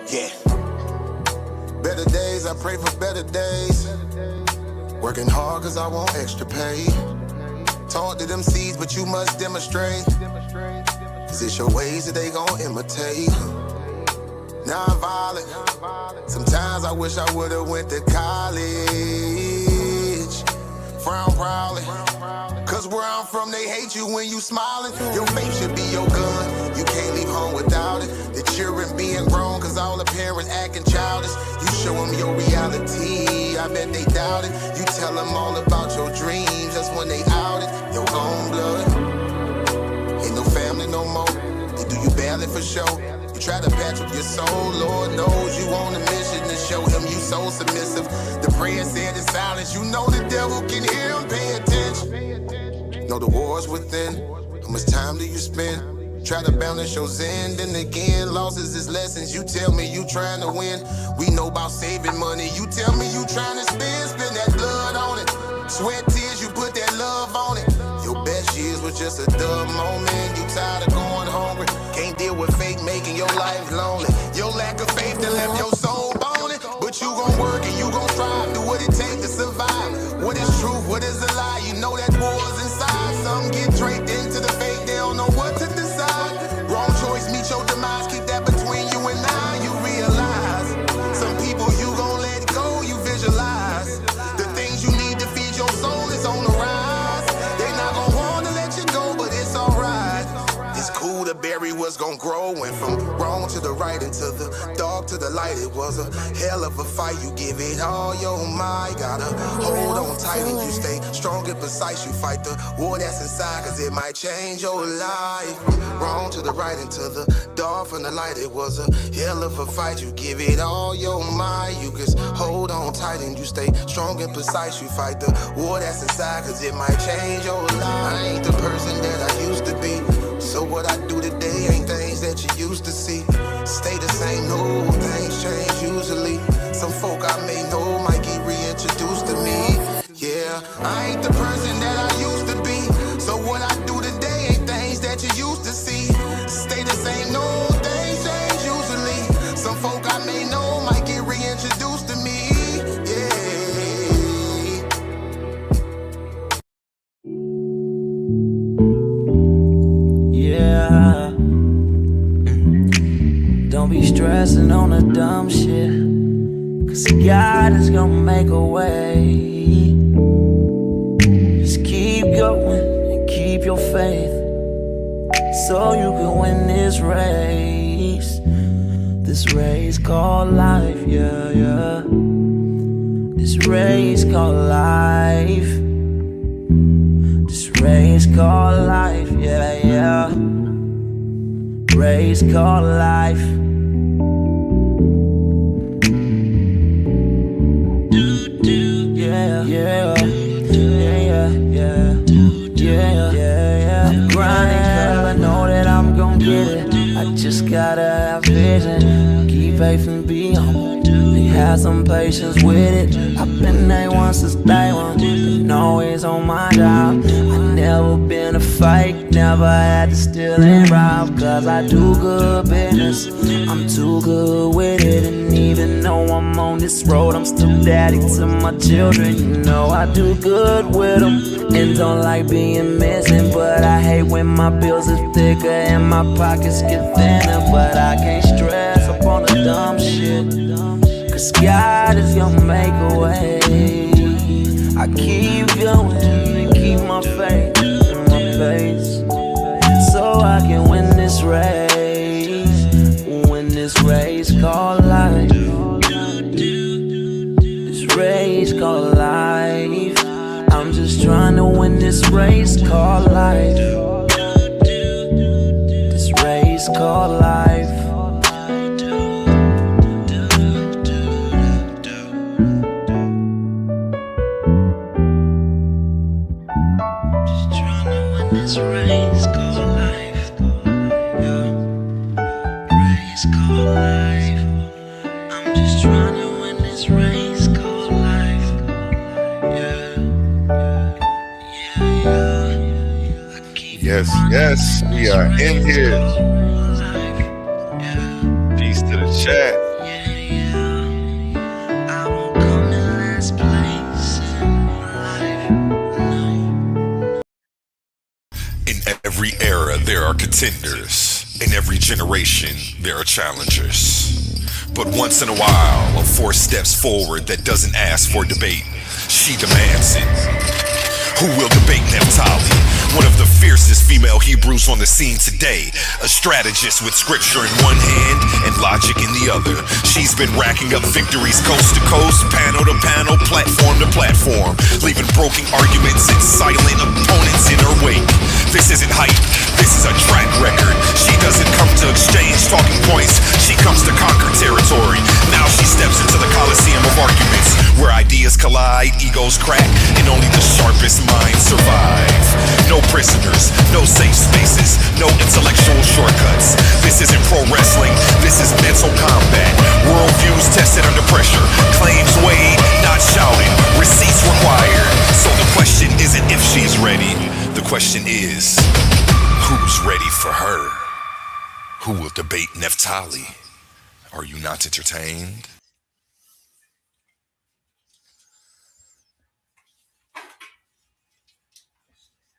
Yeah. Better days, I pray for better days. Working hard cause I want extra pay. Talk to them seeds, but you must demonstrate. Cause it's your ways that they gon' imitate. Non-violent. Sometimes I wish I would've went to college. Frown proudly. Cause where I'm from, they hate you when you smiling. Your faith should be your gun. You can't leave home without it. The children being grown, cause all the parents acting childish. You show them your reality, I bet they doubt it. You tell them all about your dreams, that's when they out it. Your own blood. Ain't no family no more. They do you badly for show. You try to patch up your soul, Lord knows you on a mission to show him you so submissive. The prayer said in silence, you know the devil can hear him, pay attention. Know the war's within, how much time do you spend? Try to balance your zen, then again, losses is lessons. You tell me you trying to win, we know about saving money. You tell me you trying to spend that blood on it. Sweat, tears, you put that love on it. Your best years was just a dumb moment. You tired of going hungry, can't deal with fake making your life lonely. Your lack of faith that left your soul boning. But you gon' work and you gon' strive, do what it takes to survive. What is truth, what is a lie? You know that war's inside. Some get draped into the fake, they don't know what to decide. Wrong choice, meet your demise, keep that between you and I. You realize, some people you gon' let go, you visualize. The things you need to feed your soul is on the rise. They not gon' wanna let you go, but it's alright. It's cool to bury what's gon' grow. Went from wrong to the right and to the dark to the light. It was a hell of a fight. You give it all your might. Gotta hold on tight and you stay strong and precise. You fight the war that's inside, cause it might change your life. From wrong to the right and to the dark from the light. It was a hell of a fight. You give it all your might. You just hold on tight and you stay strong and precise. You fight the war that's inside, cause it might change your life. I ain't the person that I used to be. So what I do today ain't things that you used to see. Stay the same, no, things change usually. Some folk I may know might get reintroduced to me. Yeah, I ain't the person that I used to be. So what I do today ain't things that you used to see. Stay the same, no, things change usually. Some folk I may know might get reintroduced to me. Yeah. Don't be stressing on the dumb shit, cause God is gonna make a way. Just keep going and keep your faith, so you can win this race. This race called life, yeah, yeah. This race called life. This race called life, yeah, yeah. Race called life. Yeah, yeah, yeah, yeah, yeah, yeah. I'm grinding 'cause I know that I'm gon' get it. I just gotta have vision, keep faith and be humble. Have some patience with it. I've been A1 since day one, been always on my job. I never been a fake, never had to steal and rob. Cause I do good business, I'm too good with it. And even though I'm on this road, I'm still daddy to my children. You know I do good with them, and don't like being missing. But I hate when my bills are thicker and my pockets get thinner. But I can't stress upon the dumb shit, cause God is gonna make a way. I keep going and keep my faith in my pace, so I can win this race. Win this race called life. This race called life. I'm just trying to win this race called life. This race called life. This race called life, yeah. Race called life. I'm just trying to win this race called life, yeah, yeah, yeah. Yes, yes, we are in here. Peace to the chat. contenders. In every generation, there are challengers. But once in a while, a force steps forward that doesn't ask for debate. She demands it. Who will debate Naphtali? One of the fiercest female Hebrews on the scene today. A strategist with scripture in one hand and logic in the other. She's been racking up victories coast to coast, panel to panel, platform to platform, leaving broken arguments and silent opponents in her wake. This isn't hype, this is a track record. She doesn't come to exchange talking points, she comes to conquer territory. Now she steps into the coliseum of arguments, where ideas collide, egos crack, and only the sharpest minds survive. No prisoners, no safe spaces, no intellectual shortcuts. This isn't pro wrestling, this is mental combat. Worldviews tested under pressure, claims weighed, not shouted, receipts required. So the question isn't if she's ready, the question is, who's ready for her? Who will debate Naphtali? Are you not entertained?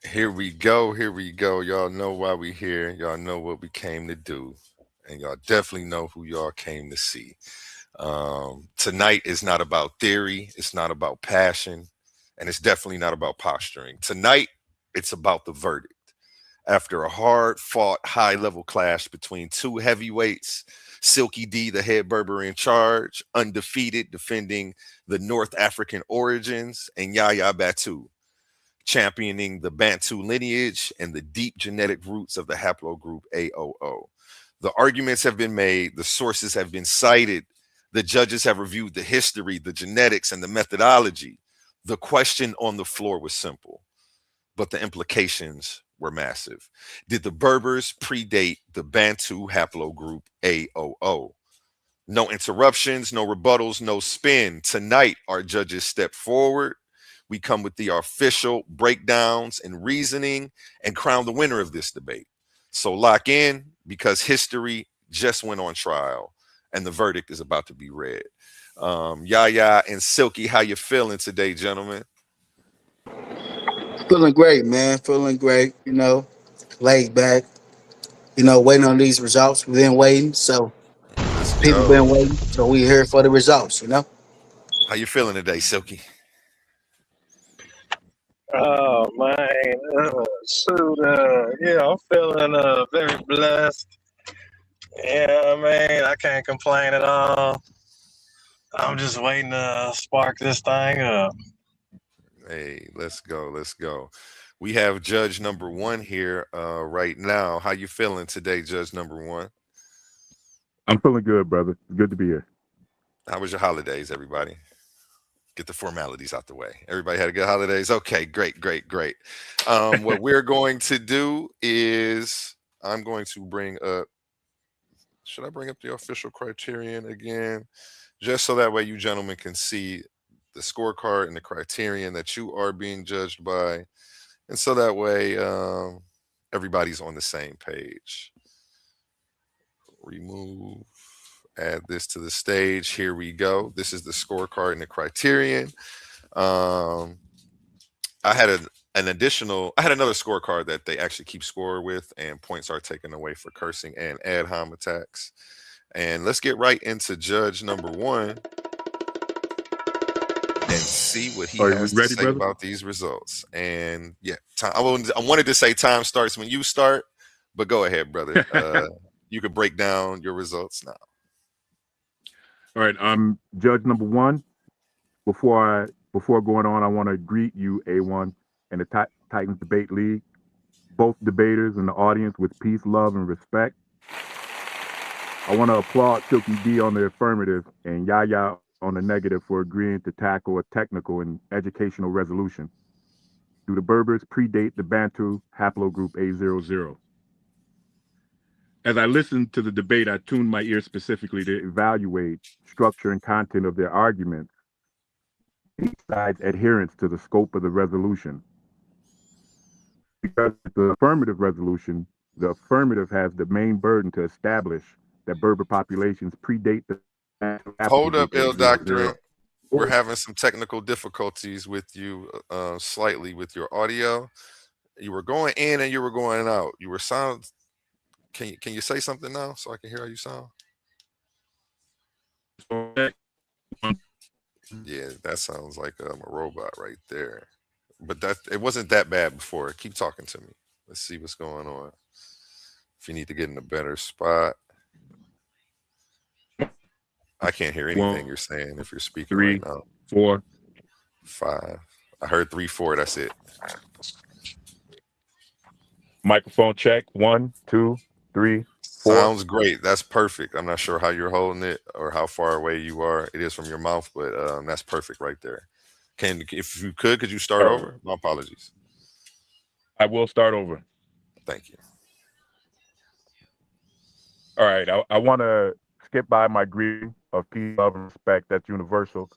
Here we go. Here we go. Y'all know why we here. Y'all know what we came to do. And y'all definitely know who y'all came to see. Tonight is not about theory. It's not about passion. And it's definitely not about posturing. Tonight, it's about the verdict. After a hard fought high level clash between two heavyweights, Silky D, the head Berber in charge, undefeated, defending the North African origins, and Yaya Batu, championing the Bantu lineage and the deep genetic roots of the haplogroup AOO. The arguments have been made, the sources have been cited, the judges have reviewed the history, the genetics, and the methodology. The question on the floor was simple, but the implications were massive. Did the Berbers predate the Bantu haplogroup AOO? No interruptions, no rebuttals, no spin. Tonight, our judges step forward. We come with the official breakdowns and reasoning and crown the winner of this debate. So lock in, because history just went on trial and the verdict is about to be read. Yaya and Silky, how you feeling today, gentlemen? Feeling great, man. Feeling great. Laid back. Waiting on these results. We've been waiting, so Let's people been go. waiting. So we here for the results. How you feeling today, Silky? Oh man, shoot, yeah, I'm feeling very blessed. Yeah, man, I can't complain at all. I'm just waiting to spark this thing up. Hey, let's go. Let's go. We have judge number one here right now. How you feeling today, judge number one? I'm feeling good, brother. Good to be here. How was your holidays, everybody? Get the formalities out the way. Everybody had a good holidays? Okay, great, great, great. What we're going to do is I'm going to bring up, should I bring up the official criterion again? Just so that way you gentlemen can see the scorecard and the criterion that you are being judged by. And so that way everybody's on the same page. Remove, add this to the stage. Here we go. This is the scorecard and the criterion. I had I had another scorecard that they actually keep score with, and points are taken away for cursing and ad hom attacks. And let's get right into judge number one and see what he Are we has to ready, say brother? about these results. And yeah, I wanted to say time starts when you start, but go ahead, brother. You can break down your results now. All right. I'm judge number one. Before going on, I want to greet you, A1, and the Titans Debate League, both debaters and the audience, with peace, love, and respect. I want to applaud Silky D on the affirmative and Yaya on the negative for agreeing to tackle a technical and educational resolution. Do the Berbers predate the Bantu haplogroup A00? As I listened to the debate, I tuned my ears specifically to evaluate structure and content of their arguments, each side's adherence to the scope of the resolution. Because it's the affirmative resolution, the affirmative has the main burden to establish that Berber populations predate the Hold haplogroup up, Ill Doctorate. A00. We're having some technical difficulties with you slightly with your audio. You were going in and you were going out. You were Can you say something now so I can hear how you sound? Yeah, that sounds like a robot right there. But that it wasn't that bad before. Keep talking to me. Let's see what's going on. If you need to get in a better spot, I can't hear anything One, you're saying if you're speaking right three, now. four. Five. I heard three, four. That's it. Microphone check. 1, 2, 3, 4. Sounds great. That's perfect. I'm not sure how you're holding it or how far away you are. It is from your mouth, but that's perfect right there. If you could you start Oh, over? My apologies. I will start over. Thank you. All right. I want to skip by my greeting of peace, love, and respect. That's universal.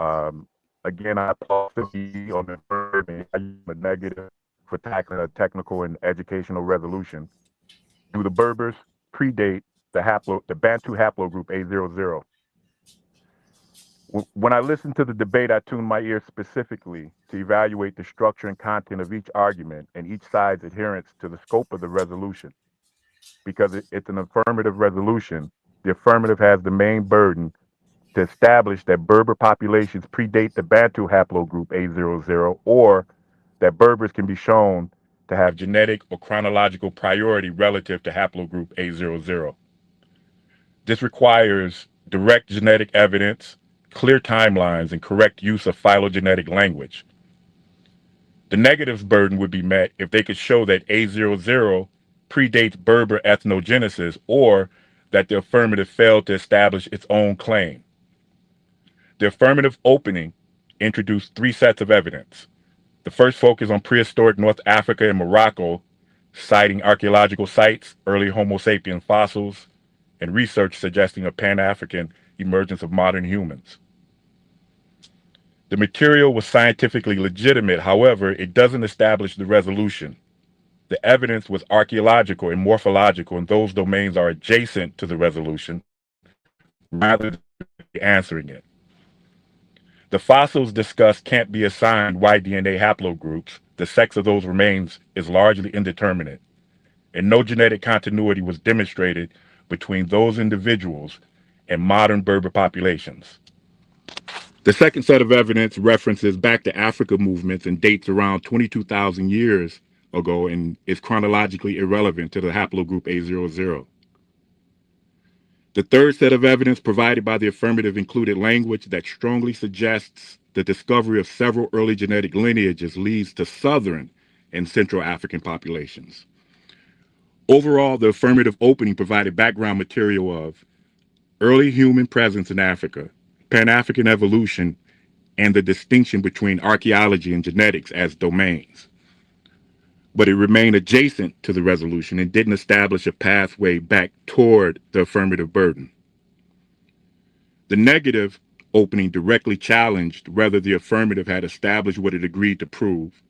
Um, Again, I applaud Silky on the verb and the negative for tackling a technical and educational resolution. Do the Berbers predate the Bantu haplogroup A00? When I listened to the debate, I tuned my ears specifically to evaluate the structure and content of each argument and each side's adherence to the scope of the resolution. Because it's an affirmative resolution, the affirmative has the main burden to establish that Berber populations predate the Bantu haplogroup A00 or that Berbers can be shown to have genetic or chronological priority relative to haplogroup A00. This requires direct genetic evidence, clear timelines, and correct use of phylogenetic language. The negative's burden would be met if they could show that A00 predates Berber ethnogenesis or that the affirmative failed to establish its own claim. The affirmative opening introduced three sets of evidence. The first focused on prehistoric North Africa and Morocco, citing archaeological sites, early Homo sapien fossils, and research suggesting a Pan African emergence of modern humans. The material was scientifically legitimate, however, it doesn't establish the resolution. The evidence was archaeological and morphological, and those domains are adjacent to the resolution rather than answering it. The fossils discussed can't be assigned Y-DNA haplogroups. The sex of those remains is largely indeterminate, and no genetic continuity was demonstrated between those individuals and modern Berber populations. The second set of evidence references back to Africa movements and dates around 22,000 years ago and is chronologically irrelevant to the haplogroup A00. The third set of evidence provided by the affirmative included language that strongly suggests the discovery of several early genetic lineages leads to Southern and Central African populations. Overall, the affirmative opening provided background material of early human presence in Africa, Pan-African evolution, and the distinction between archaeology and genetics as domains. But it remained adjacent to the resolution and didn't establish a pathway back toward the affirmative burden. The negative opening directly challenged whether the affirmative had established what it agreed to prove.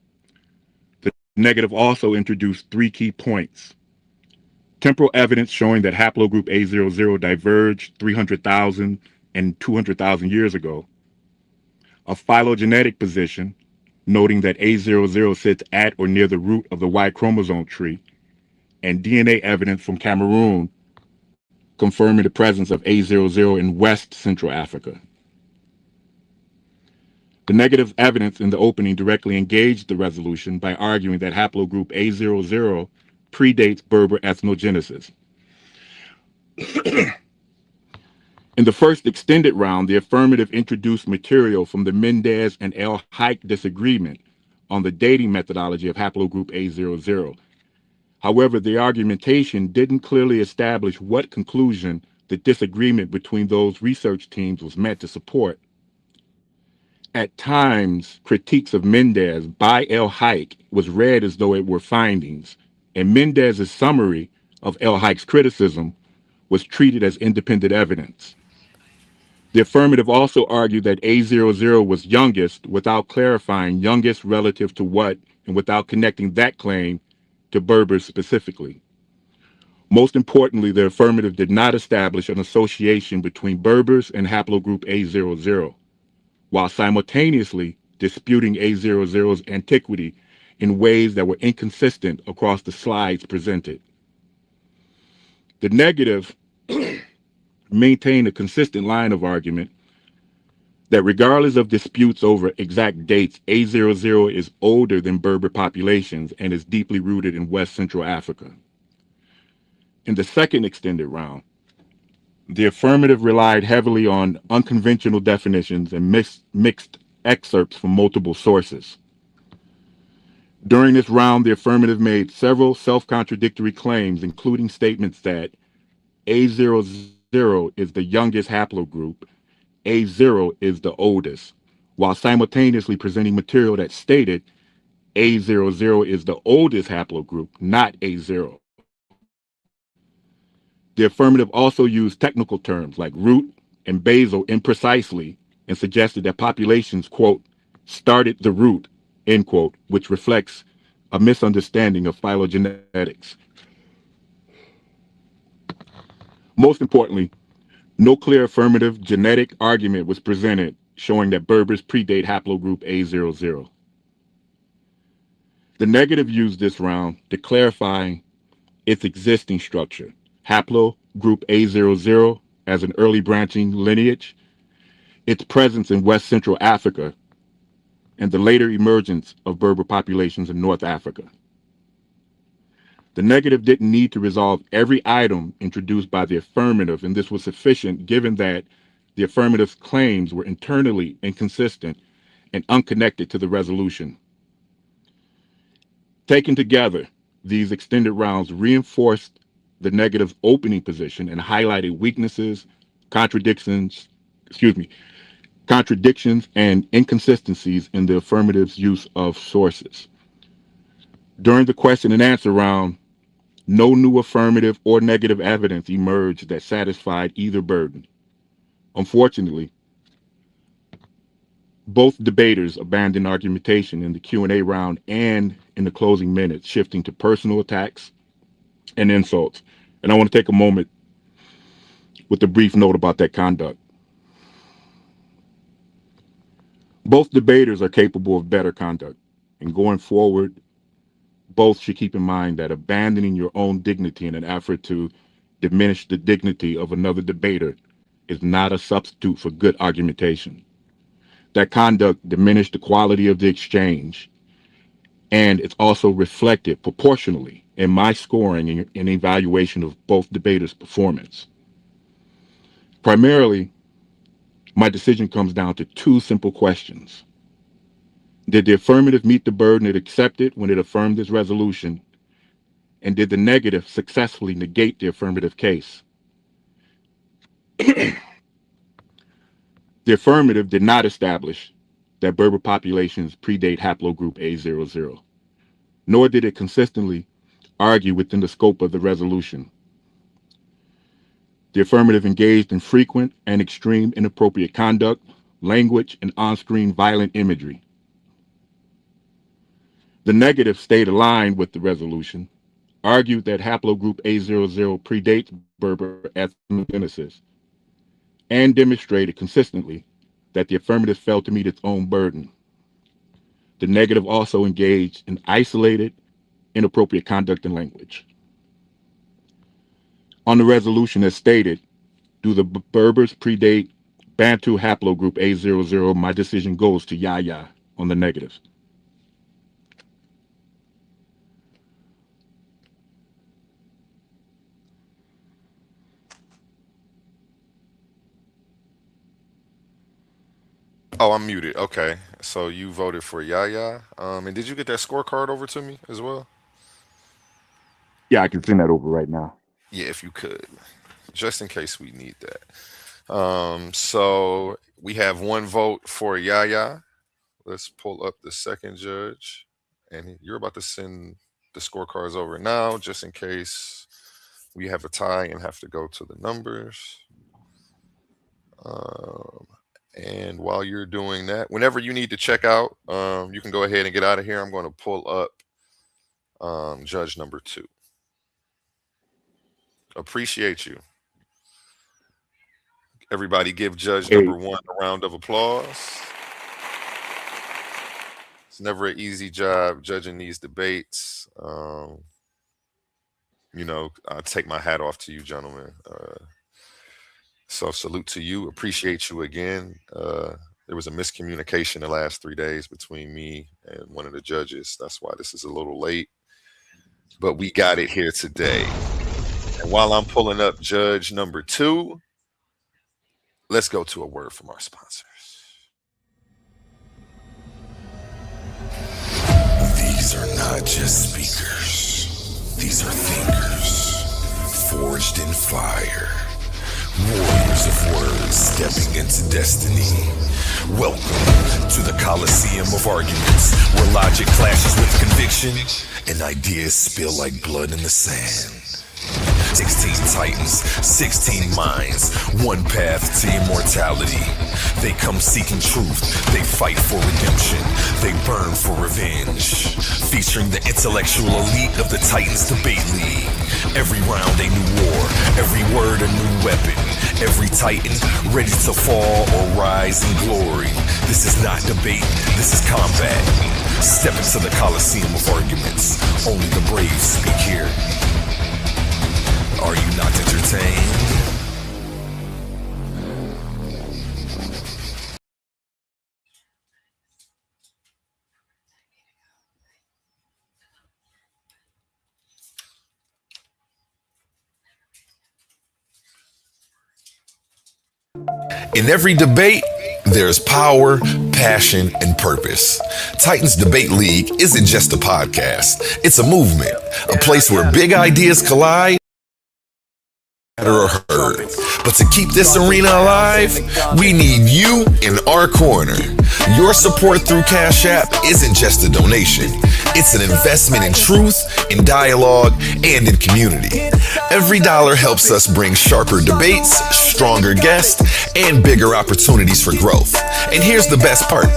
The negative also introduced three key points. Temporal evidence showing that haplogroup A00 diverged 300,000 and 200,000 years ago. A phylogenetic position, noting that A00 sits at or near the root of the Y chromosome tree, and DNA evidence from Cameroon confirming the presence of A00 in West Central Africa. The negative evidence in the opening directly engaged the resolution by arguing that haplogroup A00 predates Berber ethnogenesis. In the first extended round, the affirmative introduced material from the Mendez and El Haik disagreement on the dating methodology of haplogroup A00. However, the argumentation didn't clearly establish what conclusion the disagreement between those research teams was meant to support. At times, critiques of Mendez by El Haik was read as though it were findings, and Mendez's summary of El Haik's criticism was treated as independent evidence. The affirmative also argued that A00 was youngest without clarifying youngest relative to what and without connecting that claim to Berbers specifically. Most importantly, the affirmative did not establish an association between Berbers and haplogroup A00, while simultaneously disputing A00's antiquity in ways that were inconsistent across the slides presented. The negative maintained a consistent line of argument that regardless of disputes over exact dates, A00 is older than Berber populations and is deeply rooted in West Central Africa. In the second extended round, the affirmative relied heavily on unconventional definitions and mixed excerpts from multiple sources. During this round, the affirmative made several self-contradictory claims, including statements that A00 is the youngest haplogroup, A0 is the oldest, while simultaneously presenting material that stated A00 is the oldest haplogroup, not A0. The affirmative also used technical terms like root and basal imprecisely and suggested that populations, quote, started the root, end quote, which reflects a misunderstanding of phylogenetics. Most importantly, no clear affirmative genetic argument was presented showing that Berbers predate haplogroup A00. The negative used this round to clarify its existing structure. Haplogroup A00 as an early branching lineage, its presence in West Central Africa, and the later emergence of Berber populations in North Africa. The negative didn't need to resolve every item introduced by the affirmative, and this was sufficient given that the affirmative's claims were internally inconsistent and unconnected to the resolution. Taken together, these extended rounds reinforced the negative's opening position and highlighted weaknesses, contradictions, excuse me, contradictions and inconsistencies in the affirmative's use of sources. During the question and answer round, no new affirmative or negative evidence emerged that satisfied either burden. Unfortunately, both debaters abandoned argumentation in the Q&A round and in the closing minutes, shifting to personal attacks and insults. And I want to take a moment with a brief note about that conduct. Both debaters are capable of better conduct, and going forward, both should keep in mind that abandoning your own dignity in an effort to diminish the dignity of another debater is not a substitute for good argumentation. That conduct diminished the quality of the exchange, and it's also reflected proportionally in my scoring and evaluation of both debaters' performance. Primarily, my decision comes down to two simple questions. Did the affirmative meet the burden it accepted when it affirmed this resolution? And did the negative successfully negate the affirmative case? The affirmative did not establish that Berber populations predate haplogroup A00, nor did it consistently argue within the scope of the resolution. The affirmative engaged in frequent and extreme inappropriate conduct, language, and on-screen violent imagery. The negative stayed aligned with the resolution, argued that haplogroup A00 predates Berber ethnogenesis, and demonstrated consistently that the affirmative failed to meet its own burden. The negative also engaged in isolated, inappropriate conduct and language. On the resolution as stated, do the Berbers predate Bantu haplogroup A00? My decision goes to Yaya on the negative. Oh, I'm muted. Okay. So you voted for Yaya. And did you get that scorecard over to me as well? Yeah, I can send that over right now. Yeah, if you could, just in case we need that. So we have one vote for Yaya. Let's pull up the second judge. And you're about to send the scorecards over now, just in case we have a tie and have to go to the numbers. Um, and while you're doing that, whenever you need to check out, you can go ahead and get out of here. I'm going to pull up judge number two. Appreciate you. Everybody give judge Hey, number one a round of applause. It's never an easy job judging these debates. I take my hat off to you, gentlemen. So salute to you. Appreciate you again. There was a miscommunication the last 3 days between me and one of the judges. That's why this is a little late. But we got it here today. And while I'm pulling up judge number 2, let's go to a word from our sponsors. These are not just speakers. These are thinkers, forged in fire. Warriors of words stepping into destiny. Welcome to the Coliseum of arguments, where logic clashes with conviction and ideas spill like blood in the sand. 16 titans, 16 minds, one path to immortality. They come seeking truth, they fight for redemption, they burn for revenge. Featuring the intellectual elite of the Titans Debate League. Every round a new war, every word a new weapon. Every titan ready to fall or rise in glory. This is not debate, this is combat. Step into the Coliseum of arguments. Only the brave speak here. Are you not entertained? In every debate, there's power, passion, and purpose. Titans Debate League isn't just a podcast. It's a movement, a place where big ideas collide or heard. But to keep this arena alive, we need you in our corner. Your support through Cash App isn't just a donation. It's an investment in truth, in dialogue, and in community. Every dollar helps us bring sharper debates, stronger guests, and bigger opportunities for growth. And here's the best part.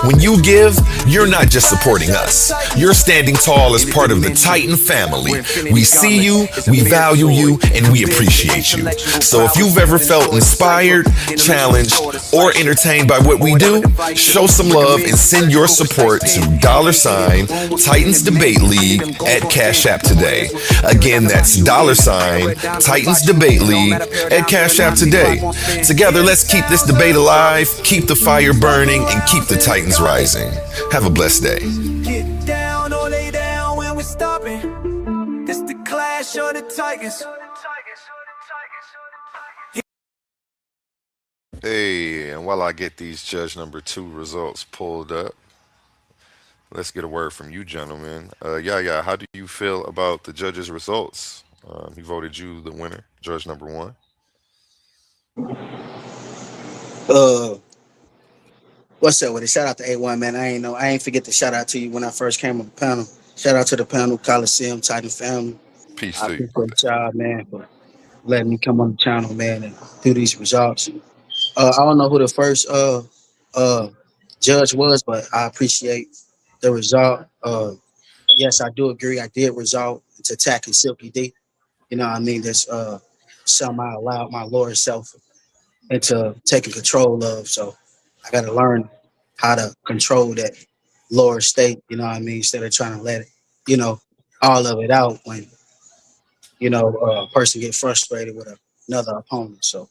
When you give, you're not just supporting us. You're standing tall as part of the Titan family. We see you, we value you, and we appreciate you. So if you've ever felt inspired, challenged, or entertained by what we do, show some love and send your support to $ Titans Debate League at Cash App today. Again, that's $ Titans Debate League at Cash App today. Together, let's keep this debate alive, keep the fire burning, and keep the Titans rising. Have a blessed day. Get down or lay down when we're stopping. It's the Clash of the Titans. Hey, and while I get these judge number 2 results pulled up, let's get a word from you, gentlemen. Yaya, how do you feel about the judges' results? He voted you the winner, judge number 1. What's up with it? Shout out to A1, man. I ain't forget to shout out to you when I first came on the panel. Shout out to the panel, Coliseum, Titan family. Peace I to you. appreciate y'all, man, for letting me come on the channel, man, and do these results. I don't know who the first judge was, but I appreciate the result. Yes, I do agree. I did result into attacking Silky D. You know what I mean? That's something I allowed my lower self into taking control of. So I got to learn how to control that lower state, you know what I mean? Instead of trying to let it, all of it out when, a person get frustrated with another opponent. So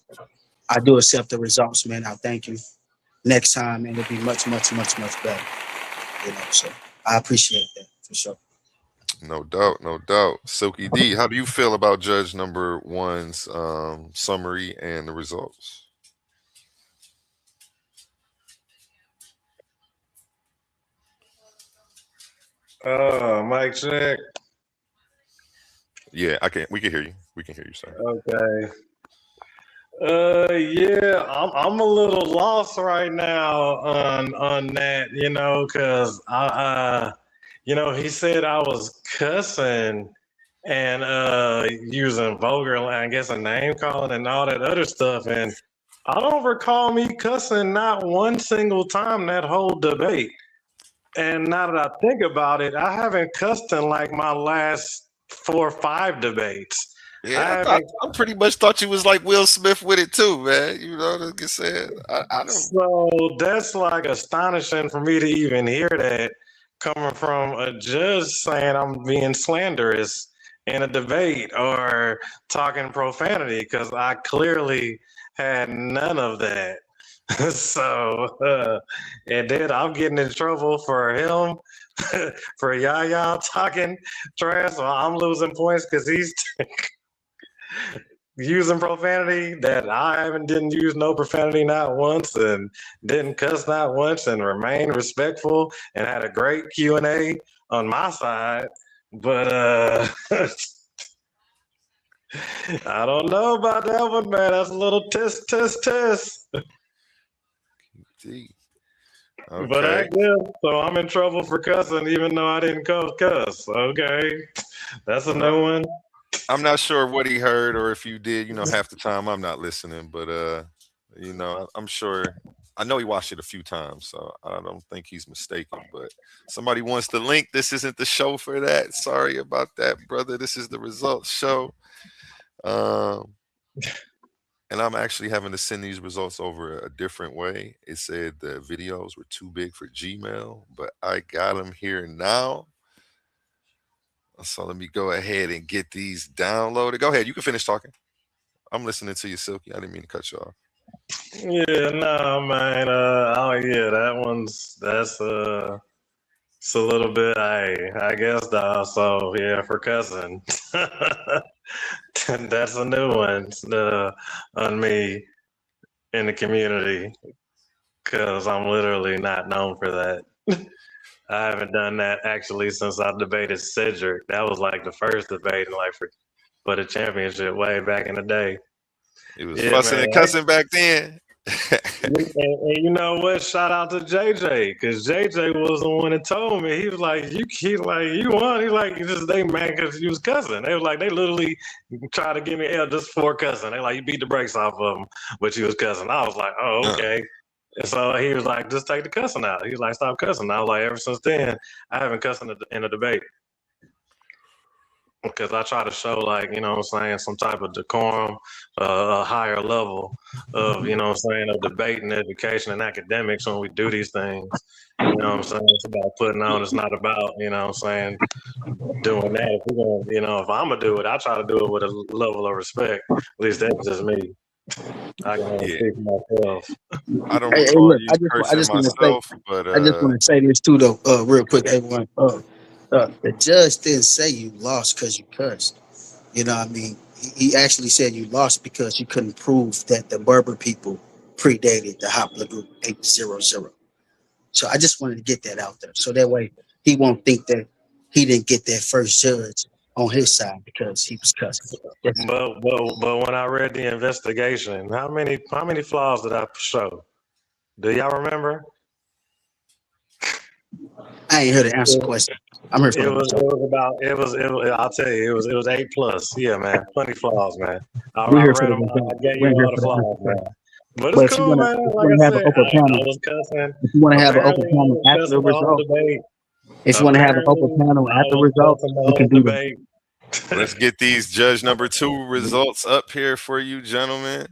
I do accept the results, man. I thank you. Next time, and it'll be much, much, much, much better. So I appreciate that for sure. No doubt, no doubt. Silky D, how do you feel about judge number 1's summary and the results? Mic check. Yeah, we can hear you. We can hear you, sir. Okay. Yeah, I'm a little lost right now on that, because he said I was cussing and using vulgar, I guess, a name calling and all that other stuff, and I don't recall me cussing not one single time that whole debate. And now that I think about it, I haven't cussed in like my last 4 or 5 debates. Yeah, I pretty much thought you was like Will Smith with it too, man. You know what I'm saying? I don't. So that's like astonishing for me to even hear that coming from a judge saying I'm being slanderous. in a debate or talking profanity because I clearly had none of that. So, and then I'm getting in trouble for him, for Yaya talking trash. So I'm losing points because he's using profanity that I didn't use no profanity not once and didn't cuss not once and remained respectful and had a great Q&A on my side. But I don't know about that one, man. That's a little test. Gee. But I Okay. guess so. I'm in trouble for cussing, even though I didn't cuss. Okay, that's a new one. I'm not sure what he heard or if you did. Half the time I'm not listening, but I'm sure. I know he watched it a few times, so I don't think he's mistaken. But somebody wants the link. This isn't the show for that. Sorry about that, brother. This is the results show. And I'm actually having to send these results over a different way. It said the videos were too big for Gmail, but I got them here now. So let me go ahead and get these downloaded. Go ahead. You can finish talking. I'm listening to you, Silky. I didn't mean to cut you off. Yeah, no, man. Oh yeah, that's it's a little bit. I guess, though. So yeah, for cussing, that's a new one on me in the community because I'm literally not known for that. I haven't done that actually since I debated Cedric. That was like the first debate, like for the championship way back in the day. It was Yeah, fussing man. and cussing back then. And you know what? Shout out to JJ because JJ was the one that told me. He was like, you won." He's like, just they mad because you was cussing. They was like, they literally tried to give me L just for cussing. They like, you beat the brakes off of him, but you was cussing. I was like, oh, okay. And so he was like, just take the cussing out. He was like, stop cussing. I was like, ever since then, I haven't cussed in a debate. Because I try to show, like, you know what I'm saying, some type of decorum, a higher level of, you know what I'm saying, of debate and education and academics when we do these things. You know what I'm saying? It's about putting on. It's not about, you know what I'm saying, doing that. If we're gonna, if I'm going to do it, I try to do it with a level of respect. At least that's just me. I can only speak for myself. I don't Hey, recall look, you I cursing just want to say, myself, but I just want to say this too, though, real quick, everyone. The judge didn't say you lost because you cursed. You know what I mean? He actually said you lost because you couldn't prove that the Berber people predated the Hopla group 800. So I just wanted to get that out there. So that way he won't think that he didn't get that first judge on his side because he was cussing. But when I read the investigation, how many flaws did I show? Do y'all remember? I ain't here to answer questions. I'm here for the result. I'll tell you, it was A plus. Yeah, man. Plenty flaws, man. We're I here for read the them all. I result. gave We're you here all the for the answer flaws, man. question. But But it's cool, man. if you Like want I to have an said, open I panel, was cussing. if you want to have an open Apparently I panel was after the cussing the whole result, debate. if you want to have an open Apparently panel I after the was result, cussing the we can whole do that. debate. let's get these judge number 2 results up here for you, gentlemen.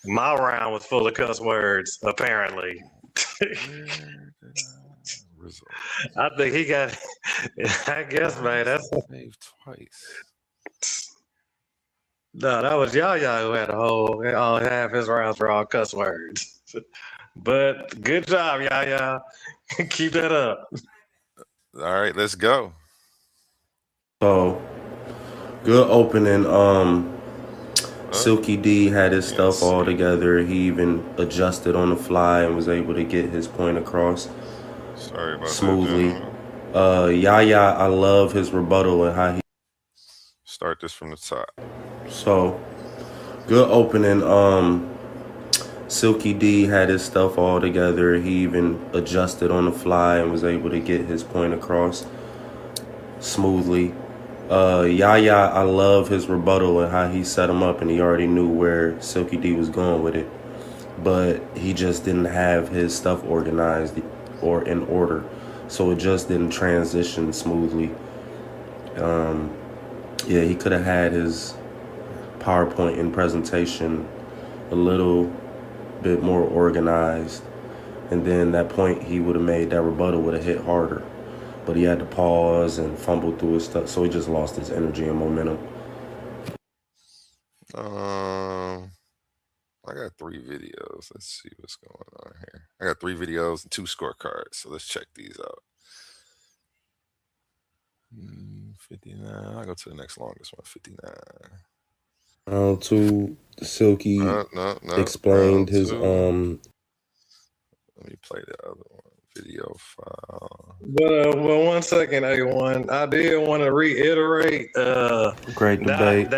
My round was full of cuss words, apparently. Result. I think he got, I guess, man, that's, Saved twice. no, that was Yaya who had half his rounds were all cuss words. But good job, Yaya. Keep that up. All right, let's go. So good opening. Silky D had his stuff all together. He even adjusted on the fly and was able to get his point across Sorry about smoothly. that, Yaya, I love his rebuttal and how he. Start this from the top. So good opening. Silky D had his stuff all together. He even adjusted on the fly and was able to get his point across smoothly. Yaya, I love his rebuttal and how he set him up, and he already knew where Silky D was going with it, but he just didn't have his stuff organized or in order, so it just didn't transition smoothly. Yeah, he could have had his PowerPoint and presentation a little bit more organized, and then that point he would have made, that rebuttal would have hit harder. but he had to pause and fumble through his stuff, so he just lost his energy and momentum. I got 3 videos. Let's see what's going on here. I got 3 videos and 2 scorecards. So let's check these out. 59. I'll go to the next longest one. 59. Round 2, Silky No. explained Round his 2. Let me play the other one. Video file. But well, 1 second, A1. I did want to reiterate. Great debate.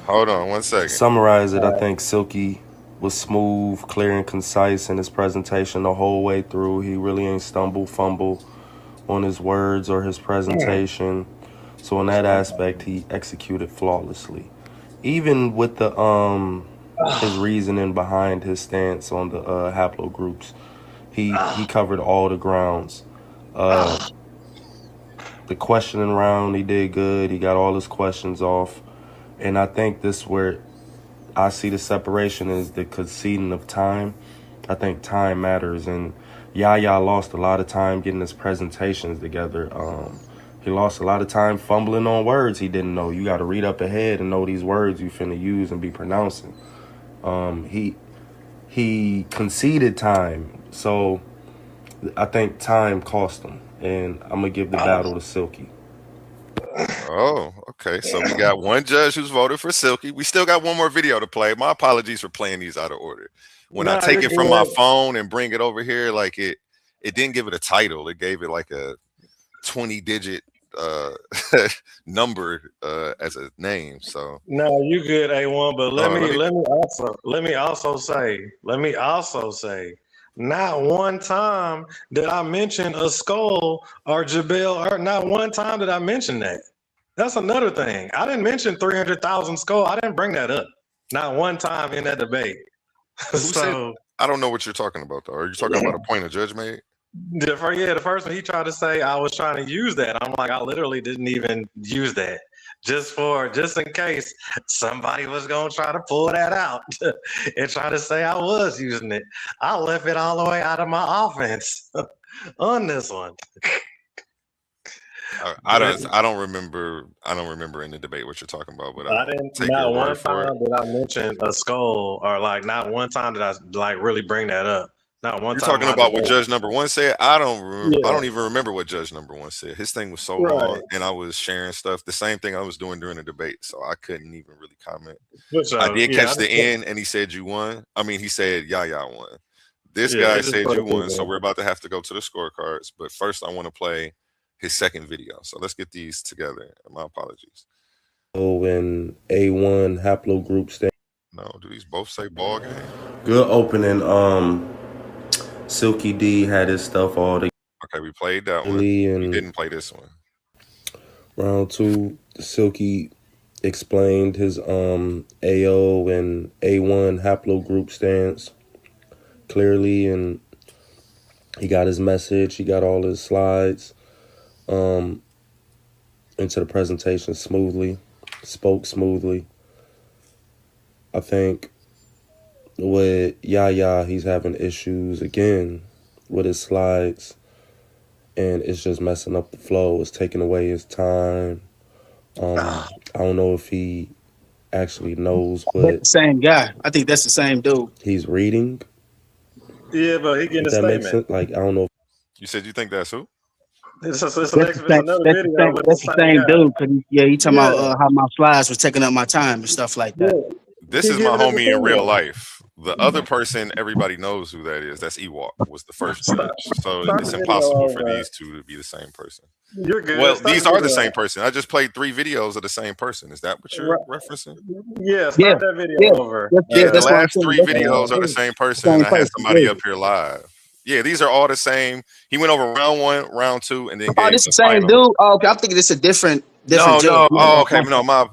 Hold on 1 second. Summarize it. I think Silky was smooth, clear, and concise in his presentation the whole way through. He really ain't fumble on his words or his presentation. So in that aspect, he executed flawlessly. Even with the his reasoning behind his stance on the haplogroups, he covered all the grounds. The questioning round, he did good. He got all his questions off. And I think this where I see the separation is the conceding of time. I think time matters, and Yaya lost a lot of time getting his presentations together. He lost a lot of time fumbling on words he didn't know. You got to read up ahead and know these words you finna use and be pronouncing. He conceded time, so I think time cost him, and I'm gonna give the battle to Silky. Oh, okay. So we got one judge who's voted for Silky. We still got one more video to play. My apologies for playing these out of order. When I take it from my phone and bring it over here, like it didn't give it a title. It gave it like a 20-digit number as a name. So no, you good, A1. But let me also say, not one time did I mention a skull or Jabel, or not one time did I mention that. That's another thing. I didn't mention 300,000 skull. I didn't bring that up. Not one time in that debate. So I don't know what you're talking about, though. Are you talking about a point a judge made? The first one he tried to say I was trying to use that. I'm like, I literally didn't even use that. Just in case somebody was gonna try to pull that out and try to say I was using it. I left it all the way out of my offense on this one. I don't remember in the debate what you're talking about, but I didn't take not your one word for time it. did I mention a skull, or like not one time did I like really bring that up. Not one You're time. talking about what Judge number 1 said. I don't even remember what Judge number 1 said. His thing was so long, and I was sharing stuff. The same thing I was doing during the debate, so I couldn't even really comment. I did catch the end, and he said you won. I mean, he said Yaya won. This guy said you won, so we're about to have to go to the scorecards. But first, I want to play his second video. So let's get these together. My apologies. Oh, and A1 haplogroup stand. No, do these both say ball game? Good opening. Silky D had his stuff all together. Okay, we played that one. We didn't play this one. Round 2, Silky explained his AO and A1 haplogroup stance clearly, and he got his message. He got all his slides into the presentation smoothly, spoke smoothly. I think with Yaya, he's having issues again with his slides, and it's just messing up the flow. It's taking away his time. I don't know if he actually knows what. That's the same guy. I think that's the same dude. He's reading. Yeah, but he getting a statement. Makes sense. Like, I don't know. You said you think that's who? That's the same dude. He talking about how my slides was taking up my time and stuff like that. This is my homie in real life. The other person, everybody knows who that is. That's Ewok, was the first judge. So it's impossible for these two to be the same person. You're good. Well, these are the same person. I just played 3 videos of the same person. Is that what you're referencing? Yeah, start that video over. The last 3 videos are the same person, and I had somebody up here live. Yeah, these are all the same. He went over round 1, round 2, and then gave this the same final. Dude. Oh, okay, I'm thinking it's a different. No. Oh, okay. No, my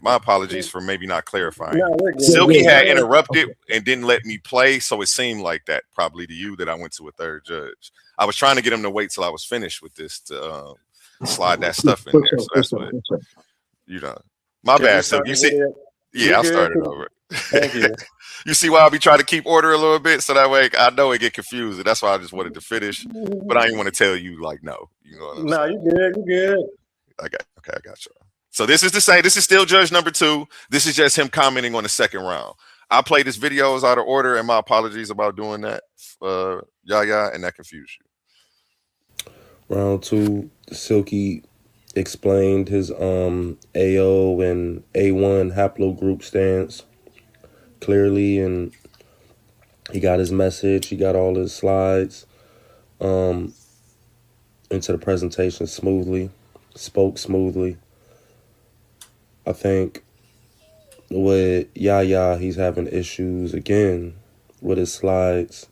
apologies for maybe not clarifying. Silky had interrupted and didn't let me play, so it seemed like that probably to you that I went to a third judge. I was trying to get him to wait till I was finished with this to slide that stuff in there. So that's what you know. My bad. So you see, I started over. Thank you. You see why I be trying to keep order a little bit, so that way I know it get confused, and that's why I just wanted to finish. But I didn't want to tell you like no. You know what I'm No, saying? you good. You good. Okay, I got you. So this is the same. This is still judge number 2. This is just him commenting on the second round. I played his videos out of order, and my apologies about doing that, Yaya, and that confused you. Round two, Silky explained his AO and A1 haplogroup stance clearly, and he got his message. He got all his slides into the presentation smoothly, spoke smoothly. I think with Yaya, he's having issues again with his slides,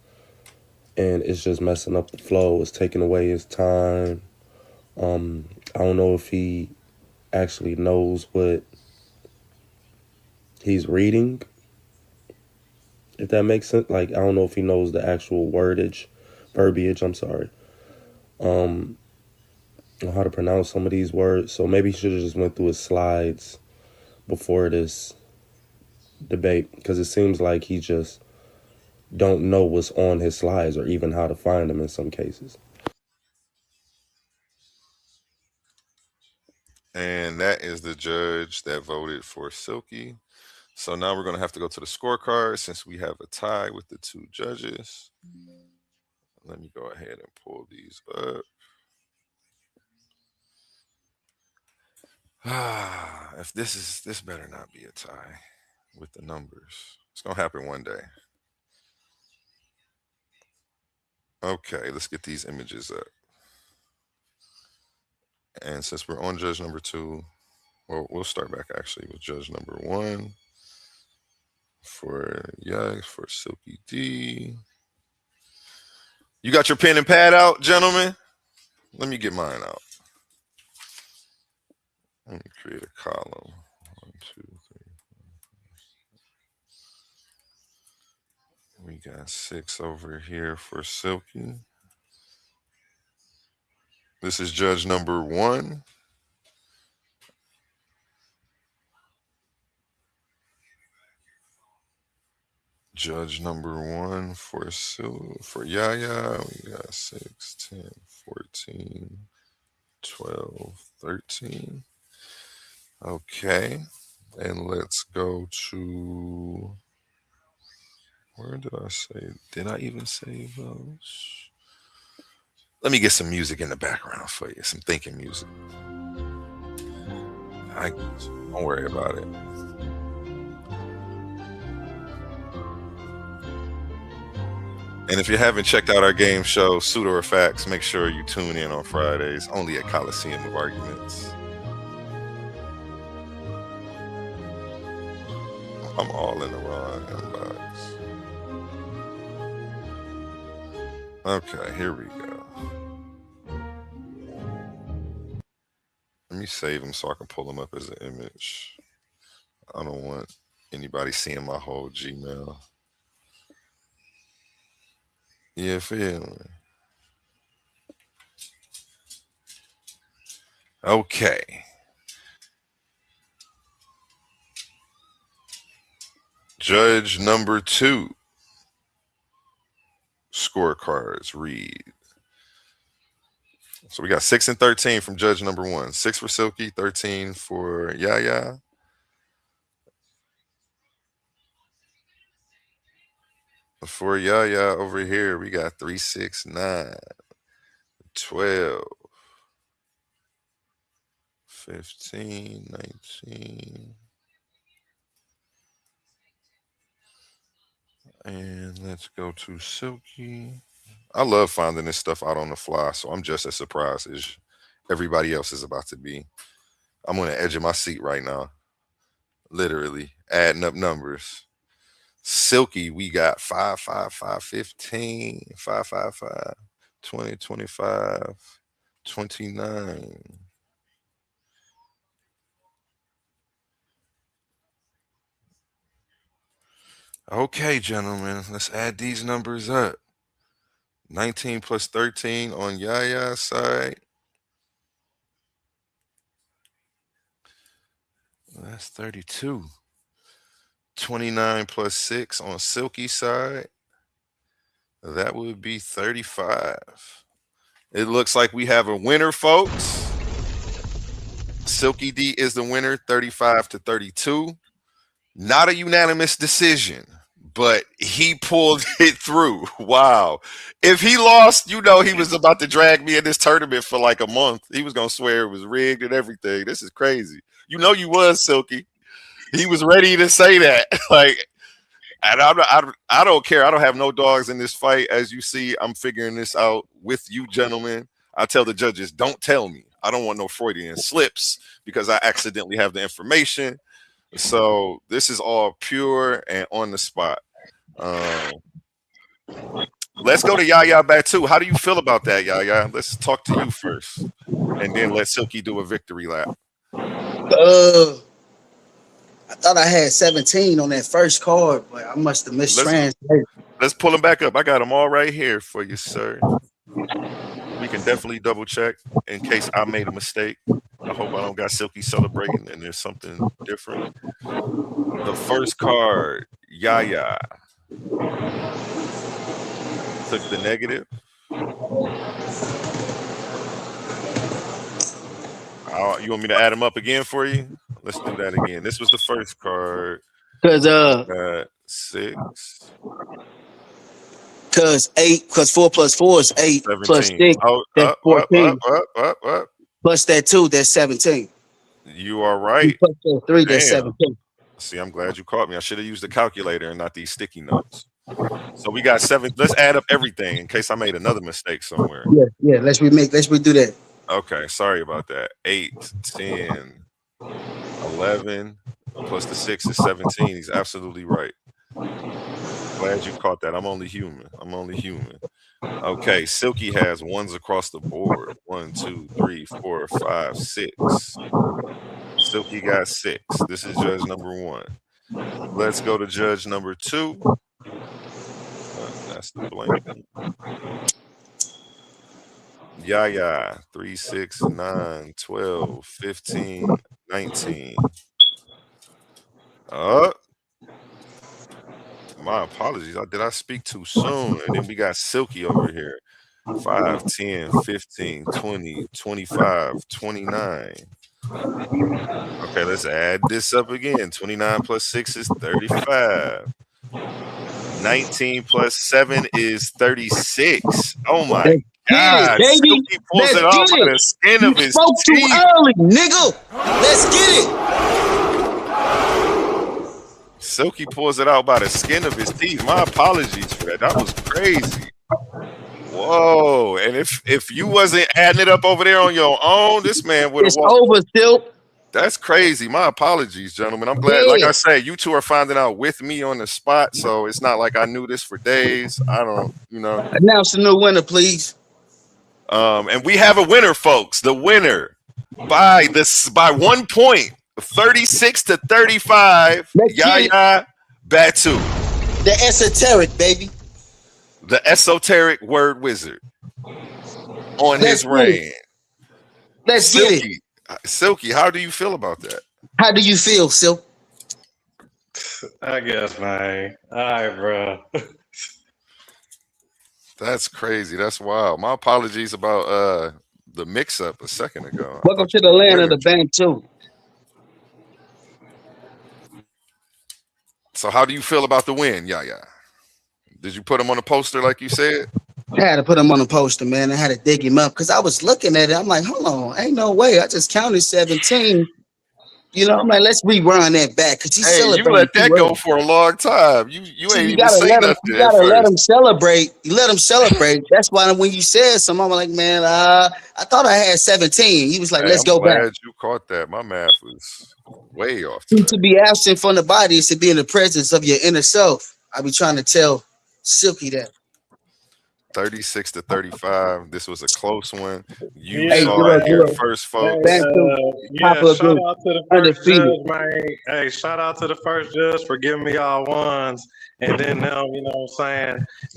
and it's just messing up the flow. It's taking away his time. I don't know if he actually knows what he's reading, if that makes sense. Like, I don't know if he knows the actual verbiage, I'm sorry, on how to pronounce some of these words. So maybe he should have just went through his slides before this debate, because it seems like he just don't know what's on his slides or even how to find them in some cases. And that is the judge that voted for Silky. So now we're going to have to go to the scorecard since we have a tie with the 2 judges. Let me go ahead and pull these up. If this better not be a tie with the numbers. It's going to happen one day. Okay, let's get these images up. And since we're on judge number 2, well, we'll start back actually with judge number 1 for for Silky D. You got your pen and pad out, gentlemen? Let me get mine out. Let me create a column. 1, 2, 3. We got 6 over here for Silky. This is judge number 1. Judge number 1 for Yaya. We got 6, 10, 14, 12, 13. Okay. And let's go to, where did I save? Did I even save those? Let me get some music in the background for you, some thinking music. Don't worry about it. And if you haven't checked out our game show, Pseudo or Facts, make sure you tune in on Fridays, only at Coliseum of Arguments. I'm all in the wrong inbox. Okay, here we go. Let me save them so I can pull them up as an image. I don't want anybody seeing my whole Gmail. Yeah, feel me? Okay. Judge number 2. Scorecards read. So we got 6 and 13 from judge number 1. 6 for Silky, 13 for Yaya. For Yaya over here, we got 3, 6, 9, 12, 15, 19. And let's go to Silky. I love finding this stuff out on the fly, so I'm just as surprised as everybody else is about to be. I'm on the edge of my seat right now, literally adding up numbers. Silky, we got 5, 5, 5, 15, 5, 5, 5, 20, 25, 29. Okay, gentlemen, let's add these numbers up. 19 plus 13 on Yaya's side. That's 32. 29 plus 6 on Silky side. That would be 35. It looks like we have a winner, folks. Silky D is the winner, 35 to 32. Not a unanimous decision, but he pulled it through. Wow. If he lost, you know he was about to drag me in this tournament for like a month. He was going to swear it was rigged and everything. This is crazy. You know you was, Silky. He was ready to say that. Like, and I don't care. I don't have no dogs in this fight. As you see, I'm figuring this out with you gentlemen. I tell the judges, don't tell me. I don't want no Freudian slips because I accidentally have the information. So this is all pure and on the spot. Let's go to Yaya Batu. How do you feel about that, Yaya? Let's talk to you first, and then let Silky do a victory lap. I thought I had 17 on that first card, but I must have mistranslated. Let's pull them back up. I got them all right here for you, sir. We can definitely double check in case I made a mistake. I hope I don't got Silky celebrating and there's something different. The first card, Yaya, took the negative. You want me to add them up again for you? Let's do that again. This was the first card. Because 6. Because 4 plus 4 is 8 17. plus 6, that's 14. Up. Plus that 2, that's 17. You are right. Plus that 3, that's 17. See, I'm glad you caught me. I should have used the calculator and not these sticky notes. So we got 7. Let's add up everything in case I made another mistake somewhere. Yeah. Let's redo that. Okay, sorry about that. 8, 10, 11, plus the 6 is 17. He's absolutely right. Glad you caught that. I'm only human. Okay, Silky has ones across the board. 1, 2, 3, 4, 5, 6. Silky got 6. This is judge number 1. Let's go to judge number 2. That's the blank. Yaya, 3, 6, 9, 12, 15, 19. My apologies. Did I speak too soon? And then we got Silky over here. 5, 10, 15, 20, 25, 29. Okay, let's add this up again. 29 plus 6 is 35. 19 plus 7 is 36. Oh my God. Silky pulls it off by the skin of his spoke teeth. too early, nigga. Let's get it. Silky pulls it out by the skin of his teeth. My apologies for that. That was crazy. Whoa. And if you wasn't adding it up over there on your own, this man would have walked. It's over, Silk. That's crazy. My apologies, gentlemen. I'm glad, like I say, you two are finding out with me on the spot, so it's not like I knew this for days. I don't, Announce the new winner, please. And we have a winner, folks. The winner by 1 point, 36 to 35. Yaya Batu. The esoteric, baby. The esoteric word wizard on his reign. Let's get it. Silky, how do you feel about that? How do you feel, Silk? I guess, man. All right, bro. That's crazy. That's wild. My apologies about the mix-up a second ago. Welcome to the land of the Bantu. So how do you feel about the win, Yaya? Did you put him on a poster like you said? I had to put him on the poster, man. I had to dig him up because I was looking at it. I'm like, hold on, ain't no way. I just counted 17. I'm like, let's rerun that back because he's celebrating. You let that go for a long time. You ain't even say nothing. You gotta let him celebrate. You let him celebrate. That's why when you said something, I'm like, man, I thought I had 17. He was like, let's go back. I'm glad you caught that. My math was way off. To be absent from the body is to be in the presence of your inner self. I be trying to tell Silky that. 36 to 35. This was a close one. You saw it here first, folks. Shout out to the first judge, man. Hey, shout out to the first judge for giving me all ones. And then now,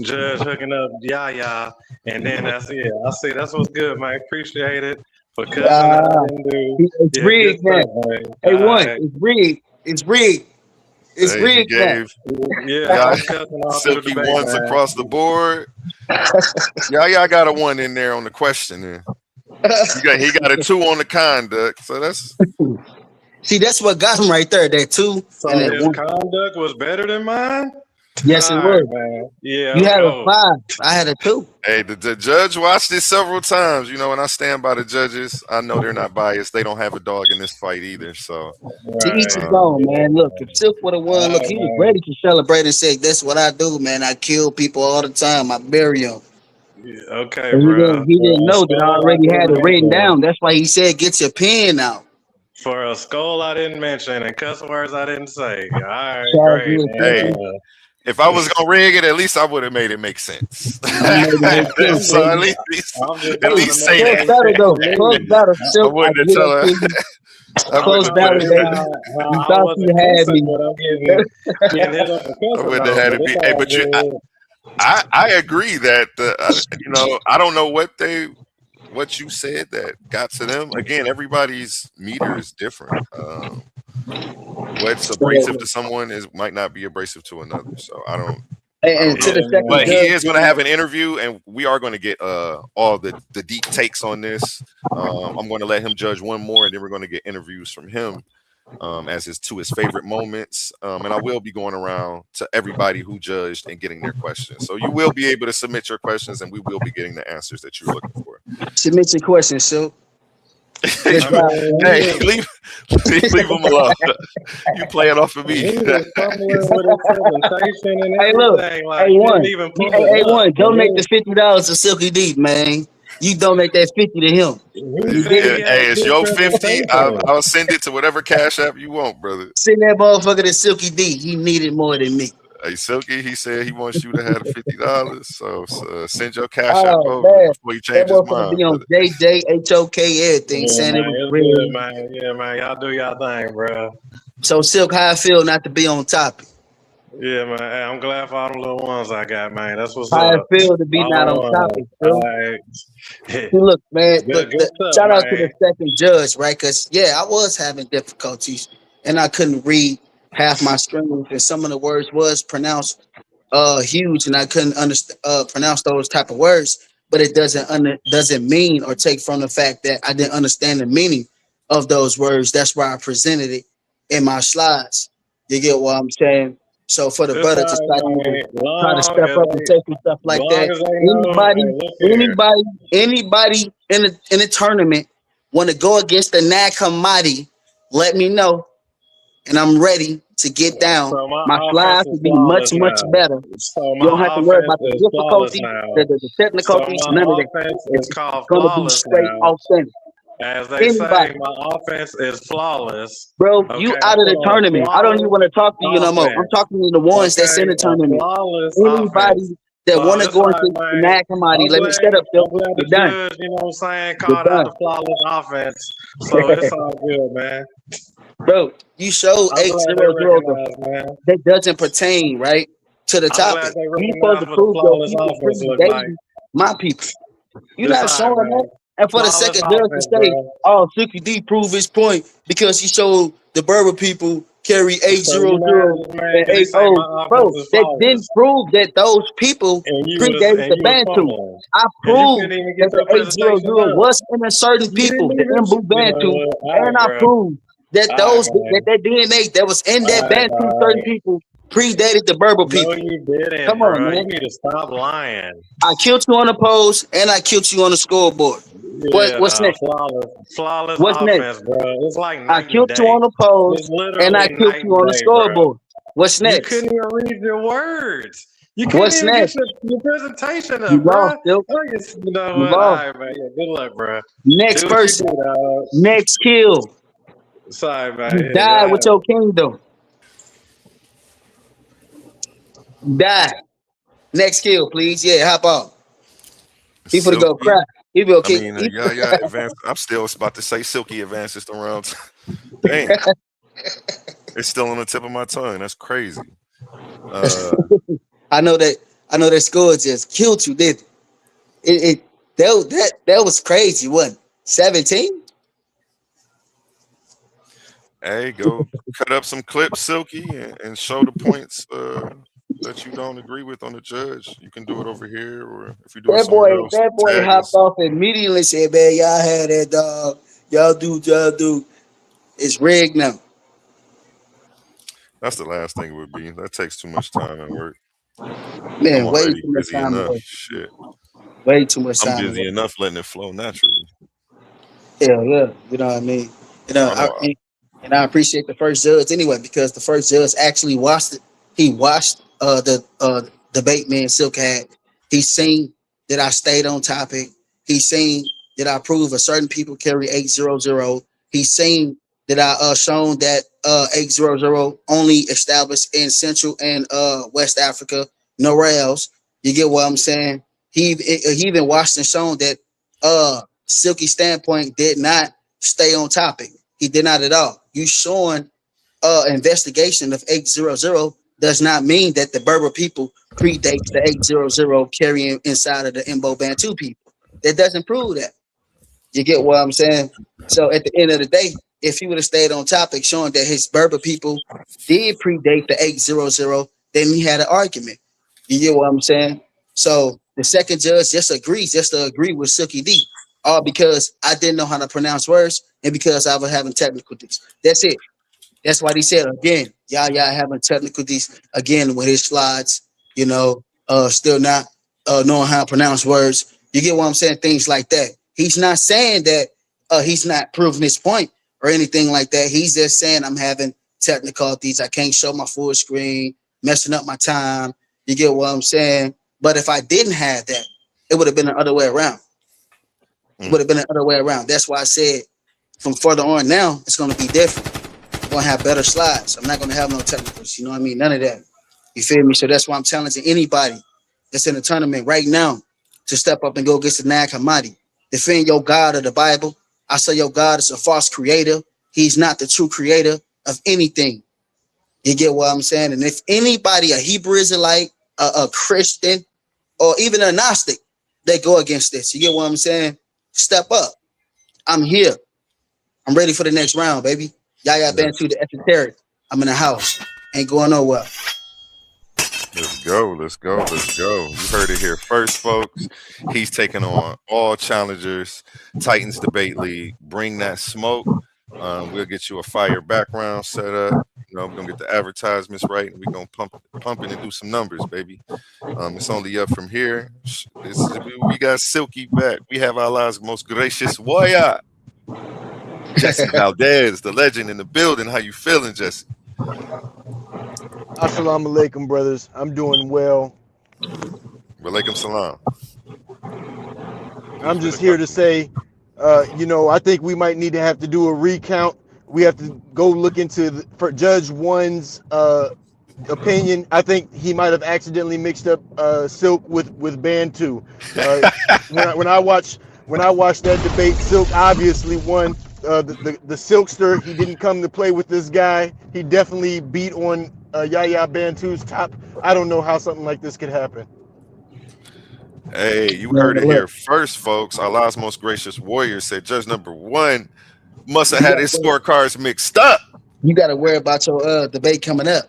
judge hooking up Yaya. And then that's it. I see. That's what's good, man. Appreciate it for cussing out. It's rigged, man. Hey, it's rigged. It's rigged. It's Hey, he rigged now. gave Yeah, y'all I'm cussing off to the Silky debate, ones man. across the board. Y'all got a 1 in there on the questioning. He got a 2 on the conduct. So that's See, that's what got him right there. That 2 and So that his 1. conduct was better than mine? Yes, it All right, was. man. Yeah, You let's had a go. 5. I had a 2. hey, the judge watched it several times. You know, and I stand by the judges. I know they're not biased. They don't have a dog in this fight either. So To each Right. his um, own, man. Look, if Silk would have won, All look, right, he was man. ready to celebrate and say, "That's what I do, man. I kill people all the time. I bury them." Yeah, okay, But bro. he For didn't a know that I skull I already had didn't it written mention. down. That's why he said, "Get your pen out." For a skull I didn't mention and cuss words I didn't say. All right, Charles great, did, hey, man. if I was gonna rig it, at least I would have made it make sense. You made it make sense, So I'm baby. just at Hey, trying to least make say it close make battle that. sense though. to Close me. battle, I Silk. I wouldn't have get up tell her. to you. I I'm Close wouldn't have trying put to battle, it. see baby. how You I thought you wasn't had cussing, me. but I'm getting hit up for I cussing wouldn't have though. had But it it's be. Hey, all but good. I agree that I don't know what you said that got to them. Again, everybody's meter is different. What's abrasive So, to someone might not be abrasive to another. So I and don't to know. the Yeah, second But man. he judge, is going to have an interview, and we are going to get all the deep takes on this. I'm going to let him judge one more, and then we're going to get interviews from him as his favorite moments. And I will be going around to everybody who judged and getting their questions. So you will be able to submit your questions, and we will be getting the answers that you're looking for. submit your question, Silk. Let's I ride, mean, man. Hey, leave him alone. You playing off of me. he was fumbling with his presentation and Hey, look, everything. Like he didn't A1. even Hey, pull it up. A1, And donate the $50 to Silky D, man. You donate that 50 to him. then he You said did. he had a Hey, it's good your 50. presentation. I'll send it to whatever cash app you want, brother. Send that motherfucker to Silky D. He needed more than me. Hey, Silky, he said he wants you to have the $50. So send your cash app Oh, over man. before you That change his motherfucker mind, be on brother. JJHOK, everything, Yeah, saying it man, was it's good, real. man. Yeah, man, y'all do y'all thing, bro. So, Silk, how I feel not to be on topic? Yeah, man. Hey, I'm glad for all the little ones I got, man. That's what's How I up. feel to be All not the on ones. topic, All Silk? right. See, look, man, Good stuff, shout out to the man. second judge, right? Because, yeah, I was having difficulties and I couldn't read half my screens, and some of the words was pronounced huge, and I couldn't understand pronounce those type of words. But it doesn't mean or take from the fact that I didn't understand the meaning of those words. That's why I presented it in my slides. You get what I'm saying? So for the It's brother to all try to right, even man. try to step up and say some stuff like Long that, as they know, anybody, hey, look here. anybody in a tournament want to go against the Nakamati, let me know, and I'm ready to get down. So my My offense slides is will be much, flawless much now. better. So You don't have my to worry offense about the is flawless difficulties, now. the So technicalities, none of my that. offense is It's called gonna be flawless straight now. authentic. As they say, Anybody, my offense is flawless. bro, you Okay, I out of put the on a tournament. I don't even flawless want to talk to you no more. I'm offense. talking to the ones that's in Okay, the a tournament. flawless offense. Anybody that So want to it's go all into right, the man. Nakamati, I'm let me glad shut up, Phil. I'm glad You're the done. judge, you know what I'm saying, You're called out done. the flawless offense. So it's all good, man. Bro, you showed I'm glad they 8-0-0 recognize, man. that doesn't pertain, right, to the I'm glad topic. they You supposed recognize to what a prove your flawless people offense look like. predating my people. You're It's not all right, showing that. man. And for the Flawless second judge to offense, say, bro. oh, Silky D proved his point because he showed the Berber people carry So you 8-0-0 mad at this man and because he say 8-0. my offense Bro, is that didn't flawless, prove that those people and predated the you was Bantu. fumbling, I and you couldn't proved even that get the your presentation 8-0-0 up. was in a certain You people, didn't the even, Mbu you know Bantu, what? All and right, I bro. proved that All right, those man. that DNA that was in All that right, Bantu certain dog. people predated the Berber No, people. you didn't, Come on, bro. You man. need to stop lying. I killed you on the pose and I killed you on the scoreboard. Yeah, What's dog. next? Flawless What's next? offense, bro. It's like I night and killed you day. on the pose It's and I literally killed night you and on the day, bro. scoreboard. What's You next? couldn't even read your words. You couldn't What's even get next? your presentation You up, lost, bro. Silk. You know You what? All lost. right, man. Yeah, good luck, bro. Next Do what you person. do, dog. Next kill. Sorry, man. You Yeah, die all with right. your kingdom. Die. Next kill, please. Yeah, hop on. People to go Silky. cry. He be I okay. mean, yeah, advanced. I'm still about to say Silky advances the round. Damn, it's still on the tip of my tongue. That's crazy. I know that score just killed you, did it? That was crazy. What, 17? Hey, go cut up some clips, Silky, and show the points that you don't agree with on the judge. You can do it over here, or if you do it somewhere else, That boy tag hopped us. off immediately and said, "Man, y'all had that dog. Y'all do. It's rigged now." That's the last thing it would be. That takes too much time and work. I'm Man, way already too much busy time to enough. work. Shit. Way too much I'm time to busy work. enough letting it flow naturally. Hell yeah, you know what I mean. You know, I know. and I appreciate the first judge anyway because the first judge actually watched it. He watched the debate me and Silk had. He seen that I stayed on topic. He seen that I proved a certain people carry 800. He seen that I shown that 800 only established in Central and West Africa, nowhere else. You get what I'm saying? He even watched and shown that Silky standpoint did not stay on topic. He did not at all. You showing investigation of 800 does not mean that the Berber people predates the 800 carrying inside of the Imbo Bantu people. That doesn't prove that. You get what I'm saying? So at the end of the day, if he would have stayed on topic, showing that his Berber people did predate the 800, then he had an argument. You get what I'm saying? So the second judge just agrees, just to agree with Silky D, all because I didn't know how to pronounce words and because I was having technical things. That's it. That's why he said again, Yaya having technical these again with his slides, still not knowing how to pronounce words. You get what I'm saying? Things like that. He's not saying that he's not proving his point or anything like that. He's just saying I'm having technicalities. I can't show my full screen, messing up my time. You get what I'm saying? But if I didn't have that, it would have been the other way around. It would have been the other way around. That's why I said from further on now, it's going to be different. I'm gonna have better slides. I'm not gonna have no technicals. You know what I mean? None of that. You feel me? So that's why I'm challenging anybody that's in the tournament right now to step up and go against the Nag Hammadi. Defend your God of the Bible. I say your God is a false creator. He's not the true creator of anything. You get what I'm saying? And if anybody, a Hebrew Israelite, a Christian, or even a Gnostic, they go against this. You get what I'm saying? Step up. I'm here. I'm ready for the next round, baby. Yaya Let's Bantu, the esoteric. I'm in the house. Ain't going nowhere. let's go. Let's go. Let's go. You heard it here first, folks. He's taking on all challengers. Titans Debate League. Bring that smoke. We'll get you a fire background set up. We're gonna get the advertisements right, and we're gonna pump in and do some numbers, baby. It's only up from here. We got Silky back. We have Allah's most gracious warrior, Jesse Valdez, the legend in the building. How you feeling, Jesse? Assalamu alaikum, brothers. I'm doing well. Walaikum salam. I'm just here to say, I think we might need to have to do a recount. We have to go look into for Judge One's opinion. I think he might have accidentally mixed up Silk with Bantu. When I watched that debate, Silk obviously won. The Silkster, he didn't come to play with this guy. He definitely beat on Yaya Bantu's top. I don't know how something like this could happen. Hey, you Man, heard it here look, first, folks. Allah's most gracious warrior said Judge number one must have you had gotta his worry, scorecards mixed up. you gotta worry about your debate coming up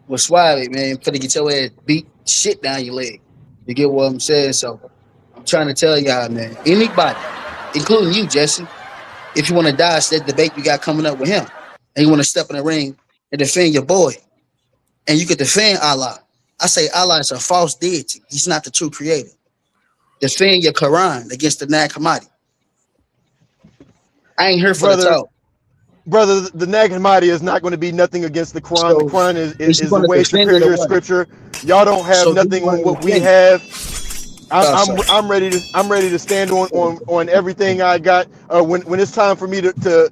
with Suave, man. Finna get your ass beat shit down your leg. You get what I'm saying? So I'm trying to tell y'all, man. Anybody, including you, Jesse, if you want to dodge that debate you got coming up with him, and you want to step in the ring and defend your boy, and you could defend Allah. I say Allah is a false deity. He's not the true creator. Defend your Quran against the Nag Hammadi. I ain't here for the Brother, talk. the Nag Hammadi is not going to be nothing against the Quran. The So Quran is you is a going to way defend it or superior what? scripture. Y'all don't have So do you nothing want on to what we defend it? have. I'm, Oh, I'm so I'm ready to stand on everything I got. When it's time for me to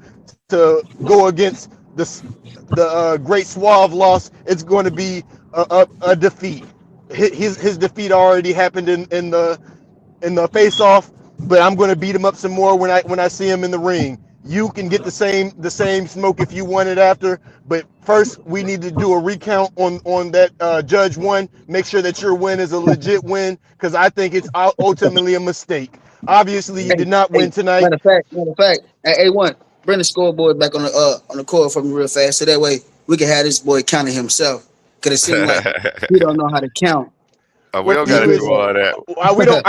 go against the Great Suave loss, it's going to be a defeat. His defeat already happened in the face off, but I'm going to beat him up some more when I see him in the ring. You can get the same smoke if you want it after, but first we need to do a recount on that Judge One. Make sure that your win is a legit win, because I think it's ultimately a mistake. Obviously, you hey, did not hey, win tonight. matter of fact, hey, A1. bring the scoreboard back on the court for me real fast, so that way we can have this boy counting himself. Cause it seems like he don't know how to count. We don't You got to feel do me? all that. We don't.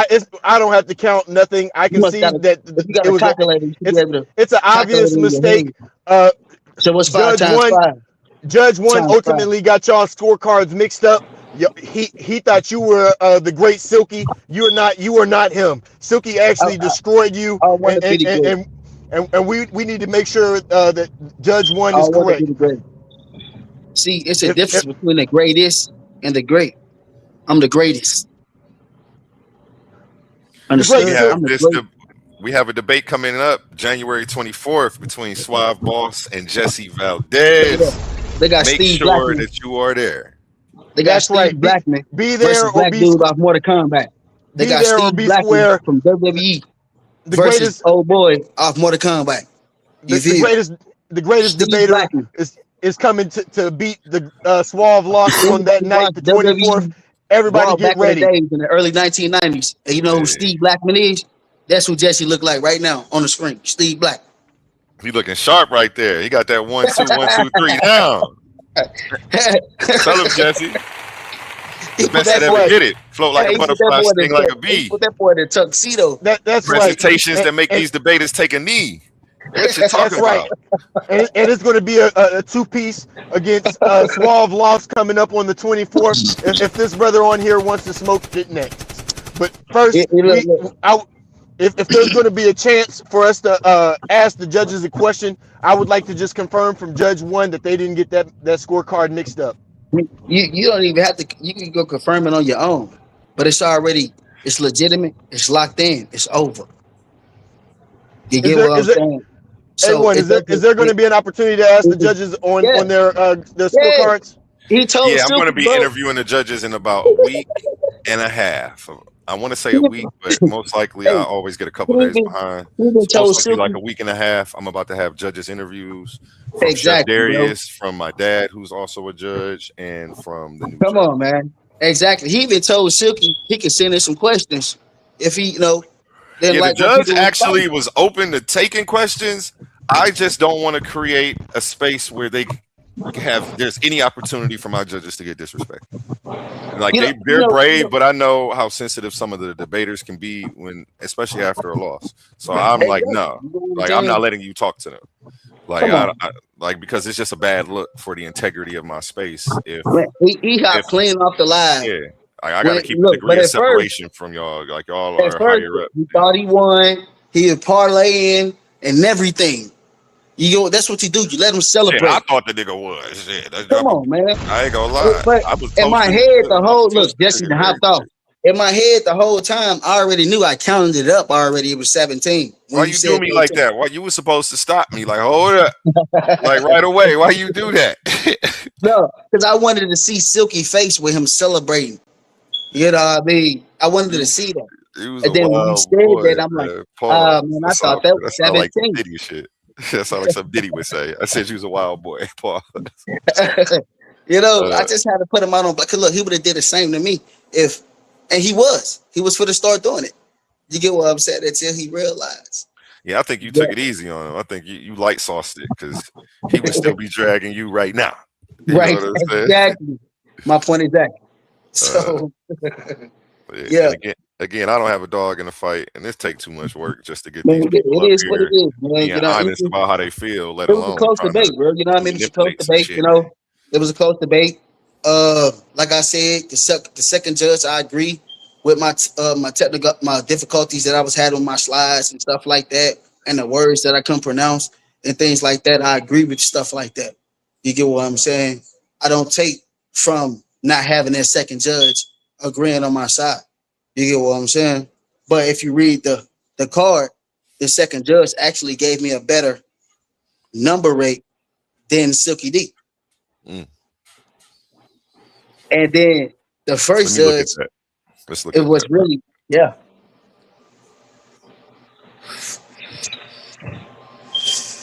I don't have to count nothing. I You can must see got a, that if you got it a was a. calculator, you should be It's able to it's an calculate obvious it in your mistake. head. Uh, So what's five Judge times one. five? Judge one Times five. ultimately got y'all scorecards mixed up. He thought you were the great Silky. You are not. You are not him. Silky I, actually destroyed you, I want to be the great. and we need to make sure that Judge one I is want to be correct. the great. See, it's a If difference between the greatest and the great. I'm the greatest. the great We Understood? have I'm the Silky, this. great. We have a debate coming up January 24th between Suave Boss and Jesse Valdez. They got Make Steve sure Blackman. that you are there. They got that's Steve right. Blackman Be there versus or Black Dude off Mortal Kombat. They be got there or Steve be Blackman square. from WWE The versus greatest old boy off Mortal Kombat. You the feel me? greatest the greatest Steve debater Blackman. is coming to beat the Suave loss on that Anybody night, watch the 24th. WWE Everybody Raw get back in the ready. days in the early 1990s, and you know who Yeah. Steve Blackman is? That's who Jesse looked like right now on the screen. Steve Black. He looking sharp right there. He got that 1 2 1 2 3 down. Tell him, Jesse. The He put best that that That's ever boy. right. did it. Float like a Hey, he put that butterfly, boy in sting like a the he bee. put that boy in the tuxedo. That's right. Presentations And, that make and these debaters take a knee. What you talking that's right. about? And it's going to be a two-piece against Suave loss coming up on the 24th. If this brother on here wants to smoke it next, but first Look. if there's going to be a chance for us to ask the judges a question, I would like to just confirm from Judge One that they didn't get that scorecard mixed up. You don't even have to. You can go confirm it on your own, but it's legitimate. It's locked in. It's over. You Is get there what I'm is there saying? So A1? it Is doesn't. there going to be an opportunity to ask the judges Yeah, on their yeah. scorecards? He told Yeah, I'm going to Silky, be bro. interviewing the judges in about a week and a half. I want to say a week, but most likely I Hey, always get a he couple days even, behind. he even So most told likely like Silky a week and a half. I'm about to have judges interviews from Chef exactly, bro. Darius, from my dad, who's also a judge, and from the new Come judge. on, man. Exactly. He even told Silky he could send in some questions if he, didn't Yeah, the like what judge people was fighting. actually was open to taking questions. I just don't want to create a space where there's any opportunity for my judges to get disrespected. Like they're brave, but I know how sensitive some of the debaters can be especially after a loss. So I'm like, exactly. no, You know what I'm like I'm not saying? letting you talk to them. Like Come on. like because it's just a bad look for the integrity of my space. Man, he If got clean off the live. yeah, I got to keep a Look, degree but of separation from y'all. Like y'all at are first higher up. he thought he won. He was parlaying and everything. That's what you do. You let him Shit, I celebrate. thought the nigga was. Shit, Come on, man. I ain't gonna lie. But I was in my toasting. head, I was toasting the Jesse nigga done very hopped off. quick. In my head, the whole time, I already knew. I counted it up already. It was 17 Why when you you do said me like that? Why you was supposed to stop me? Like hold up, like right away. Why you do that? no, because I wanted to see Silky face with him celebrating. You know what I mean? I wanted to see that. He was a And then when you wild said boy, that, I'm like, man. Pause. man, I That's all. thought that That was sound like 17. Diddy shit. That sound like some Diddy would say. I said you was a wild boy. Pause. I just had to put him out on. Because look, he would have did the same to me and he was for to start doing it. You get what I'm saying? Until he realized. Yeah, I think you Yeah. took it easy on him. I think you light sauced it because he would still be dragging you right now. You Right, know what I'm saying? exactly. My point exactly. So yeah, And again, I don't have a dog in the fight, and this take too much work just to get man, these people it up is what it here is, man. being honest about how they feel, let It was a alone close trying to debate, bro. You know what I mean? It was a close manipulate some debate. shit. It was a close debate. Like I said, the second judge, I agree with my technical difficulties that I was having on my slides and stuff like that, and the words that I couldn't pronounce and things like that. I agree with stuff like that. You get what I'm saying? I don't take from not having that second judge agreeing on my side. You get what I'm saying? But if you read the card, the second judge actually gave me a better number rate than Silky D. Mm. And then the Let first me look at judge, that. Let's look it at was that. really, yeah.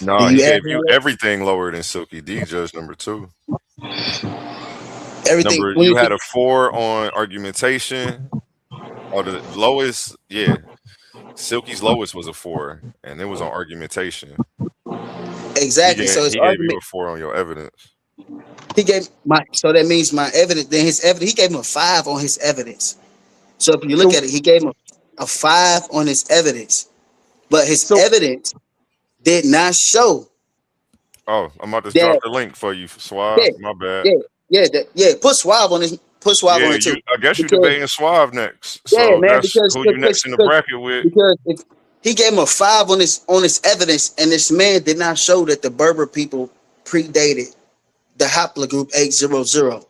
No, Do he you add gave you everything lower than Silky D, judge number 2. everything when You you had a 4 on argumentation. Oh, the lowest, yeah. Silky's lowest was a 4, and it was on argumentation. exactly. So his He gave you argument, a 4 on your evidence. he gave my, so that means my evidence. Then his evidence, he gave him a 5 on his evidence. So if you look So at it, he gave him a 5 on his evidence, but his so evidence did not show Oh, I'm about to drop that. the link for you, Yeah, Suave. My bad. yeah. Put Suave on his. Put Suave on Yeah, it too, I guess you because debating Suave next. yeah, So man, that's who you next in the bracket with. because if he gave him a 5 on his evidence, and this man did not show that the Berber people predated the haplogroup 800.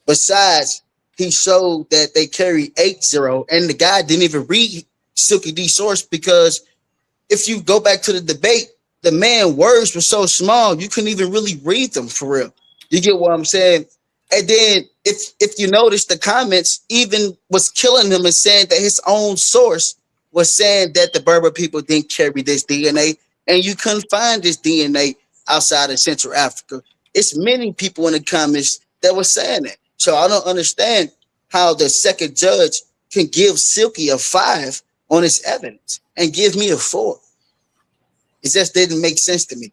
Besides, he showed that they carry 80, and the guy didn't even read Silky D source because if you go back to the debate, the man words were so small you couldn't even really read them for real. You get what I'm saying? And then if you notice the comments, even was killing him and saying that his own source was saying that the Berber people didn't carry this DNA, and you couldn't find this DNA outside of Central Africa. It's many people in the comments that were saying that. So I don't understand how the second judge can give Silky a 5 on his evidence and give me a 4. It just didn't make sense to me.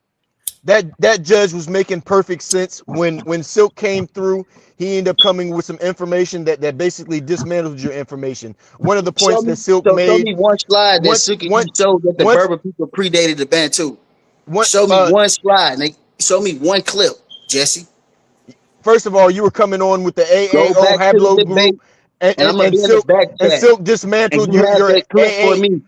that judge was making perfect sense when Silk came through. He ended up coming with some information that basically dismantled your information. One of the Show points that me, Silk show made me one slide that once Silky once showed that the once Berber people predated the Bantu. once Show me one slide. Show me one clip, Jesse. first of all, you were coming on with the Go AAO back to the Hablo debate, group, and I'm gonna be in the Silk back and chat, Silk and dismantled you have your that clip for AA. me.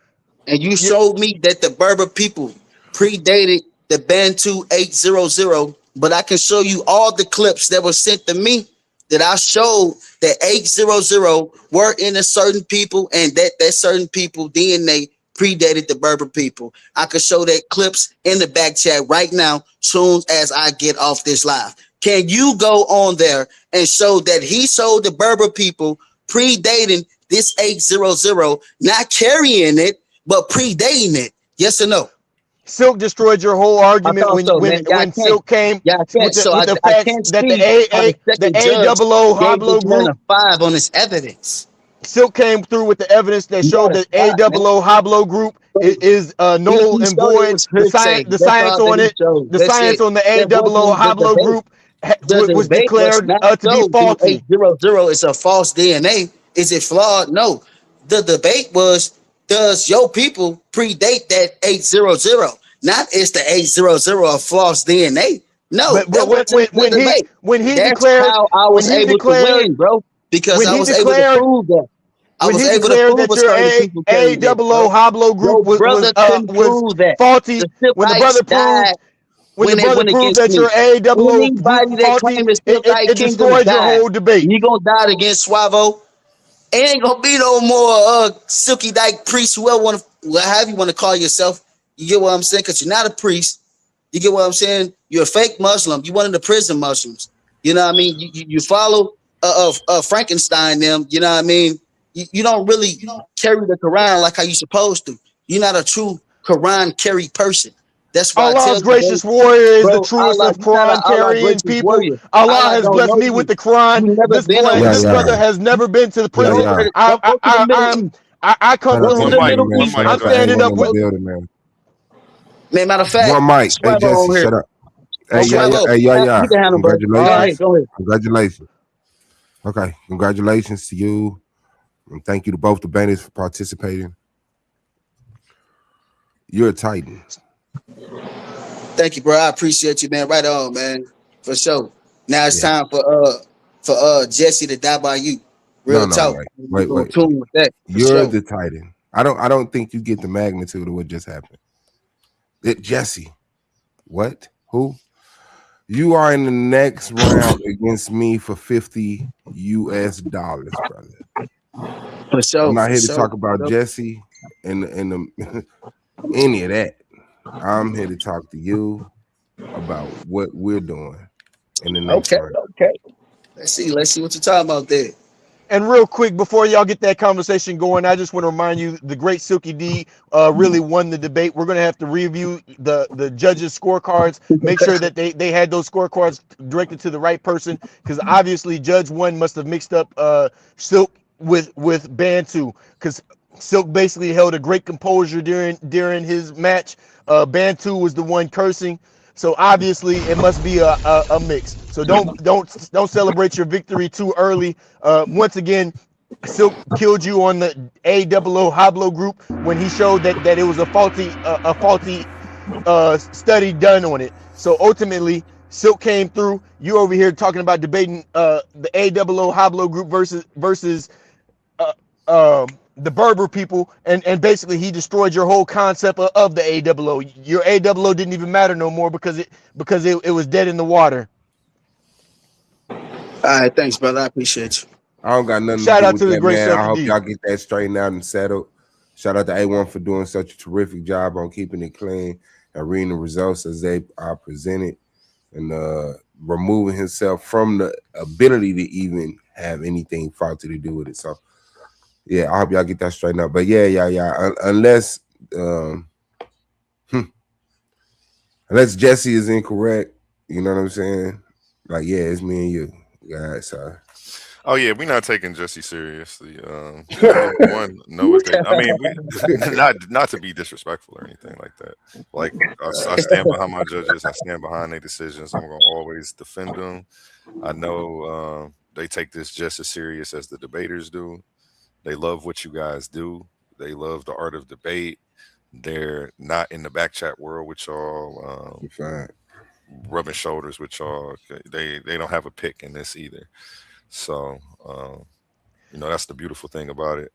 And you Your, showed me that the Berber people predated the Bantu 800, but I can show you all the clips that were sent to me that I showed that 800 were in a certain people, and that certain people DNA predated the Berber people. I could show that clips in the back chat right now, soon as I get off this live. Can you go on there and show that he showed the Berber people predating this 800, not carrying it, but predating it? Yes or no? Silk destroyed your whole I argument thought when so, when man. Yeah, I when can't. Silk came Yeah, I can't. So with the I facts can't that see how the the second A judge double O gave Hablo this man group. a 5 on his evidence. Silk came through with the evidence that You showed gotta that A stop, man. double O Hablo group So is null he and showed it void. was hearsay. The That's science all that on he it, showed. the That's science it. on the A That double O wasn't the Hablo debate. group The was debate was declared not to be show do faulty. 800 is a false DNA. Is it flawed? No. The debate was, does your people predate that 800? Not is the 800 a false DNA. No, But that wasn't the when he debate. when he That's declared how I when was he able to declared win, bro, because when I he was able to declared prove that. I when was he able to declared prove that a your certain people A carried this, double O bro. Hablo group Your brother couldn't was prove that. faulty, The Silkites died when the when they brother went proved against that me. your A double O Anybody group that faulty, claimed the Silkite it kingdom destroyed your died. whole debate. You gonna die against Suavo. Ain't gonna be no more Silky Dyke priest, whoever want to, however you want to call yourself. You get what I'm saying? Because you're not a priest. You get what I'm saying? You're a fake Muslim. You one of the prison Muslims. You know what I mean? You follow Frankenstein them. You know what I mean? You don't really carry the Quran like how you supposed to. You're not a true Quran carry person. That's why I Allah's tell you, bro. gracious warrior is the Bro, truest Allah, of you're not an Quran Allah carrying gracious people. warrior. Allah Allah has don't blessed know me with you. the Quran. You never This been boy, over Yeah, this here. yeah, brother has never been to the yeah, Go prison. to yeah. go to the Middle East. I come Shout from out Go to to One the mic, Middle everybody, man. one East, Shout mic, out I'm to brother. standing everyone up in the with Go, building, man. man, matter of fact, One mic. Hey, Swabo on Jesse, here. shut up. Hey, yeah, yeah. Swabo, Hey, yeah, yeah. you can handle, bro. all Go right. Congratulations. ahead, go ahead. Congratulations. Okay. Congratulations to you. And thank you to both the bandits for participating. You're a Titan. Thank you, bro. I appreciate you, man. Right on, man. For sure. Now it's Yeah. time for Jesse to die by you. No, Real no, talk. wait. We Wait, go wait. tune with that for You're sure. the Titan. I don't think you get the magnitude of what just happened. Jesse. What? Who? You are in the next round against me for $50 US, brother. For I'm sure, not for here to sure. talk about Jesse and the any of that. I'm here to talk to you about what we're doing in the next Okay, round. okay. Let's see what you're talking about there. And real quick, before y'all get that conversation going, I just want to remind you the great Silky D really won the debate. We're going to have to review the judges' scorecards, make sure that they had those scorecards directed to the right person, because obviously Judge 1 must have mixed up Silk with Bantu, because Silk basically held a great composure during his match. Bantu was the one cursing. So obviously it must be a mix. So don't celebrate your victory too early. Once again, Silk killed you on the AOO Hoblo group when he showed that it was a faulty study done on it. So ultimately, Silk came through. You over here talking about debating the AOO Hoblo group versus uh, the Berber people, and basically he destroyed your whole concept of the AOO. Your AOO didn't even matter no more because it was dead in the water. All right, thanks, brother. I appreciate you. I don't got nothing to Shout do out with to the that, great man. I Selfie hope D. y'all get that straightened out and settled. Shout out to A1 for doing such a terrific job on keeping it clean and reading the results as they are presented, and removing himself from the ability to even have anything faulty to do with it. So yeah, I hope y'all get that straightened out. But yeah. Unless unless Jesse is incorrect, you know what I'm saying? Like, yeah, it's me and you guys. So Oh yeah, we're not taking Jesse seriously. Number one, know what they. I mean, we not to be disrespectful or anything like that. Like I stand behind my judges. I stand behind their decisions. I'm gonna always defend them. I know they take this just as serious as the debaters do. They love what you guys do. They love the art of debate. They're not in the back chat world with y'all, fine. rubbing shoulders with y'all. They don't have a pick in this either. So that's the beautiful thing about it.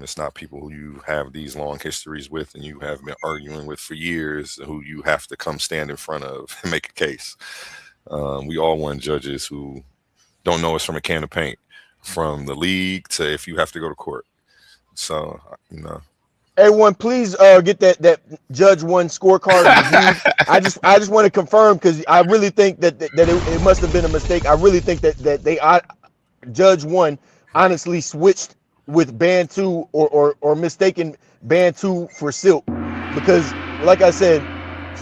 It's not people who you have these long histories with and you have been arguing with for years who you have to come stand in front of and make a case. We all want judges who don't know us from a can of paint, from the league to if you have to go to court. So, Everyone, please get that Judge One scorecard reviewed. I just want to confirm because I really think that it must have been a mistake. I really think that they Judge One honestly switched with band two or mistaken band two for Silk, because like I said,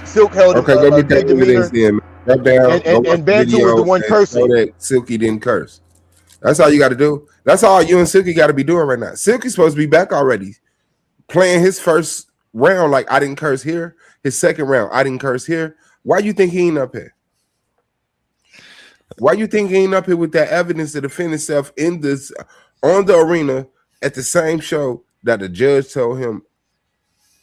Silk held Okay, go a get that good evidence demeanor, then. Go down, go watch and the band two was the video one and show cursing. that Silky didn't curse. That's all you got to do. That's all you and Silky got to be doing right now. Silky's supposed to be back already, playing his first round like I didn't curse here. His second round, I didn't curse here. Why you think he ain't up here? Why you think he ain't up here with that evidence to defend himself in this on the arena at the same show that the judge told him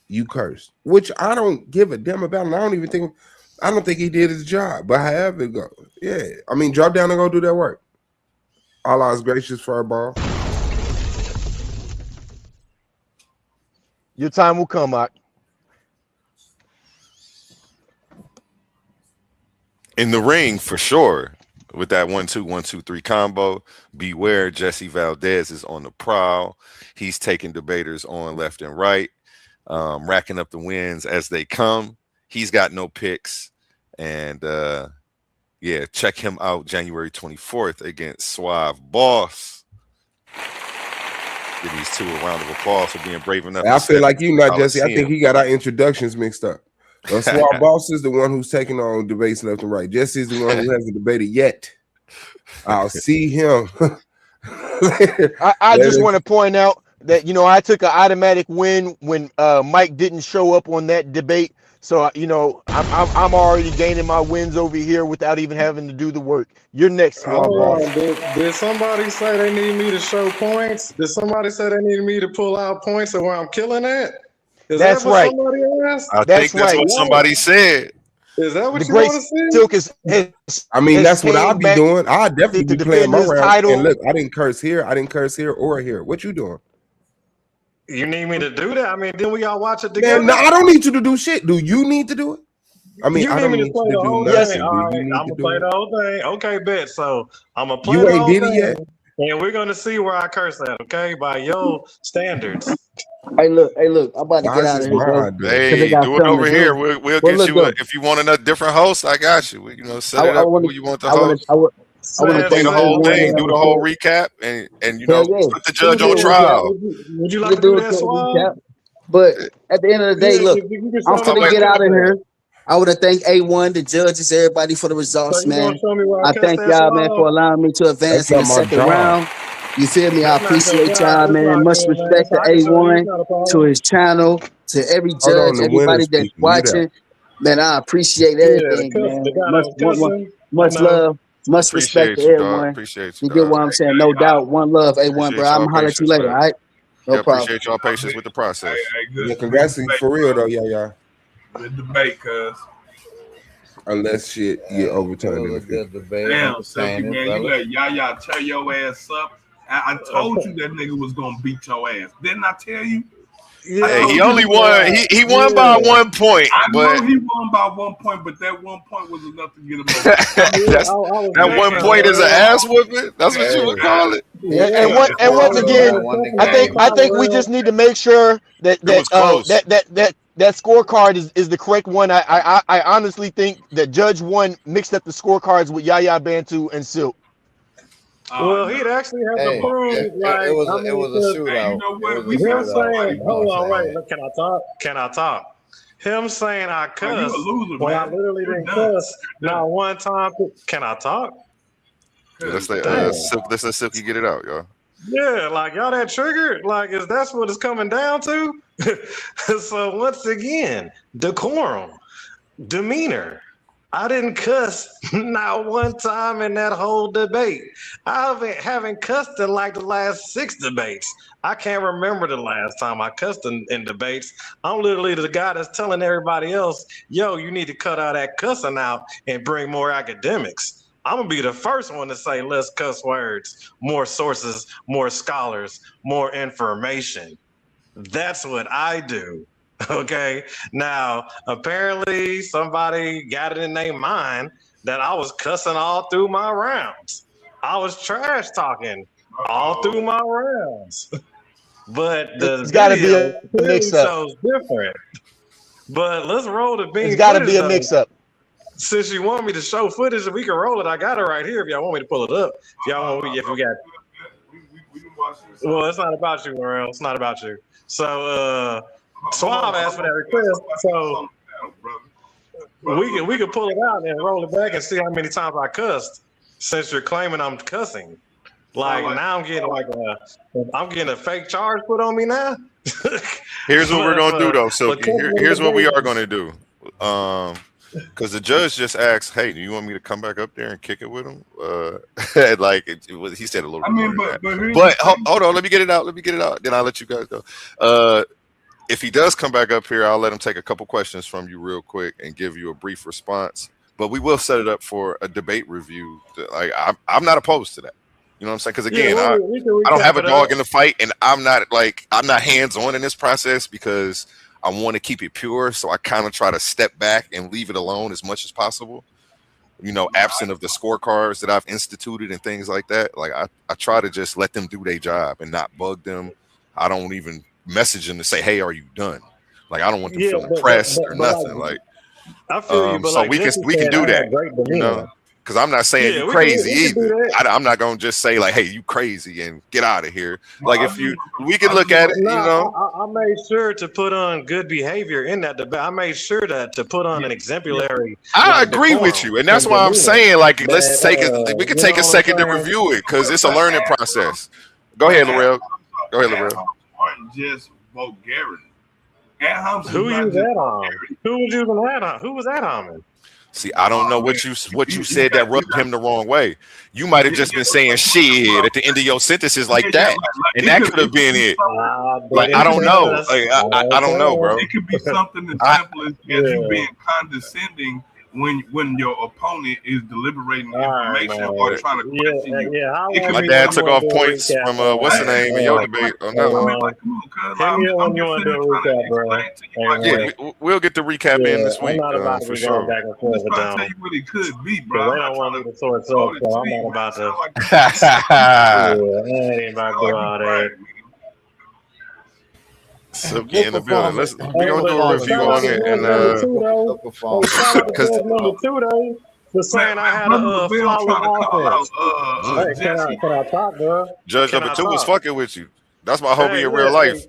you cursed? Which I don't give a damn about, and I don't think he did his job. But however it goes, yeah. I mean, drop down and go do that work. Allah's gracious for a ball. Your time will come, Ak. in the ring for sure with that 1-2, 1-2-3 combo. Beware, Jesse Valdez is on the prowl. He's taking debaters on left and right, racking up the wins as they come. He's got no picks. And yeah, check him out January 24th against Suave Boss. Give these two a round of applause for being brave enough. I feel like you, not Jesse. I think he got our introductions mixed up. Suave Boss is the one who's taking on debates left and right. Jesse is the one who hasn't debated yet. I'll see him. I just want to point out that I took an automatic win when Mike didn't show up on that debate. So I'm already gaining my wins over here without even having to do the work. You're next, Suave Boss. Did somebody say they need me to show points? Did somebody say they needed me to pull out points of where I'm killing at? That's that what right. somebody asked? I think that's what somebody said. Is that what The you great want to see? Silk is. I mean, that's what I'll came be back doing. I'll definitely to be playing defend my his round. title. And look, I didn't curse here. I didn't curse here or here. What you doing? You need me to do that? I mean, then we all watch it together. Man, no, I don't need you to do shit. Do you need to do it? I mean, You I need don't me need to you play to the do whole nothing. thing. All right, I'm gonna play the whole thing. Okay, bet. So I'm gonna play You the ain't whole did it thing, yet? and we're gonna see where I curse at. Okay, by your standards. Hey, look, I'm about to Why get is out of this here, bro. my idea? Because they Hey, got do it something over to here. do. We'll But get look, you though, if you want a different host. I got you. Set it I up want who you want to, the host. I want to Sad, Play the thank sad, whole A1 thing. and Do the whole recap and hell yeah, put the we can judge do on a recap. trial. Would you We like can to do do a that, quick Suave? recap. But at the end of the day, Yeah, look, you can I'm show me finna where I get out curse of at. here. I want to thank A1, the judges, everybody for the So results, you gonna man. show me where I I curse thank that, y'all, man, for Suave? allowing me to That's advance in not the my second job. round. You feel me? I That's not your appreciate job. y'all, It's man. all Much good, man. respect So to I can show you. It's A1, not a to problem. his channel, to every Hold on, judge, the winner's everybody that's speaking. Mute watching. up. Man, I appreciate Yeah, the everything, cuss, the man. guy that was cussing, Much love, much respect Appreciate to you, dog. everyone. Appreciate you, You get dog. what I'm saying? No doubt. One love, A1, bro. Appreciate I'm y'all gonna holler at you patience, later, all man. right? No Yeah, problem. appreciate y'all patience with the process. Yeah, congrats for real though, yeah. Good debate, cuz. Unless shit get It overturned in was the a future. good debate. Damn, Silky, Entertaining, man, you fellas. let Yaya tear your ass up. I told you that nigga was gonna beat your ass. Didn't I tell you? I Hey, yeah, told he you only he he, was won. gonna He beat won your by ass. yeah. 1 point, I but know he won by 1 point, but that 1 point was enough to get him over the top. Yeah, that's I was that Damn, one cussing, point is an Darrell. ass whooping. That's what you Hey, would call it. Yeah, And once I again, Darrell was won the cussing I all the think game. I time, think we Darrell. just need to make sure that It was close. that scorecard is the correct one. I honestly think that Judge One mixed up the scorecards with Yaya Bantu and Silk. Well, No. he'd actually have to Hey, Fuck prove, that. it like, was I it mean, was a 'cause Hey, you shootout. know It what? was We a can him let shootout. somebody saying, You know win. what I'm hold on, wait, saying? look, can I talk? Can I talk? Him saying I Oh, you a cuss loser, when I man. literally You're didn't done. cuss You're done. not one time. Can I talk? Yeah, Cause Damn. let's let Silky get it out, y'all. Yeah, like y'all that triggered? Like, is that's what it's coming down to? So once again, decorum, demeanor. I didn't cuss not one time in that whole debate. I haven't cussed in like the last 6 debates. I can't remember the last time I cussed in debates. I'm literally the guy that's telling everybody else, yo, you need to cut all that cussing out and bring more academics. I'm gonna be the first one to say less cuss words, more sources, more scholars, more information. That's what I do. Okay. Now, apparently, somebody got it in their mind that I was cussing all through my rounds. I was trash talking all through my rounds. But the It's got to be video a clearly mix up. shows different. But let's roll the It's bean got to footage be a though. mix up. Since you want me to show footage, we can roll it. I got it right here. If y'all want me to pull it up, if y'all want, if we got. we can watch this. Well, it's not about you, Morel. It's not about you. So, Suave asked for that request, so we can pull it out and roll it back and see how many times I cussed. Since you're claiming I'm cussing, like now I'm getting a fake charge put on me now. Here's what we're gonna do though, For Silky. cussing in Here's what we are debates. gonna do. Because the judge just asked, "Hey, do you want me to come back up there and kick it with him?" Like he said a little I bit more mean, than that. but here's But the thing. hold on, let me get it out. Let me get it out. Then I'll let you guys go. If he does come back up here, I'll let him take a couple questions from you real quick and give you a brief response. But we will set it up for a debate review. Like I'm not opposed to that. You know what I'm saying? Because Yeah, again, we can I don't have recap a it up. dog in the fight, and I'm not hands on in this process because I want to keep it pure. So I kind of try to step back and leave it alone as much as possible. You know, absent of the scorecards that I've instituted and things like that. Like I try to just let them do their job and not bug them. I don't even message them to say, "Hey, are you done?" Like I don't want them Yeah, feeling pressed or but nothing. like Like I feel you, but so like we Jesse can said, do I that. had great You know. demeanor. Because I'm not saying Yeah, you we can crazy do either. that. I'm not gonna just say like, "Hey, you crazy" and get out of here. Well, Like if we can look at it, you know. I made sure to put on good behavior in that debate. I made sure to put on an exemplary I like agree with decorum you, and that's and why I'm demeanor. saying like let's take it. That We can you know take a what I'm second to saying? review it because it's a but learning process. Go ahead, Laurel. Go ahead, Laurel. aren't just vulgarity. Ad-homs is Who not used just that on? vulgarity. Who was using that on? Who was that on? See, I don't know Man, what you said got that rubbed him the wrong way. You might have just been saying shit at the end of your sentences like that, and it that could could have been be it. something. I Like I didn't don't know. cuss. Like I I don't know, bro. It could be something as I, simple as you Yeah. being condescending when your opponent is deliberating All right, information or man. trying to question you. Yeah. How It long could my be you want dad you took something. want off to do a points recap? from what's the name in your debate on that one. I mean, like, come on, cuz. Hit me up I'm when you just want sitting to here do a trying to recap, bro. explain to you like Yeah, what. we'll get the recap in this Yeah, I'm week not about to for be going sure. back and I'm forth just with trying to them tell you what it could be, because bro. they I'm don't not want trying me to to source up, hold it so to I'm you, not man. about It to. sound like you Yeah, I ain't about to do all that. bragging, man. Silky Good in the building. performance. Hey, We're Good gonna do a but performance, review shout out on to Jesse. it judge and number Good, 2 though. good Hey, performance. shout out to because judge number 2 though for saying I had Brother a Lavelle flawless trying to call out offense. Hey, Jesse. can I talk, bro? Judge Can number I two was talk? fucking with you. That's my homie Hey, in real life.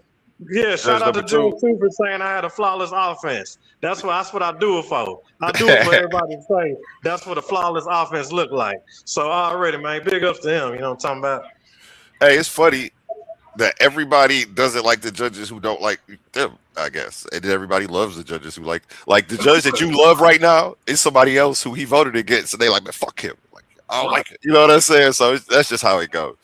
shout Judge out to number Judge two. 2 for saying I had a flawless offense. That's what I do it for. I do it for everybody to say that's what a flawless offense look like. So already, man, big ups to him. You know what I'm talking about? Hey, it's funny. that everybody doesn't like the judges who don't like them, I guess. And everybody loves the judges who like the judge that you love right now is somebody else who he voted against, and they like, man, fuck him. Like, I don't like it. You know what I'm saying? So that's just how it goes.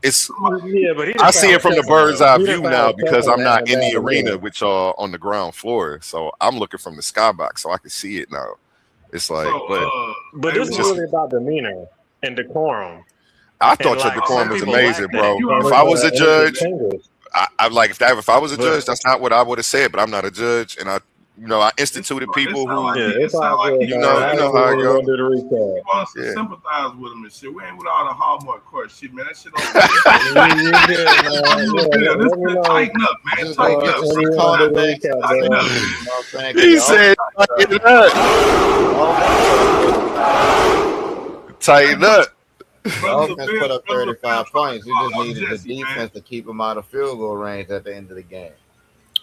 It's Yeah, but he I done see found it a from the second bird's though. eye He done view found now a because second I'm to not add in that the to arena me. with y'all on the ground floor. So I'm looking from the skybox so I can see it now. It's So, like, but But hey, this it's is just really about demeanor and decorum. I And thought your like okay, some decorum was people look, lack amazing, that. bro. you If already I know was a that, And it's judge, distinguished. I like if I was a But judge, that's not what I would have said. But I'm not a judge, and I instituted It people sound like who yeah, it it's sound all like good, he you man. know trying you I to know ain't how even it gonna go. do the he recap. wants to Yeah, sympathize with him and shit. We ain't with all the hallmark court shit, man. That shit over with. You good, man. Brother Yeah, Bill, let me know tighten up, man. Just go Tighten get up, the when bro. you want to do Seacon the next recap, Tighten bro. up, time. man. You know what I'm saying? Because he they always said tighten up, tighten up. Brother offense Bill, put up Brother Bill 35 trying to points. You call just out needed the Jesse, man. defense to keep them out of field goal range at the end of the game.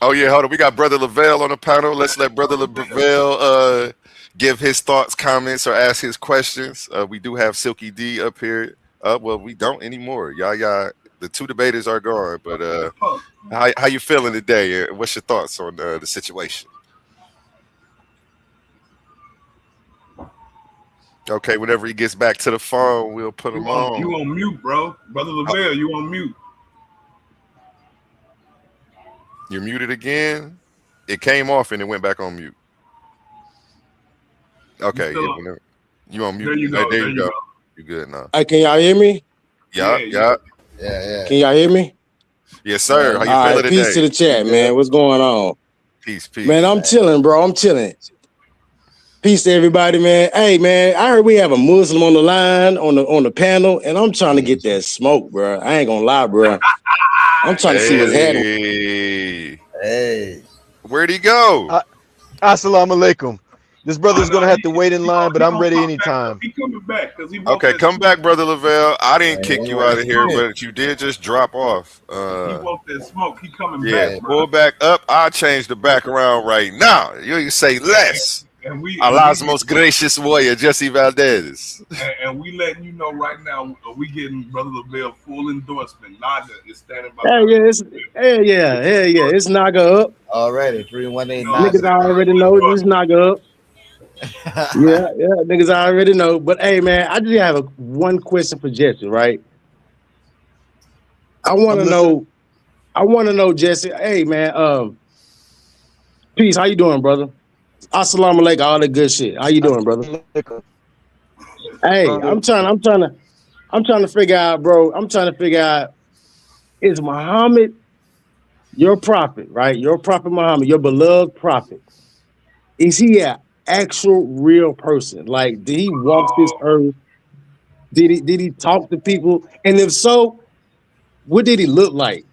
Oh yeah, hold on. We got Brother Lavelle on the panel. Let's let Brother Lavelle give his thoughts, comments, or ask his questions. We do have Silky D up here. Well, we don't anymore. Y'all, the two debaters are gone. But What the fuck? how you feeling today? What's your thoughts on the situation? Okay, whenever he gets back to the phone, we'll put him You on. on mute, bro. Brother Oh, Lavelle, you on mute. you're muted again. It came off and it went back on mute. You Okay, still yeah, on? whenever you on mute. There you Hey, go. there There you you go. go. You good now? Hey, can y'all hear me? Yeah, Yeah, yeah. Yeah, yeah. Can y'all hear me? Yes, Yeah, sir. How you you All feeling right, good. peace to today? the You chat, man. good. What's going on? Peace, Man, peace. I'm chilling, bro. I'm chilling. Peace to everybody, man. Hey, man, I heard we have a Muslim on the line on the panel, and I'm trying to get that smoke, bro. I ain't gonna lie, bro. I'm trying to see what's happening. Hey, Hey. where'd he go? Assalamu alaikum. This I brother's know gonna have to wait in line, but he I'm gonna ready come back up. anytime. He coming back because he wants Okay, that come smoke. back, brother Lavelle. I didn't Hey, kick He he you want out that ready of to here, smoke. kick. but you did just drop off. He wants that smoke. He coming Yeah, back, Hey, bro. pull back up. I'll change the background right now. You say less. And we Allah's most gracious warrior, Jesse Valdez. and we letting you know right now. We getting Brother Lavelle full endorsement. Naja is standing Hey, behind yeah, him. it's Naga up. already You 318 know what I'm Niggas Naga. saying? already Full know it's endorsement. Naga up. Yeah, niggas already know. But hey, man, I just have one question for Jesse, right? I want I'm to listening. know. I want to know, Jesse. Hey, man. Peace. How you doing, brother? Assalamu alaikum. All that good shit. How you doing, brother? Assalamu alaikum. Hey, Brother. I'm trying to figure out, bro. I'm trying to figure out, is Muhammad your prophet, right? Your prophet Muhammad, your beloved prophet. Is he an actual real person? Like, did he walk this Oh, earth? Did he talk to people? And if so, what did he look like?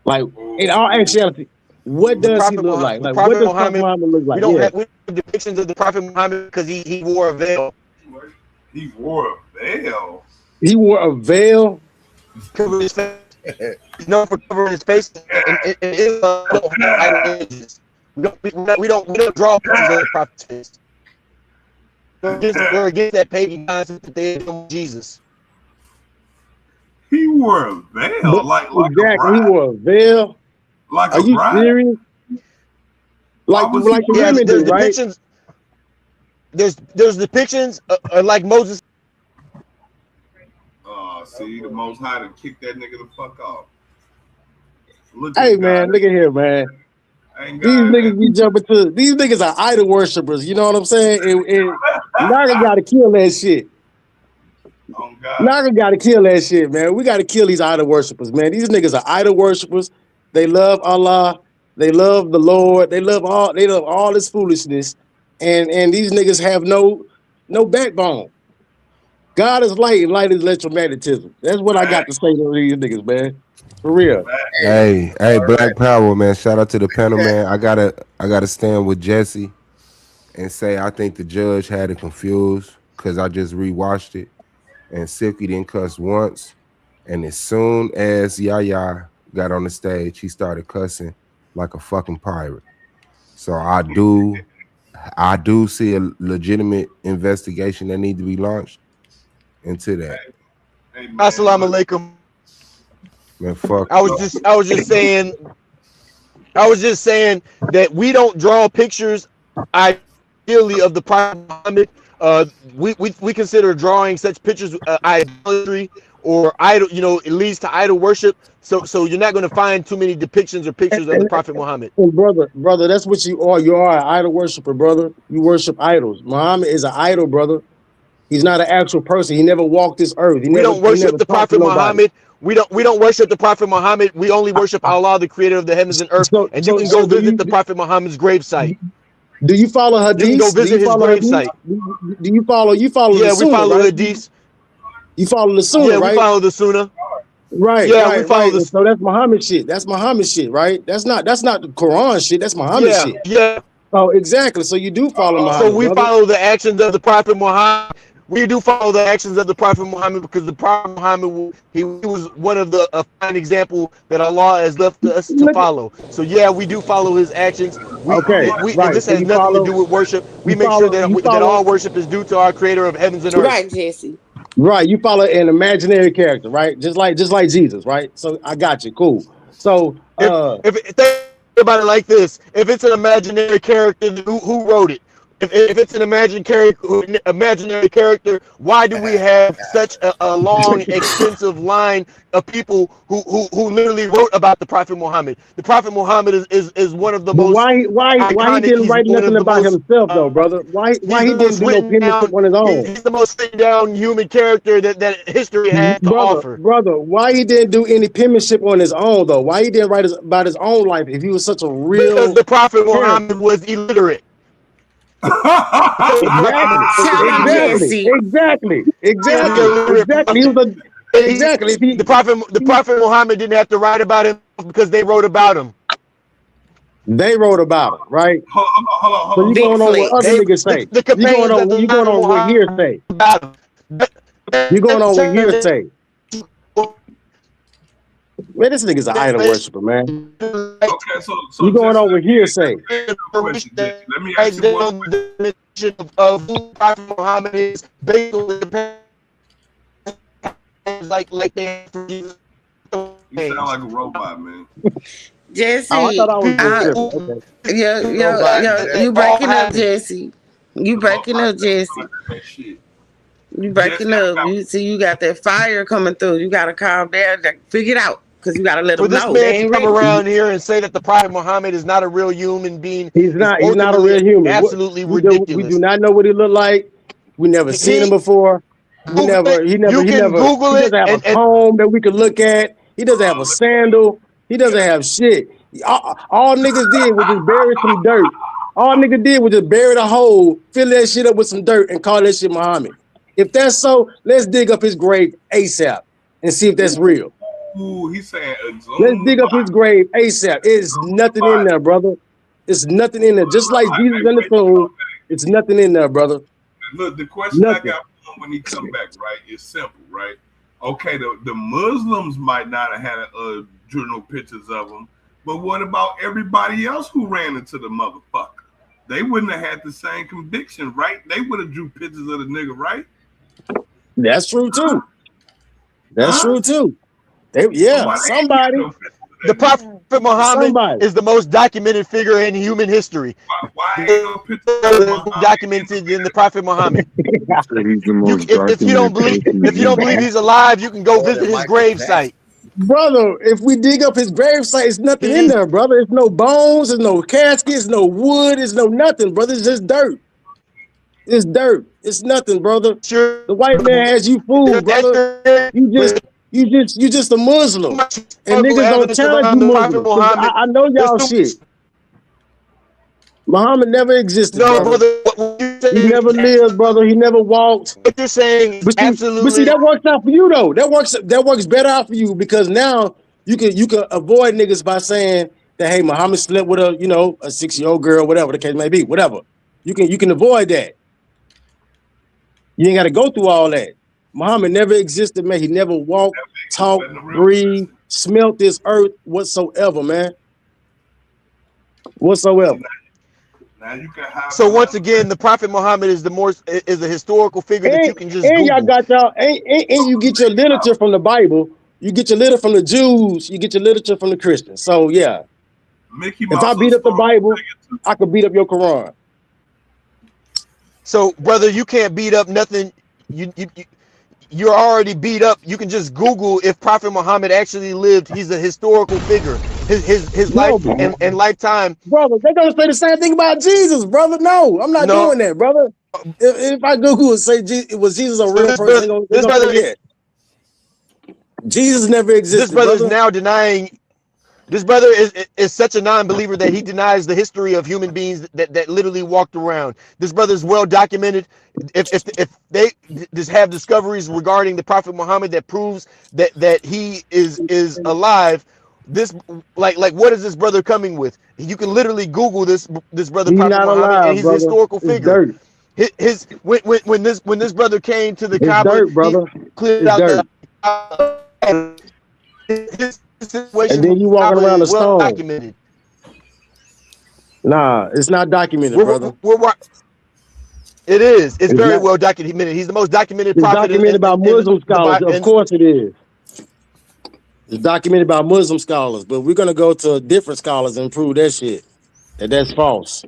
Like, in all oh, actuality, what The does he Prophet look Muhammad, like? the Like, what Prophet does Prophet Muhammad, Muhammad look we like? don't Yeah. have depictions of the Prophet Muhammad because he wore a veil. he wore a veil. He wore a veil. Cover his face. He's known for covering his face. In Islam, we don't have idol images. We don't draw pictures of the Prophet's face. We're against that pagan concept that they do with Jesus. He wore a veil, But like a exactly, he bride, wore a veil. like Are a you bride. serious? Why Like was he the wearing Yeah, a women there's do, right? depictions. There's depictions like Moses. See, the Most High to kick that nigga the fuck off. Look Hey at God. man, look at here, man. Ain't These God? niggas be jumping to these niggas are idol worshippers. You know what I'm saying? And Naga gotta kill that shit. On God. Naga gotta kill that shit, man. We gotta kill these idol worshippers, man. These niggas are idol worshippers. They love Allah. They love the Lord. They love all this foolishness. And these niggas have no backbone. God is light and light is electromagnetism. That's what I got to Facts. say to these niggas, man. For real. Facts. Hey, Hey, all right. Black Power, man. Shout out to the panel, man. I gotta stand with Jesse and say I think the judge had it confused because I just rewatched it and Silky didn't cuss once. And as soon as Yaya got on the stage, he started cussing like a fucking pirate. So I do see a legitimate investigation that need to be launched into that. Hey, hey man, Assalamu look, alaikum. Man, fuck. I was just saying that we don't draw pictures ideally of the Prophet Muhammad. We consider drawing such pictures idolatry or idol. You know, it leads to idol worship. So you're not going to find too many depictions or pictures of the Prophet Muhammad. And brother, that's what you are. You are an idol worshiper, brother. You worship idols. Muhammad is an idol, brother. He's not an actual person. He never walked this earth. We don't He worship never the talked to Prophet nobody. Muhammad. We don't worship the Prophet Muhammad. We only worship Allah, the creator of the heavens and earth. So And you so can so go visit the Prophet Muhammad's grave site. do you follow You can go hadith? Do you visit his follow grave hadith? site. Do you follow the Yeah, we sunnah, follow right? hadiths. You follow the sunnah, Yeah, we right? follow the Sunnah. Right, Yeah, we right, follow right. the. And so that's Muhammad shit. That's Muhammad shit, right? That's not the Quran shit. That's Muhammad Yeah, shit. yeah. Oh, exactly. So you do follow So Muhammad, we brother. follow the actions of the Prophet Muhammad. We do follow the actions of the Prophet Muhammad because the Prophet Muhammad he was one of the a fine example that Allah has left us to Look at, follow. So yeah, we do follow his actions. okay, And right. this So has nothing to do with worship. We make sure that all worship is due to our Creator of heavens and earth. Right, Jesse. right. You follow an imaginary character, right? Just like Jesus, right? So I got you. Cool. So If think about it like this, if it's an imaginary character, who wrote it? If it's an imaginary character, why do we have such a long, extensive line of people who literally wrote about the Prophet Muhammad? The Prophet Muhammad is one of the but most why he iconic. didn't He's write one of nothing the about most. himself though, brother? He's Why he the didn't most do no written penmanship down. on his own? He's the most written down human character that history has to offer. Brother, why he didn't do any penmanship on his own though? Why he didn't write about his own life if he was such a Because real the Prophet character? Muhammad was illiterate. Exactly, Tell him, exactly, Jesse. exactly, Is the exactly, illiterate exactly. He prophet. was exactly. If The Prophet Muhammad didn't have to write about him because they wrote about him. they wrote about it, right? So Hold you on. Big going on what flex. other niggas say? The companions of the You going Prophet on what Muhammad hearsay? about him. You going on what hearsay? Man, this nigga's an idol worshiper, man. Okay, so You going Jesse, on with hearsay? question, Jesse. Let me ask you one question. Of who Prophet Muhammad is based on the like they. You sound like a robot, man. Jesse. Oh, I thought I was just tripping. Okay. You breaking up, Jesse. You breaking up, Jesse. That shit. You breaking up. You see, you got that fire coming through. You gotta calm down. Figure it out, cause you gotta let For them this know they man to ain't come ready. around here and say that the Prophet Muhammad is not a real human being He's is not. He's not a ultimately real human. absolutely We do ridiculous. not know what he looked like. We never seen him He before. We Google never. it. You can Google He it doesn't have a and comb that we could look at. He doesn't have a sandal. He doesn't have shit. All niggas did was just bury some dirt. All nigga did was just bury the hole, fill that shit up with some dirt, and call that shit Muhammad. If that's so, let's dig up his grave ASAP and see if that's real. Ooh, he's saying Let's dig up his grave ASAP. It's nothing in there, brother. It's nothing in there. Just like Jesus in the tomb, it's nothing in there, brother. Look, the question I Nothing. got for him when he come back, right, is simple, right? Okay, the Muslims might not have had journal pictures of him, but what about everybody else who ran into the motherfucker? They wouldn't have had the same conviction, right? They would have drew pictures of the nigga, right? That's true too. That's true too. Somebody. the Prophet Muhammad Somebody. is the most documented figure in human history. Why ain't no picture of Muhammad? Documented in the Prophet Muhammad. He's the You, most if you don't believe documented he's alive, you can go visit his grave site. Brother, if we dig up his grave site, it's nothing in He's- there, brother. It's no bones, there's no caskets, no wood, it's no nothing, brother. It's just dirt. It's dirt. It's nothing, brother. Sure. The white man has you fooled, brother. You just a Muslim. And niggas don't challenge you Muslims. I know y'all shit. Muhammad never existed, No, brother. brother. He never lived, brother. He never walked. What you're saying is absolutely. But see, that works out for you though. That works better out for you because now you can avoid niggas by saying that hey, Muhammad slept with a 6-year-old girl, whatever the case may be, whatever. You can avoid that. You ain't got to go through all that. Muhammad never existed, man. He never walked, talked, breathed, smelt this earth whatsoever, man. Whatsoever. Now you can have So once again, the Prophet Muhammad is a historical figure that you can just and y'all Google. got y'all and you get your literature from the Bible, You get your literature from the Jews. You get your literature from the Christians. So yeah, Mickey if I Mouse beat is up the historical Bible, figure too. I could beat up your Quran. So, brother, you can't beat up nothing. You're already beat up. You can just Google if Prophet Muhammad actually lived. He's a historical figure. His life No, and lifetime. brother, they're gonna say the same thing about Jesus, brother. No, I'm not No, doing that, brother. If I Google and say was Jesus a so real person, they're this gonna brother, say yeah. Jesus never this existed, brother is brother. now denying. This brother is such a non-believer that he denies the history of human beings that literally walked around. This brother is well documented. If they just have discoveries regarding the Prophet Muhammad that proves that he is alive, this like what is this brother coming with? You can literally Google this brother He's Prophet not Muhammad, and alive, he's a brother. historical It's figure. dirt. His when this brother came to the It's Kaaba, dirt, he brother. cleared It's out dirt. his And situation then with you the walking Kaaba around a is well stone. documented. Nah, it's not documented, brother. It is. It's It's very not. well documented. He's the most documented It's prophet documented by in Muslim the scholars. Bible. Of course it is. It's documented by Muslim scholars, but we're gonna go to different scholars and prove that shit. That's false.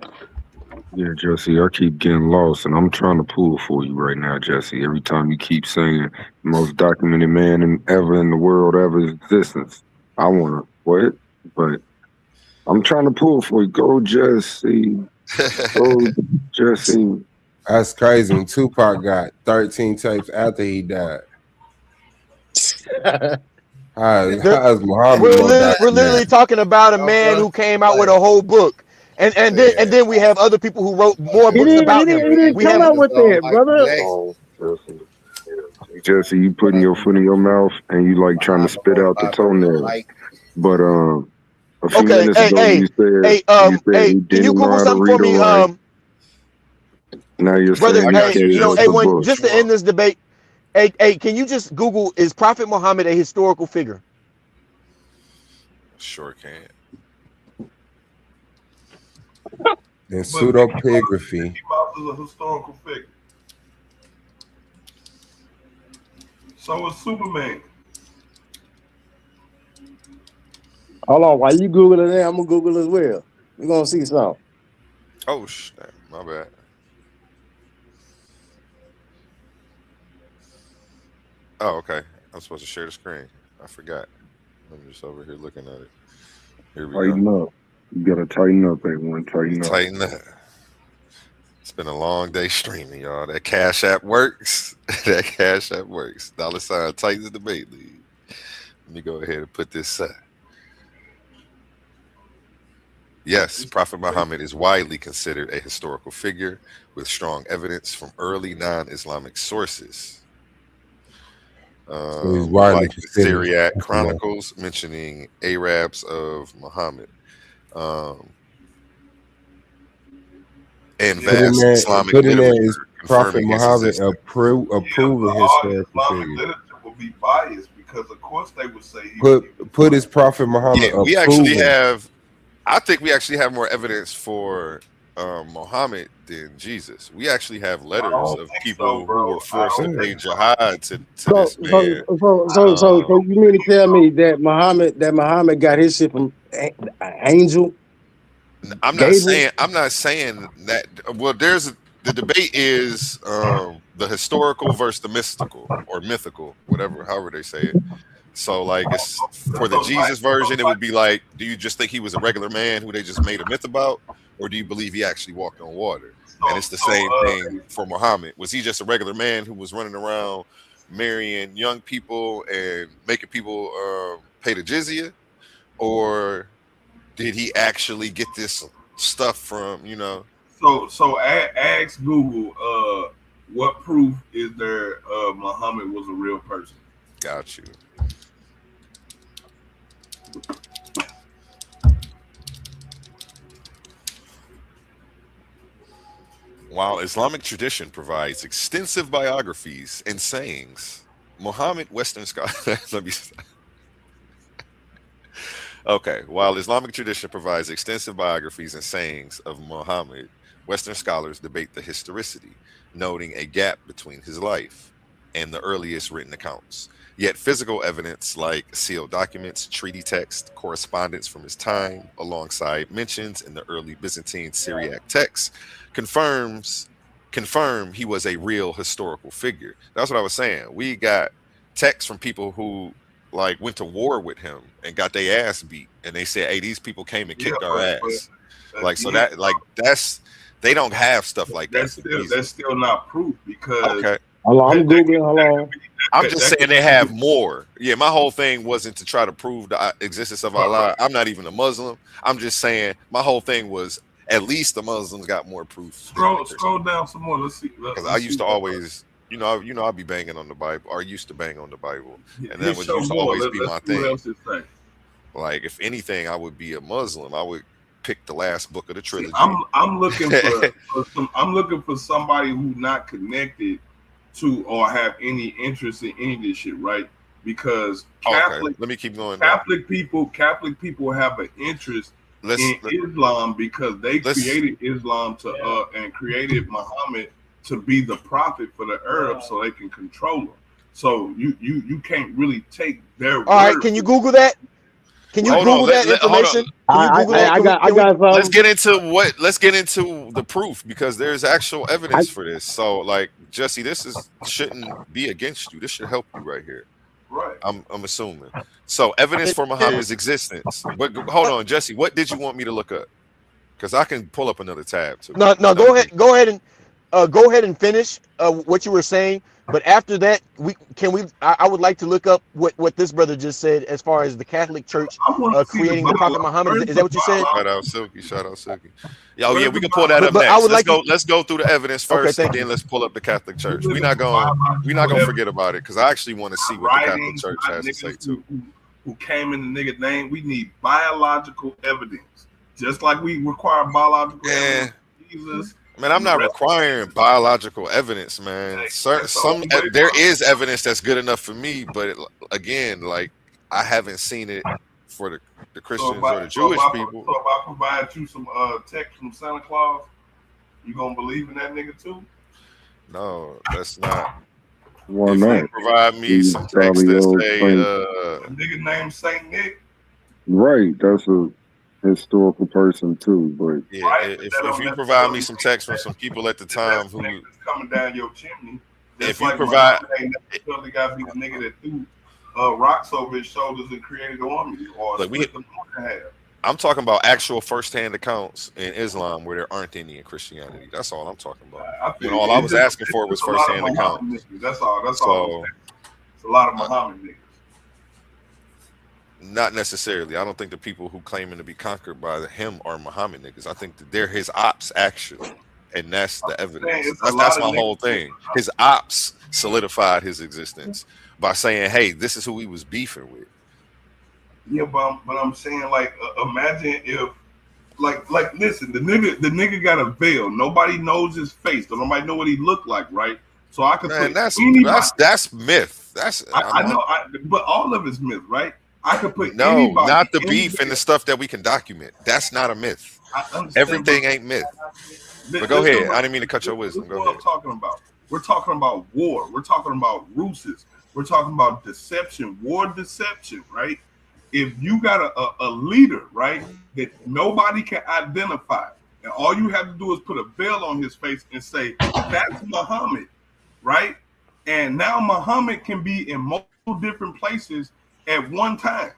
Yeah, Jesse, I keep getting lost, and I'm trying to pull for you right now, Jesse. Every time you keep saying most documented man ever in the world, ever existence, I want to what? But I'm trying to pull for you. Go, Jesse. Go, Jesse. That's crazy. When Tupac got 13 tapes after he died. How is Muhammad more We're literally documented? talking about a man who came out with a whole book, and then we have other people who wrote more He books didn't. He about him. didn't. He didn't We come have out with that, brother. Oh, Jesse. Jesse, you putting your foot in your mouth and you like trying to spit out the toenails. But a few okay. minutes ago you said he Can you didn't know Google how to something for read or me, write. Now you're brother? saying he Hey, can't write the book. just to end this debate, hey, can you just Google is Prophet Muhammad a historical figure? Sure can. In But Mickey pseudepigraphy. Mouse is a historical figure. So is Superman. Hold on, while you Googling that, I'm gonna Google as well. We're gonna see something. Oh, snap. My bad. Oh, okay. I'm supposed to share the screen. I forgot. I'm just over here looking at it. Here we Tighten go. up. You gotta tighten up, everyone. Tighten up. Tighten up. It's been a long day streaming, y'all. That Cash App works. That Cash App works. $ Titans Debate League. Let me go ahead and put this up. Yes, Prophet Muhammad is widely considered a historical figure with strong evidence from early non-Islamic sources. So he's widely Like the considered. Syriac Chronicles mentioning Arabs of Muhammad. And vast Islamic put in there is literature Prophet confirming his Muhammad existence. approving All historical Islamic figure. literature will be biased because, of course, they would say Put his Prophet Muhammad Yeah, we actually approving. have. I think we actually have more evidence for Muhammad than Jesus. We actually have letters of people who were forced to pay jihad to this man. So you mean to tell me that Muhammad got his shit from Angel? I'm not saying that. Well, the debate is the historical versus the mystical or mythical, however they say it. So like it's for the Jesus version, it would be like, do you just think he was a regular man who they just made a myth about, or do you believe he actually walked on water? And it's the same thing for Muhammad. Was he just a regular man who was running around marrying young people and making people pay the jizya, or did he actually get this stuff from So ask Google, what proof is there Muhammad was a real person? Got you. While Islamic tradition provides extensive biographies and sayings, Muhammad Western scholars let me okay. While Islamic tradition provides extensive biographies and sayings of Muhammad, Western scholars debate the historicity, noting a gap between his life and the earliest written accounts. Yet physical evidence like sealed documents, treaty text, correspondence from his time, alongside mentions in the early Byzantine Syriac texts, confirms confirm he was a real historical figure. That's what I was saying. We got texts from people who like went to war with him and got their ass beat, and they said, "Hey, these people came and Yeah, kicked our ass." Like so again, that like that's they don't have stuff like that for a reason. that's still not proof because Okay. Hello, I'm that, Googling. Hello. I'm that, just that saying they have more. Yeah, my whole thing wasn't to try to prove the existence of Allah. I'm not even a Muslim. I'm just saying my whole thing was at least the Muslims got more proof than the Christians. scroll down some more. Let's see. Because I Let's used see to what. always, I'd be banging on the Bible, or used to bang on the Bible, and that Hit would show used to more. always be Let's my see what thing. else it say. Like, if anything, I would be a Muslim. I would pick the last book of the trilogy. I'm looking I'm looking for somebody who not connected to or have any interest in any of this shit, right? Because Catholic, let me keep going. Catholic people have an interest in Islam because they created Islam to and created Muhammad to be the prophet for the Arabs so they can control them. So you can't really take their word. All right, can you Google that? Can you Google that information? Can you Google that? I got let's get into the proof because there's actual evidence for this. So, like, Jesse, this shouldn't be against you. This should help you right here. Right. I'm assuming. So, evidence for Muhammad's existence. But hold on, Jesse, what did you want me to look up? Because I can pull up another tab too. No, go ahead and finish what you were saying. But after that, I would like to look up what this brother just said as far as the Catholic Church creating the Prophet Muhammad. Is that what you said? Shout out Silky. Yeah, we can pull that up next. Let's go through the evidence first, and then let's pull up the Catholic Church. We're not gonna forget about it because I actually want to see what the Catholic Church has to say too. Who came in the nigga name? We need biological evidence, just like we require biological evidence. Jesus. Man, I'm not requiring biological evidence, man. There is evidence that's good enough for me, but again, like I haven't seen it for the Christians or the Jewish people. So if I provide you some text from Santa Claus, you gonna believe in that nigga too? No, that's not. Why if not? you provide me some text that say a nigga named Saint Nick. Right, that's a historical person too, but yeah, if you provide me some text from some people at the time who coming down your chimney, if you provide, the guy be the nigga that threw rocks over his shoulders and created the army, or split the moon in half. I'm talking about actual first-hand accounts in Islam where there aren't any in Christianity. That's all I'm talking about. And all I was asking for was first-hand accounts. That's all. That's all. It's a lot of Muhammad niggas. Not necessarily. I don't think the people who claiming to be conquered by him are Muhammad niggas. I think that they're his ops actually, and that's the evidence. That's my whole thing. His ops solidified his existence by saying, "Hey, this is who he was beefing with." Yeah, but I'm saying, like, imagine if, like, listen, the nigga got a veil. Nobody knows his face. So nobody know what he looked like, right? So I could put that's myth. I know, but all of it's myth, right? I could put anybody, not the beef and the stuff that we can document. That's not a myth. Everything ain't myth. But go ahead. I didn't mean to cut your wisdom. Go ahead. I'm talking about. We're talking about war. We're talking about ruses. We're talking about deception, war deception, right? If you got a leader, right, that nobody can identify, and all you have to do is put a veil on his face and say, that's Muhammad, right? And now Muhammad can be in multiple different places at one time.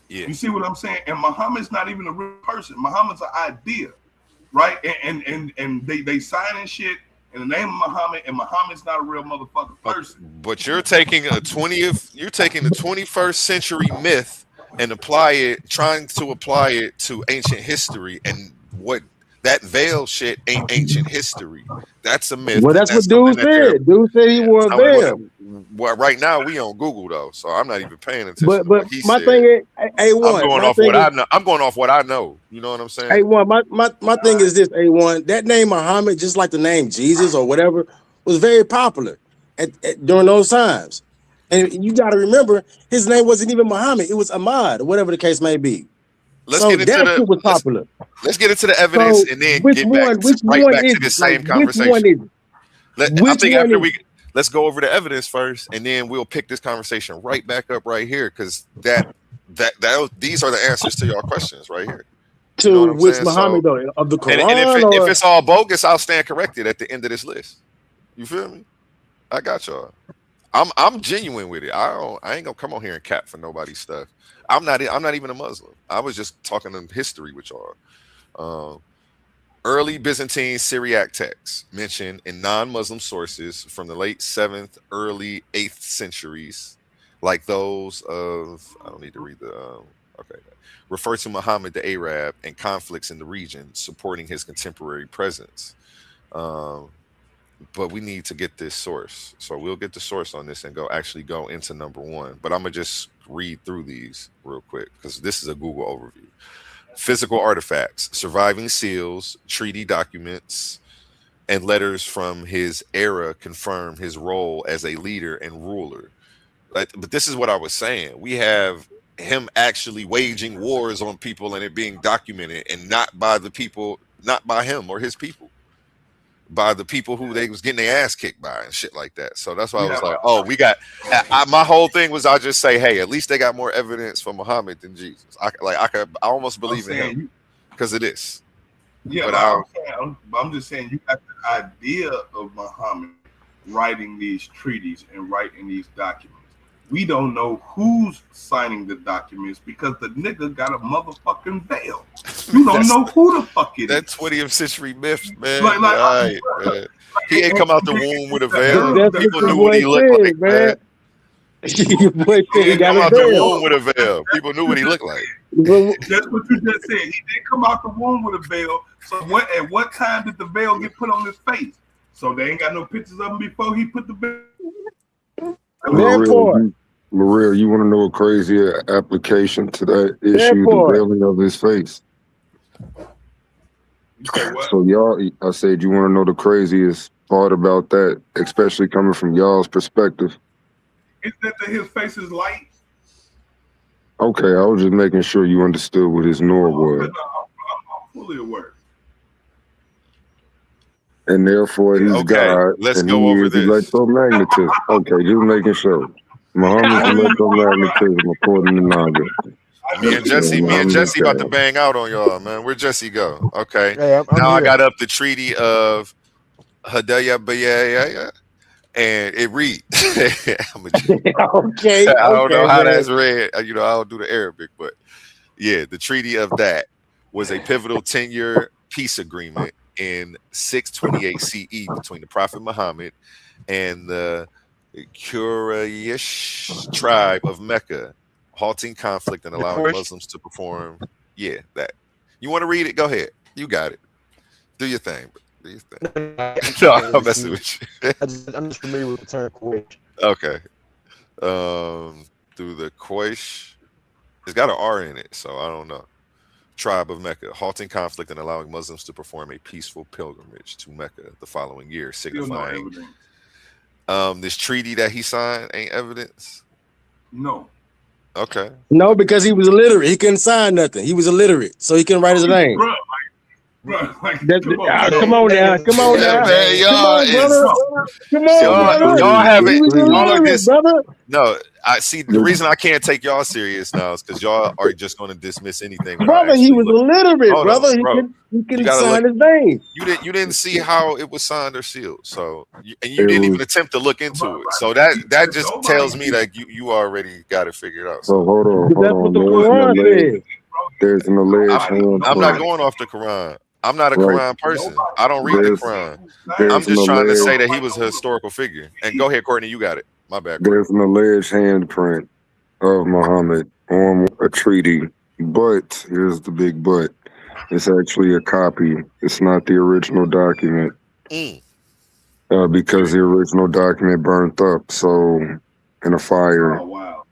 Yeah. You see what I'm saying? And Muhammad's not even a real person. Muhammad's an idea, right? And they signing shit in the name of Muhammad, and Muhammad's not a real motherfucking person. But you're taking the 21st century myth and trying to apply it to ancient history, and what that veil shit ain't ancient history. That's a myth. Well, that's what dude said. Dude said he wore a veil. Well, right now we on Google though, so I'm not even paying attention. But to what he my said. thing is, A1. I'm going off what I know. I'm going off what I know. You know what I'm saying? A1. My thing is this. A1. That name Muhammad, just like the name Jesus or whatever, was very popular during those times. And you got to remember, his name wasn't even Muhammad. It was Ahmad, or whatever the case may be. Let's get into the evidence and then get back to the same conversation. let's go over the evidence first, and then we'll pick this conversation right back up right here, because these are the answers to your questions right here. You know To what I'm which saying? Muhammad So, though? Of the and Quran if or it's all bogus, I'll stand corrected at the end of this list. You feel me? I got y'all. I'm genuine with it. I ain't gonna come on here and cap for nobody's stuff. I'm not even a Muslim. I was just talking in history with y'all. Um, Early Byzantine Syriac texts mentioned in non-Muslim sources from the late 7th, early 8th centuries, like those of, I don't need to read the okay, refer to Muhammad the Arab and conflicts in the region supporting his contemporary presence. Um, but we need to get this source. So we'll get the source on this and go into number one. But I'm gonna just read through these real quick because this is a Google overview. Physical artifacts, surviving seals, treaty documents, and letters from his era confirm his role as a leader and ruler. But this is what I was saying. We have him actually waging wars on people and it being documented, and not by the people, not by him or his people, by the people who they was getting their ass kicked by and shit like that. So that's why I was like, oh, we got. My whole thing was I just say, hey, at least they got more evidence for Muhammad than Jesus. I almost believe in him because of this. Yeah, but I'm just saying you got the idea of Muhammad writing these treaties and writing these documents. We don't know who's signing the documents because the nigga got a motherfucking veil. You don't know who the fuck it is. That 20th century myth, man. Like, man. He ain't come out the womb with a veil. That's People what knew your what he boy looked said, like, man. Your boy said he got come a out the veil. womb with a veil. People knew what he looked like. That's what you just said. He did come out the womb with a veil. So at what time did the veil get put on his face? So they ain't got no pictures of him before he put the veil. L'Oreal, you want to know a crazy application to that issue, the veiling of his face? So y'all, I said, you want to know the craziest part about that, especially coming from y'all's perspective? Is that his face is light? Okay, I was just making sure you understood what his Noor was. I'm fully aware. And therefore he's God, let's and go he over is this. electromagnetism. Okay, just making sure. Muhammad's electromagnetism according to Naga. Me and Jesse about to bang out on y'all, man. Where Jesse go? Okay. Hey, I'm now here. I got up the treaty of Hadaya Bayaya, and it reads. Okay. I don't know how man. that's read. You know, I don't do the Arabic, but yeah, the treaty of that was a pivotal 10-year peace agreement in 628 CE between the Prophet Muhammad and the Quraysh tribe of Mecca, halting conflict and allowing Muslims to perform. Yeah, that. You want to read it? Go ahead. You got it. Do your thing. Do your thing. No, I'm messing with you. I'm just familiar with the term Quraysh. Okay. Through the Quraysh, it's got an R in it, so I don't know. Tribe of Mecca, halting conflict and allowing Muslims to perform a peaceful pilgrimage to Mecca the following year, signifying this treaty that he signed ain't evidence. No. Okay. No, because he was illiterate. He couldn't sign nothing. He was illiterate, so he couldn't write his name. Come on now. Come on now. Man, Come on, brother. Come on, brother. Y'all haven't. He was Y'all are illiterate, brother. No, I see. The reason I can't take y'all serious now is because y'all are just going to dismiss anything. Brother, he was illiterate, brother. He couldn't sign his name. You didn't see how it was signed or sealed, so you didn't even attempt to look into it. So that just tells me that you already got it figured out. So hold on. There's an alleged handprint. I'm not going off the Quran. I'm not a Quran person. I don't read the Quran. I'm just trying to say that he was a historical figure. And go ahead, Courtney, you got it. My bad. There's an alleged handprint of Muhammad on a treaty, but here's the big but. It's actually a copy. It's not the original document. Because the original document burnt up, so in a fire. Oh, wow.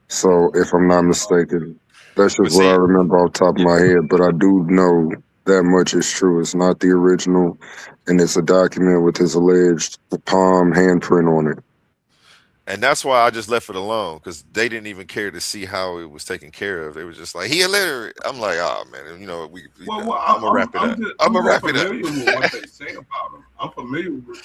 So if I'm not mistaken, that's just what I remember off the top of my head, but I do know that much is true. It's not the original, and it's a document with his alleged palm handprint on it. And that's why I just left it alone, because they didn't even care to see how it was taken care of. They was just like, he illiterate. I'm like, oh man, you know, I'm gonna wrap it up. I'm gonna wrap it up. I'm familiar with what they say about him. I'm familiar with.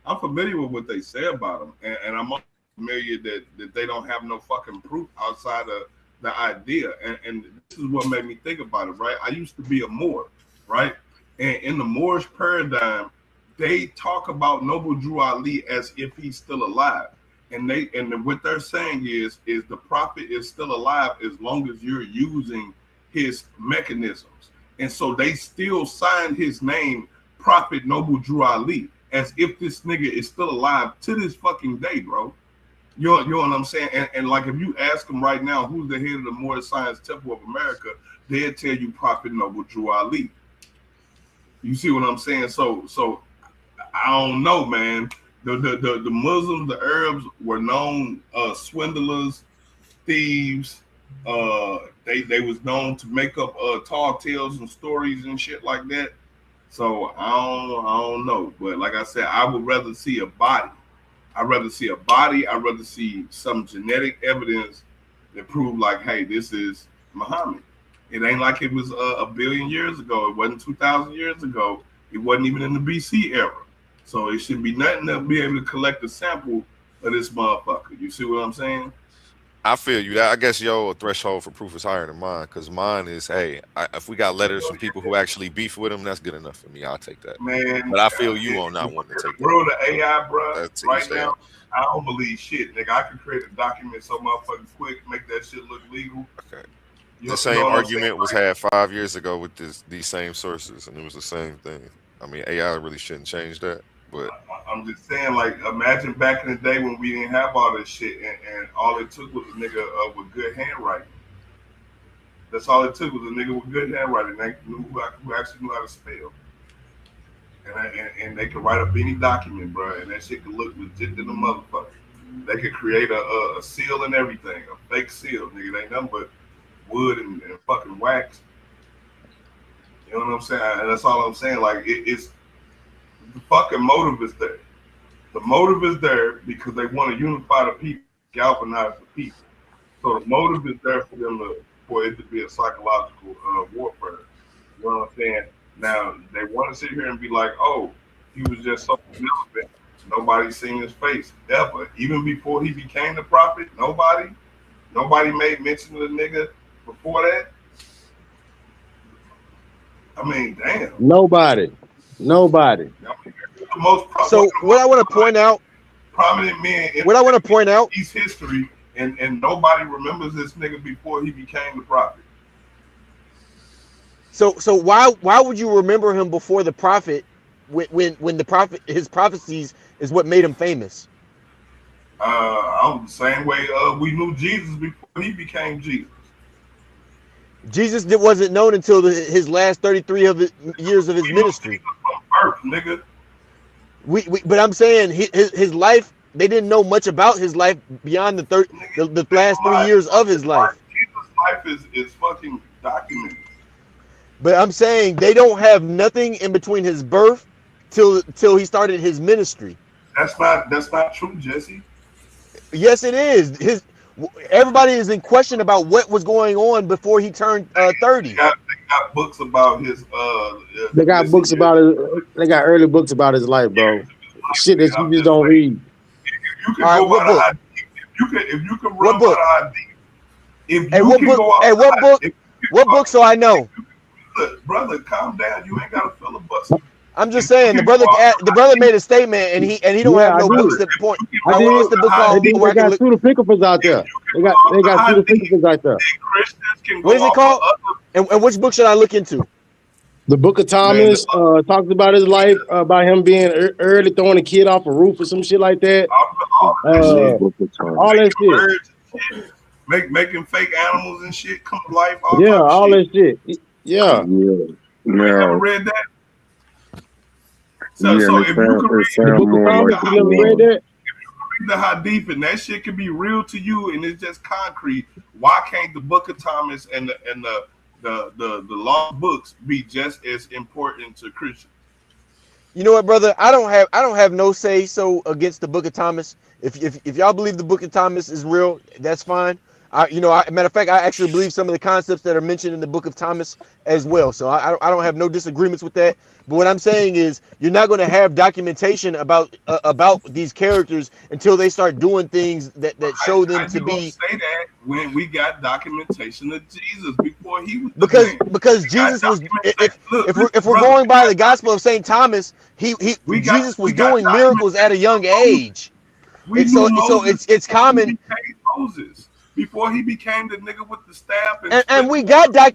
I'm familiar with what they say about them, and I'm also familiar that they don't have no fucking proof outside of the idea. And this is what made me think about it, right? I used to be a Moor, right? And in the Moorish paradigm, they talk about Noble Drew Ali as if he's still alive. And what they're saying is the prophet is still alive as long as you're using his mechanisms. And so they still signed his name, Prophet Noble Drew Ali, as if this nigga is still alive to this fucking day, bro. You know what I'm saying? And like if you ask them right now who's the head of the Moorish Science Temple of America, they'll tell you Prophet Noble Drew Ali. You see what I'm saying? So I don't know, man. The Muslims, the Arabs were known swindlers, thieves. They was known to make up tall tales and stories and shit like that. So I don't know. But like I said, I would rather see a body. I'd rather see a body. I'd rather see some genetic evidence that prove like, hey, this is Muhammad. It ain't like it was a billion years ago. It wasn't 2,000 years ago. It wasn't even in the BC era. So it should be nothing to be able to collect a sample of this motherfucker. You see what I'm saying? I feel you. I guess your threshold for proof is higher than mine, because mine is, hey, if we got letters from people who actually beef with him, that's good enough for me. I'll take that. Man, But I feel you on not wanting to take the world that. of AI, bro, That's right now, I don't believe shit. Nigga, I can create a document so motherfucking quick, make that shit look legal. Okay. You The same argument was had 5 years ago with these same sources, and it was the same thing. I mean, AI really shouldn't change that, but I'm just saying, like, imagine back in the day when we didn't have all this shit, and all it took was a nigga with good handwriting. That's all it took was a nigga with good handwriting. They knew who actually knew how to spell. And they could write up any document, bro, and that shit could look legit than a motherfucker. They could create a seal and everything, a fake seal, nigga. They ain't nothing but wood and fucking wax. You know what I'm saying? And that's all I'm saying. Like, it's the fucking motive is there. The motive is there because they want to unify the people, galvanize the people. So the motive is there for it to be a psychological warfare. You know what I'm saying? Now they want to sit here and be like, "Oh, he was just so relevant. Nobody's seen his face ever. Even before he became the prophet, nobody made mention of the nigga before that." I mean, damn. Nobody. So what I want to point out, prominent men. What I want to point out, East history, and nobody remembers this nigga before he became the prophet. So why would you remember him before the prophet when the prophet, his prophecies is what made him famous? I'm the same way we knew Jesus before he became Jesus. Jesus wasn't known until his last 33 years of his ministry. Earth, nigga. But I'm saying his life, they didn't know much about his life beyond the last 3 years of his life. Jesus' life is fucking documented. But I'm saying they don't have nothing in between his birth till he started his ministry. That's not true, Jesse. Yes, it is. Everybody is in question about what was going on before he turned 30. They got books about his. They got books about it. They got early books about his life, bro. Shit that you just don't read. You can go by the ID. If you can run by the ID. If you what can book? go out Hey, what book? What book? So I know. Look, brother, calm down. You ain't got to filibuster. I'm just saying the brother made a statement and he don't have no books to point. What's the book called? They got Pseudo Pickers out there. They got Pseudo Pickers out there. What is it called? And which book should I look into? The Book of Thomas talks about his life, about him being early throwing a kid off a roof or some shit like that. All that shit. Making fake animals and shit come to life. All that shit. Yeah. You never read that? So if you can read the Book of Thomas, you never read that? the Hadith and that shit can be real to you and it's just concrete, why can't the Book of Thomas and the law books be just as important to Christians? You know what, brother? I don't have no say so against the Book of Thomas. If y'all believe the Book of Thomas is real, that's fine. Matter of fact, I actually believe some of the concepts that are mentioned in the book of Thomas as well. So I don't have no disagreements with that. But what I'm saying is, you're not going to have documentation about these characters until they start doing things that show them How to you gonna be. say that when we got documentation of Jesus before he was the because man? because We got Jesus was, documentation. Look, if listen, we're brother, going by the Gospel of Saint Thomas, he Jesus was we got doing miracles at a documentation young of Moses. age. We knew So Moses it's before he common, became Moses. Before he became the nigga with the staff and and split the we got water.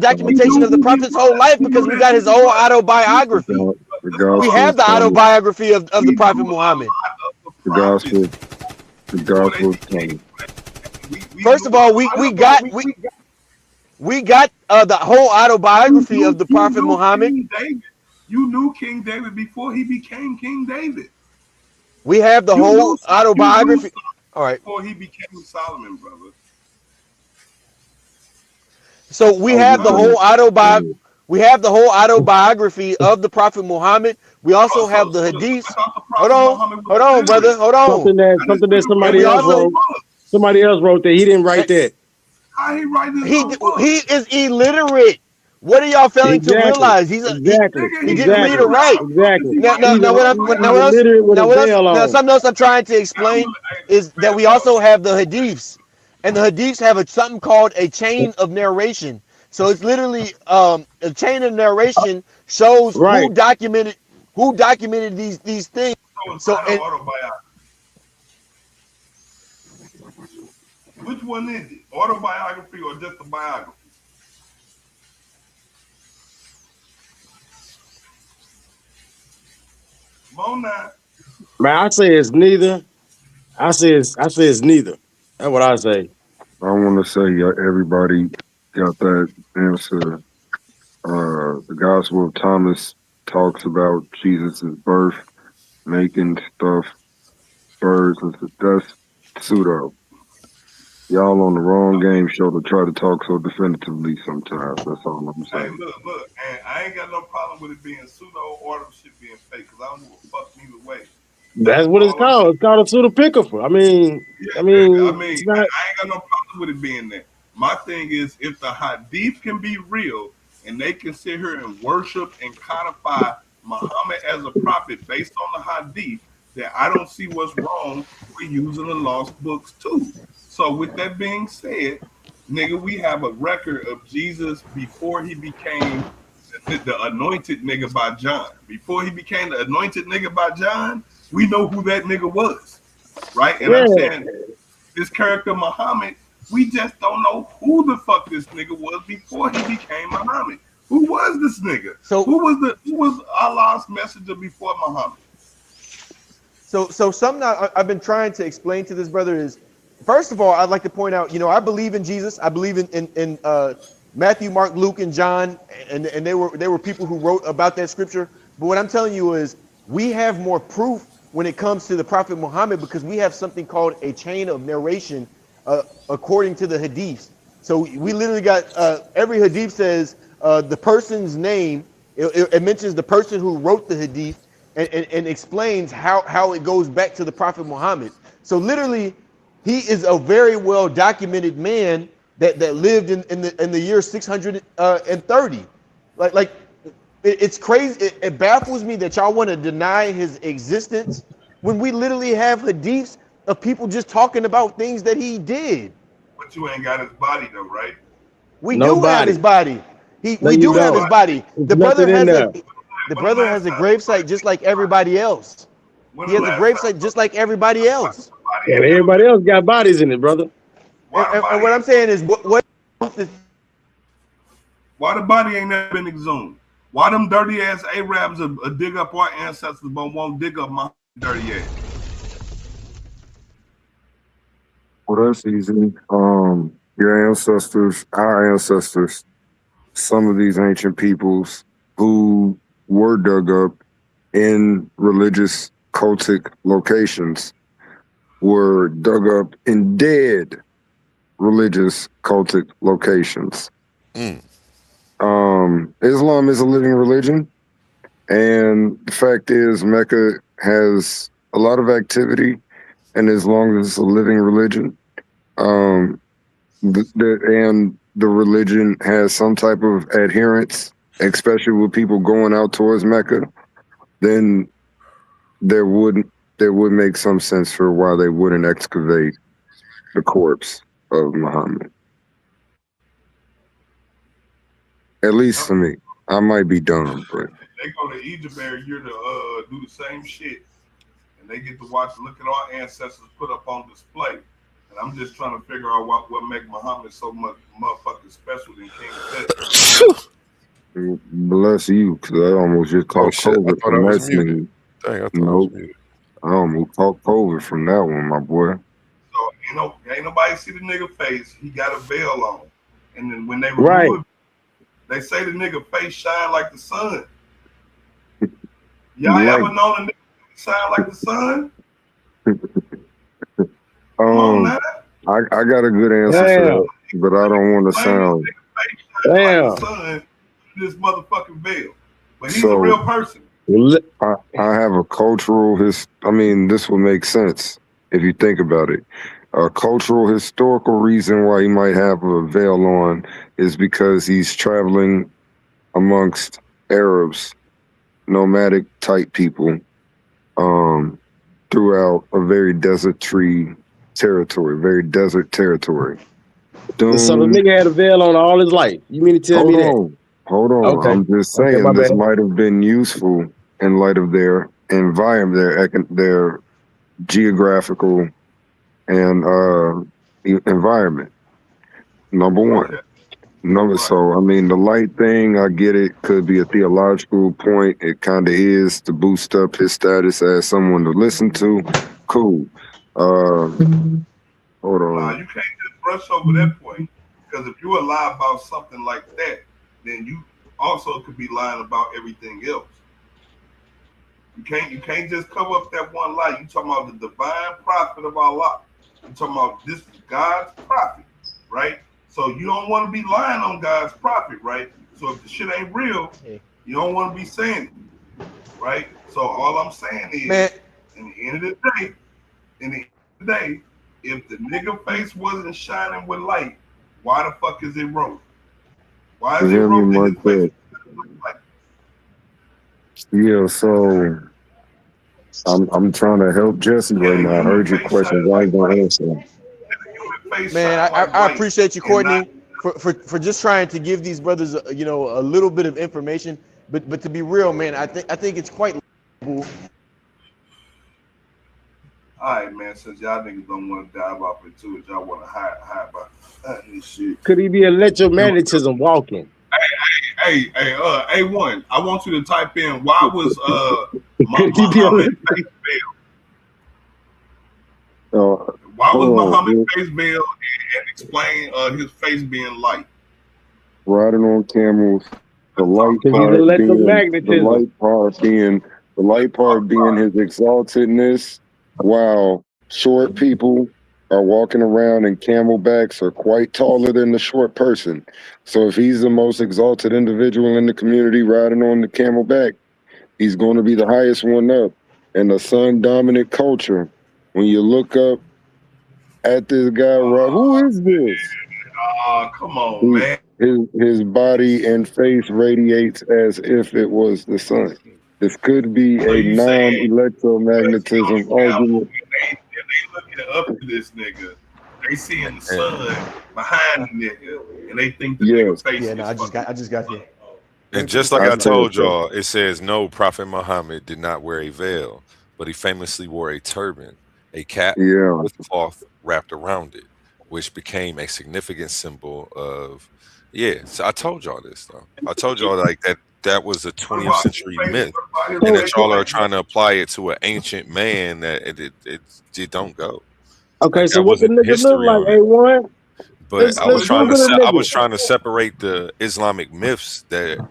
We documentation knew of the who he prophet's whole was. life We knew because we that got his nigga whole was. The, Listen, autobiography. go- the listen to We what gospel I'm have of the saying. Thomas. autobiography of the We knew prophet a Muhammad. lot of the The prophets gospel. The before they gospel of became Thomas. we First knew of a all, lot of we got the whole autobiography of the you prophet knew Muhammad. King David. You knew King David before he became King David. We have the whole You knew autobiography. All Solomon right. before he became Solomon, brother. So we I was have just the Huh? whole saying. autobiography of the Prophet Muhammad. We also have the I hadiths. thought the Prophet Muhammad was Hold on, brother, illiterate. hold on. Something that I just something that never And read somebody we else none of his also wrote. books. Somebody else wrote that. He didn't eh, write that. How he write his he own he books? is illiterate. What are y'all failing to Exactly. realize? Exactly. Nigga, He he didn't read or Exactly. illiterate. How write. the fuck is Exactly. he writing Now his He's what else? illiterate with a veil Now on. something else I'm trying to I'm explain hey, is that man, we look, also have the hadiths, and the hadiths have something called a chain of narration. So it's literally a chain of narration shows Right. who documented these things. so it's So not an and autobiography. Which one is it? Autobiography or just a biography? Come on now. Man, I say it's neither. I say it's neither. That's what I say. I want to say everybody got that answer. The Gospel of Thomas talks about Jesus' birth, making stuff, birds, and stuff. That's pseudo. Y'all on the wrong game show to try to talk so definitively sometimes. That's all I'm Hey, saying. look, and I ain't got no problem with it being pseudo or the shit being fake, because I don't give a fuck neither way. That's what it's All I'm saying, called. It's called a pseudepigrapher. I It's mean, I not. ain't got no problem with it being that. My thing is, if the hadith can be real and they can sit here and worship and codify Muhammad as a prophet based on the hadith, then I don't see what's wrong with using the lost books too. So, with that being said, nigga, we have a record of Jesus before he became the anointed nigga by John. Before he became the anointed nigga by John, we know who that nigga was, right? And I'm Yeah. saying this character Muhammad, we just don't know who the fuck this nigga was before he became Muhammad. Who was this nigga? so Who was Allah's messenger before Muhammad? So something I've been trying to explain to this brother is, first of all, I'd like to point out, I believe in Jesus. I believe in Matthew, Mark, Luke, and John, and they were people who wrote about that scripture. But what I'm telling you is, we have more proof when it comes to the Prophet Muhammad because we have something called a chain of narration according to the hadiths. So we literally got every hadith says the person's name. It mentions the person who wrote the hadith and explains how it goes back to the Prophet Muhammad. So literally, he is a very well documented man that lived in the year 630. Like it's crazy. It baffles me that y'all want to deny his existence when we literally have hadiths of people just talking about things that he did. But you ain't got his body though, right? We do have his Nobody. body. No, We you do Where's the have don't. his body? body. There's nothing in there. The When the brother last has a time somebody gravesite just picked like his body? everybody else. When He the has a last time gravesite just like everybody else. somebody And ain't never everybody been? else got bodies in it, brother. Why the And body what I'm ain't? saying is, Why the body ain't never been exhumed? Why them dirty ass Arabs dig up our ancestors but won't dig up my dirty ass? Well, that's easy. Your ancestors, our ancestors, some of these ancient peoples who were dug up in religious cultic locations were dug up in dead religious cultic locations. Mm. Islam is a living religion, and the fact is, Mecca has a lot of activity, and as long as it's a living religion, And the religion has some type of adherence, especially with people going out towards Mecca, then there would make some sense for why they wouldn't excavate the corpse of Muhammad. At least for me. I might be dumb, but they go to Egypt every year to do the same shit, and they get to look at our ancestors put up on display. And I'm just trying to figure out what make Muhammad so much motherfucking special than King Tut. bless you, because I almost just caught COVID from that nigga. Dang, I thought I was muted. I almost caught COVID from that one, my boy. So ain't nobody see the nigga face. He got a veil on, and then when they remove it, they say the nigga face shine like the sun. Y'all ever known a nigga shine like the sun? I got a good answer for that, but I don't want to sound. Like son, this motherfucking veil, but he's a real person. I have a cultural this will make sense if you think about it. A cultural historical reason why he might have a veil on is because he's traveling amongst Arabs, nomadic type people, throughout a very desert territory. So the nigga had a veil on all his life. You mean to tell me that? Hold on. Okay. I'm just saying this might have been useful in light of their environment, their geographical and environment. Number one. So the light thing, I get it. Could be a theological point. It kind of is to boost up his status as someone to listen to. Cool. Hold on. You can't just brush over that point, because if you lie about something like that, then you also could be lying about everything else. You can't just cover up that one lie. You talking about the divine prophet of Allah. You talking about this is God's prophet, right? So you don't want to be lying on God's prophet, right? So if the shit ain't real, you don't want to be saying it, right? So all I'm saying is, in the end of the day, if the nigga face wasn't shining with light, why the fuck is it wrote? Why is it wrote that his face is light? Yeah, so I'm trying to help Jesse right now. I heard your question. I ain't gonna answer. Man, I appreciate you, Courtney, for just trying to give these brothers, a little bit of information. But to be real, man, I think it's quite. All right, man. Since y'all niggas don't want to dive off into it, y'all want to hide about this shit. Could he be electromagnetism walking? Hey, A1, I want you to type in why was Muhammad face veiled? Why was Muhammad face veiled, and explain his face being light? Riding on camels, the light part being his exaltedness, while short people are walking around and camelbacks are quite taller than the short person. So if he's the most exalted individual in the community riding on the camelback, he's going to be the highest one up. In the sun-dominant culture, when you look up at this guy, who is this? Come on, man. His body and face radiates as if it was the sun. This could be a non-electromagnetism argument. They looking up to this nigga. They seeing the sun behind the nigga, and they think the nigga face is I just got here. And just like I told y'all, it says no, Prophet Muhammad did not wear a veil, but he famously wore a turban, a cap with cloth wrapped around it, which became a significant symbol of. So I told y'all this though. I told y'all like that was a 20th century myth, and that y'all are trying to apply it to an ancient man that it don't go. Okay, like, so what the nigga look like, A1? But I was trying to separate the Islamic myths that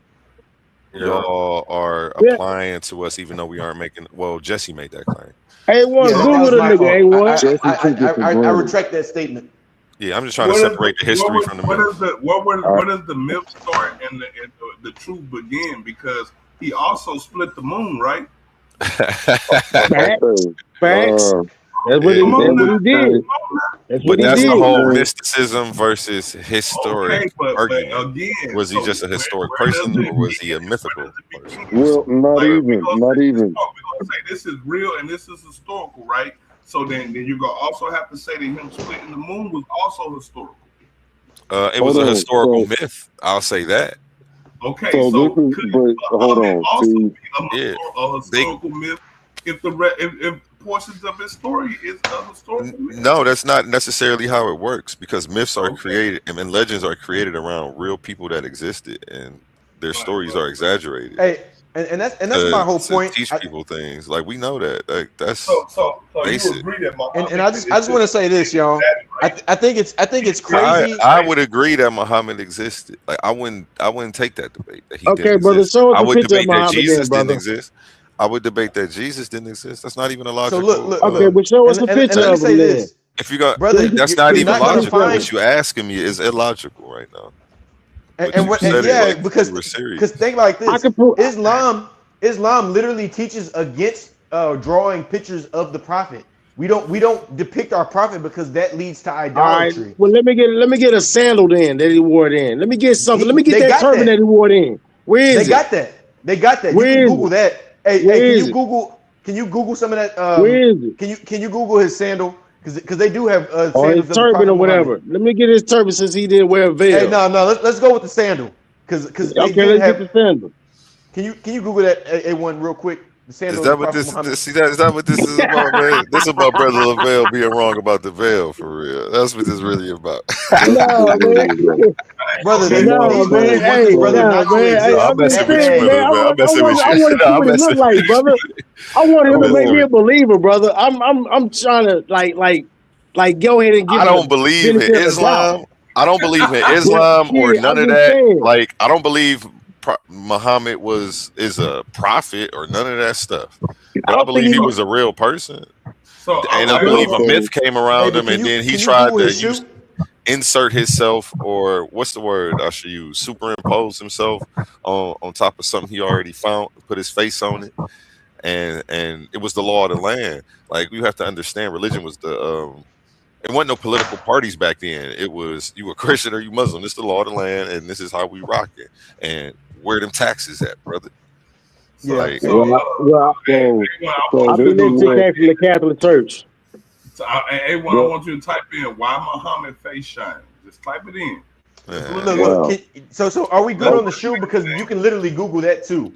y'all are applying to us, even though we aren't making. Well, Jesse made that claim. A1, Google the nigga, A1. I retract that statement. Yeah, I'm just trying to separate the history from the myth. Where does the myth start and the truth begin? Because he also split the moon, right? Facts. That's what Come he. on That's what now. he did. That's what But he that's the did. whole mysticism versus historic Okay, but argument. again, Was he so just a historic where does person, or was he a where does mythical it person? begin? Well, not Like even, not even. we're gonna say this is real and this is historical, right? So then you're gonna also have to say that him splitting the moon was also historical. It Hold was a on. historical myth. I'll say that. Okay, So this so is, could but hold Muhammad on. also See, be Yeah, a they historical myth if if portions of his story is a historical myth? no, that's not necessarily how it works because myths are Okay, created and legends are created around real people that existed, and their stories are exaggerated Hey, and that's my to whole point. teach people things. Like we know that. Like that's so you basic. agree that And Muhammad I is just I just want to say this, y'all. exaggerated? I think it's I crazy. I would agree that Muhammad existed. Like I wouldn't take that debate that he didn't Okay, brother. exist. Show us I a would picture of debate that Muhammad, then, Jesus didn't brother. exist. I would debate that Jesus didn't exist. That's not even a So look, logical. look, Okay, look, but show us a and picture let me of say him, then. this, If you got, brother. that's not You're even not gonna logical. find What you asking me is illogical right now. But and you what said it yeah like you because were think serious. like I this. can prove. Islam literally teaches against drawing pictures of the prophet. We don't depict our prophet because that leads to All right. idolatry. Well, let me get a sandal then that he wore then. Let me get something. Let me get They that got turban that that. he wore then. Where They is it? got that. They got that. You can Where is Google it? that. Hey, Where can is you it? Google? Can you Google some of that? Where is it? Can you Google his sandal? Because they do have Or his sandals of the turban Prophet or Muhammad. whatever. Let me get his turban since he didn't wear a Hey, veil. no, let's go with the sandal. Because they Okay, did let's get have. the sandal. Can you Google that A1 real quick? The Is sandal of the that what Prophet Muhammad. see that is that what this is about, man? This is about Brother Lavelle being wrong about the veil for real. That's what this really about. that's the No, man. thing. Brother, But no, No, these man. brothers so want this Hey, brother so no, not to man. Hey, No, exist I'm I'm just messing that with you, saying, bad. man. brother, I man. I'm want, I messing with want, I you. want to No, see I'm what he messing look with like, brother. you. I want I'm him to make messing me with a believer, brother. I'm trying to like go ahead and you. give I him don't the believe in benefit of the doubt. Islam. I don't believe in But Islam or shit, none I'm of just that. saying. Like I don't believe Muhammad is a prophet or none of that stuff. I But I don't think believe he he was. was a real person, So and I okay, Okay. believe a so myth so came Hey, around but him, can and you then he can you tried Google to his use shoe? insert himself, or what's the word I should use, superimpose himself on top of something he already found, put his face on it, and it was the law of the land. Like you have to understand, religion was the it wasn't no political parties back then. It was you a Christian or you Muslim. This is the law of the land, and this is how we rock it. And where them taxes at, brother? Yeah. Like So Well, hey, so A1, so I you this think to is that go shit type what came from the Catholic Church. A1, I what want you to type in why Muhammad face shining. Just type it in. Just look, look man, it look. up. wow. So are we good Let's on O- the shoe? Because you can literally Google that too.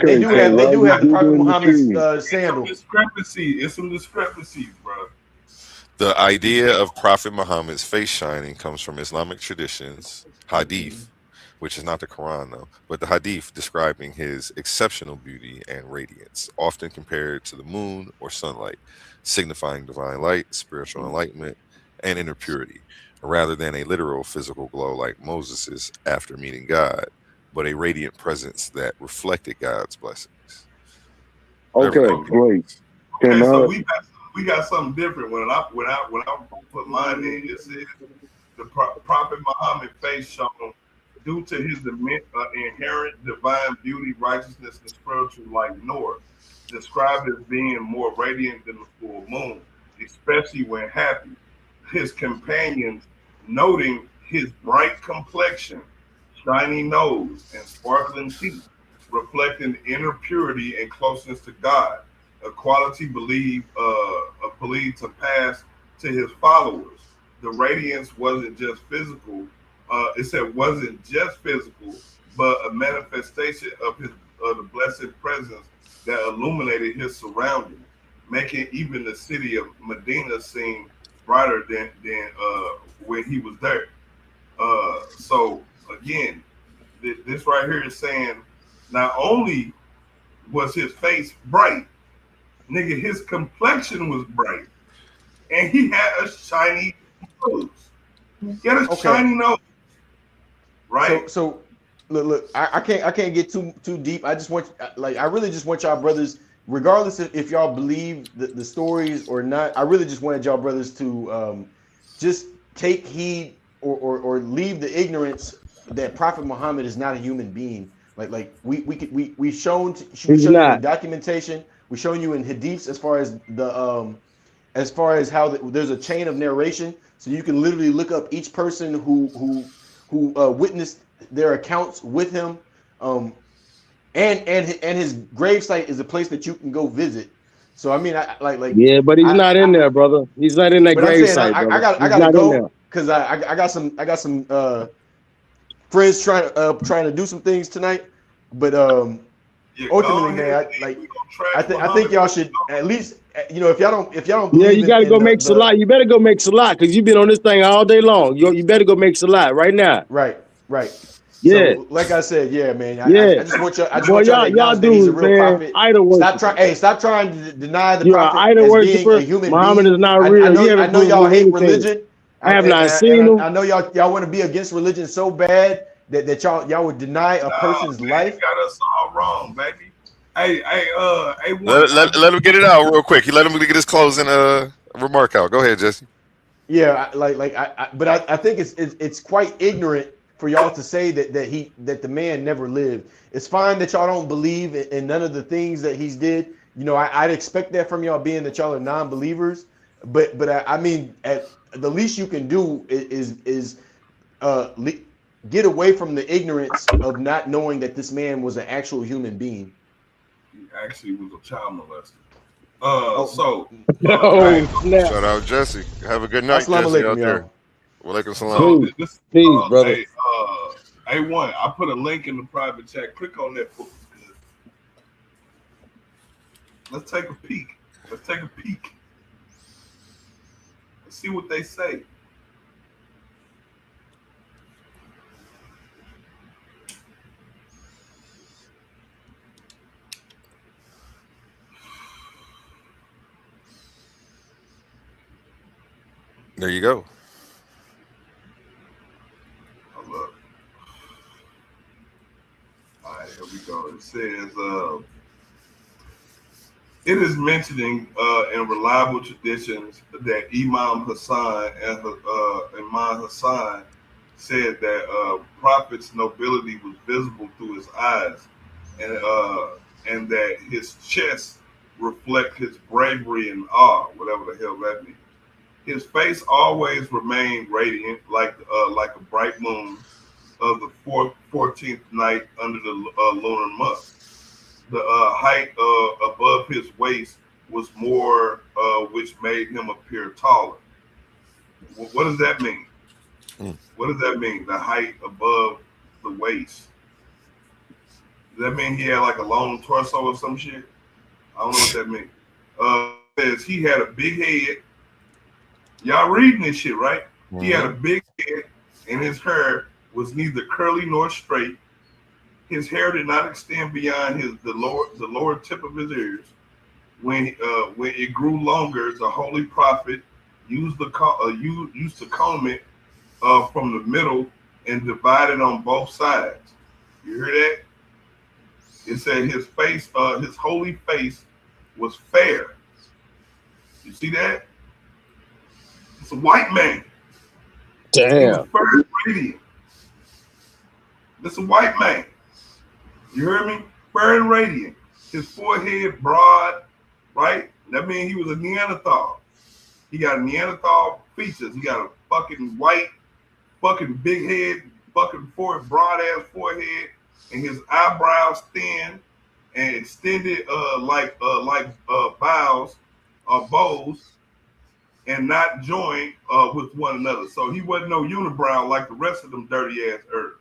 They Okay, do so hey, have they while do you have the Prophet googling the Muhammad's shoes, it's some sandal. discrepancy. It's some discrepancies, bro. the idea of Prophet Muhammad's face shining comes from Islamic traditions, hadith, which is not the Quran though, but the hadith describing his exceptional beauty and radiance, often compared to the moon or sunlight, signifying divine light, spiritual enlightenment, and inner purity, rather than a literal physical glow like Moses's after meeting God, but a radiant presence that reflected God's blessings. Very okay, Okay, great. complex. Can okay. So I? we got something different. When I put mine in, it says the Prophet Muhammad face shone due to his inherent divine beauty, righteousness, and spiritual light. Noor, described as being more radiant than the full moon, especially when happy. His companions noting his bright complexion, shiny nose, and sparkling teeth, reflecting inner purity and closeness to God, a quality believed to pass to his followers. The radiance wasn't just physical. It said wasn't just physical, but a manifestation of his of the blessed presence that illuminated his surroundings, making even the city of Medina seem brighter than when he was there. So again, this right here is saying not only was his face bright, nigga, his complexion was bright, and he had a shiny nose. He had a Okay. shiny nose, right? So look. I can't get too deep. I just want I really just want y'all brothers, regardless if y'all believe the stories or not. I really just wanted y'all brothers to just take heed or leave the ignorance that Prophet Muhammad is not a human being. Like we've shown we He's show you in not. documentation. We've shown you in hadiths as far as the as far as how there's a chain of narration, so you can literally look up each person who witnessed their accounts with him, um, and his gravesite is a place that you can go visit. So I mean, I Yeah, but he's not in there, brother. He's not in that but I'm grave saying site, I brother. got I He's gotta not in there. go because I got some friends trying to do some things tonight, but Yeah, go ultimately, man, ahead, I and we gonna trash I think Muhammad. y'all should at least if y'all don't Yeah, believe you gotta in go make the salat. You better go make salat because you've been on this thing all day long. You better go make salat right now. right. Yeah, So like I said, yeah, man, yeah. I just want Boy, y'all to y'all acknowledge that he's a dudes, real man, prophet. idol worshiper. Stop trying to deny the You're an prophet idol as being a worshiper. human Muhammad being. is not real. You I haven't know proven y'all me hate anything. religion. I have not seen And him. I know y'all want to be against religion so bad that y'all would deny a Nah, person's man, you life. got us all wrong, baby. Hey, one. Let him get it out real quick. He let him get his closing remark out. Go ahead, Jesse. Yeah, but I think it's quite ignorant for y'all to say that the man never lived. It's fine that y'all don't believe in none of the things that he's did. You know, I'd expect that from y'all, being that y'all are non-believers. But I mean, at the least you can do is get away from the ignorance of not knowing that this man was an actual human being. He actually was a child molester. Oh, So, right. Oh snap! Shout out Jesse. Have a good night, Assalamu Jesse, alaikum, out there. y'all. Walaikum salam. so Peace, this, peace, brother. A1. I put a link in the private chat. Click on that book. Let's take a peek. Let's take a peek. Let's see what they say. There you go. Oh, look. All right, here we go. It says, it is mentioning in reliable traditions that Imam Hassan said that prophet's nobility was visible through his eyes, and that his chest reflect his bravery and awe, whatever the hell that means. His face always remained radiant, like a bright moon of the 14th night under the lunar month. The height above his waist was more, which made him appear taller. What does that mean? Mm. What does that mean? The height above the waist. Does that mean he had like a long torso or some shit? I don't know what that means. Says he had a big head. Y'all reading this shit, right? He had a Mhm. big head, and his hair was neither curly nor straight. His hair did not extend beyond the lower tip of his ears. When it grew longer, the holy prophet used to comb it from the middle and divide it on both sides. You hear that? It said his holy face was fair. You see that? It's a white man. He was Damn. fair and radiant. This is a white man. You hear me? Fair and radiant. His forehead broad, right? That means he was a Neanderthal. He got Neanderthal features. He got a fucking white, fucking big head, fucking broad ass forehead, and his eyebrows thin and extended bows or bows, and not joined with one another. So he wasn't no unibrow like the rest of them dirty ass Earths,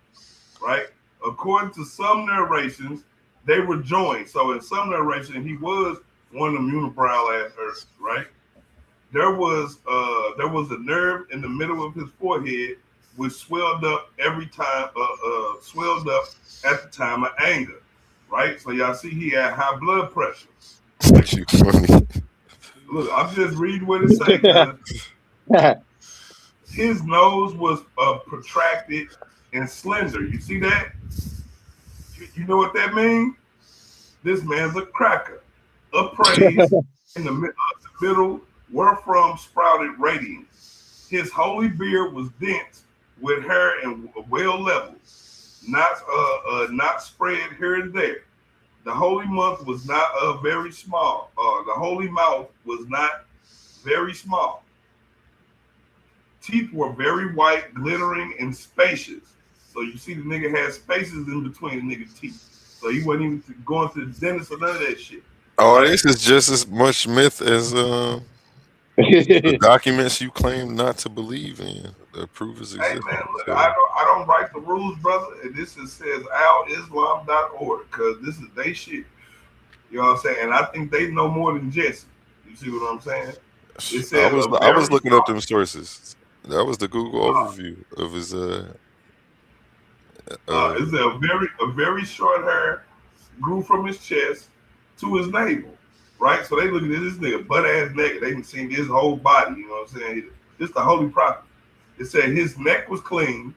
right? According to some narrations, they were joined. So in some narration, he was one of them unibrow ass Earths, right? There was a nerve in the middle of his forehead which swelled up swelled up at the time of anger, right? So y'all see he had high blood pressure. You funny. Look, I'm just reading what it say, cuz his nose was protracted and slender. You see that? You know what that means? This man's a cracker. Upraised in the middle, wherefrom sprouted radiance. His holy beard was dense with hair and well leveled, not spread here and there. The holy month was not very small. The holy mouth was not very small. Teeth were very white, glittering, and spacious. So you see the nigga had spaces in between the nigga's teeth. So he wasn't even going to the dentist or none of that shit. Oh, Right? this is just as much myth as the documents you claim not to believe in. The proof is Hey man, existence. look, So I don't write the rules, brother. And this is, says alislam.org because this is they shit. You know what I'm saying? And I think they know more than Jesse. You see what I'm saying? It I says was a I was very looking up them sources. That was the Google uh, overview of his uh it's a very short hair grew from his chest to his navel. Right? So they looking at this nigga butt ass naked. They can see his whole body, you know what I'm saying? This the holy prophet. It said his neck was clean,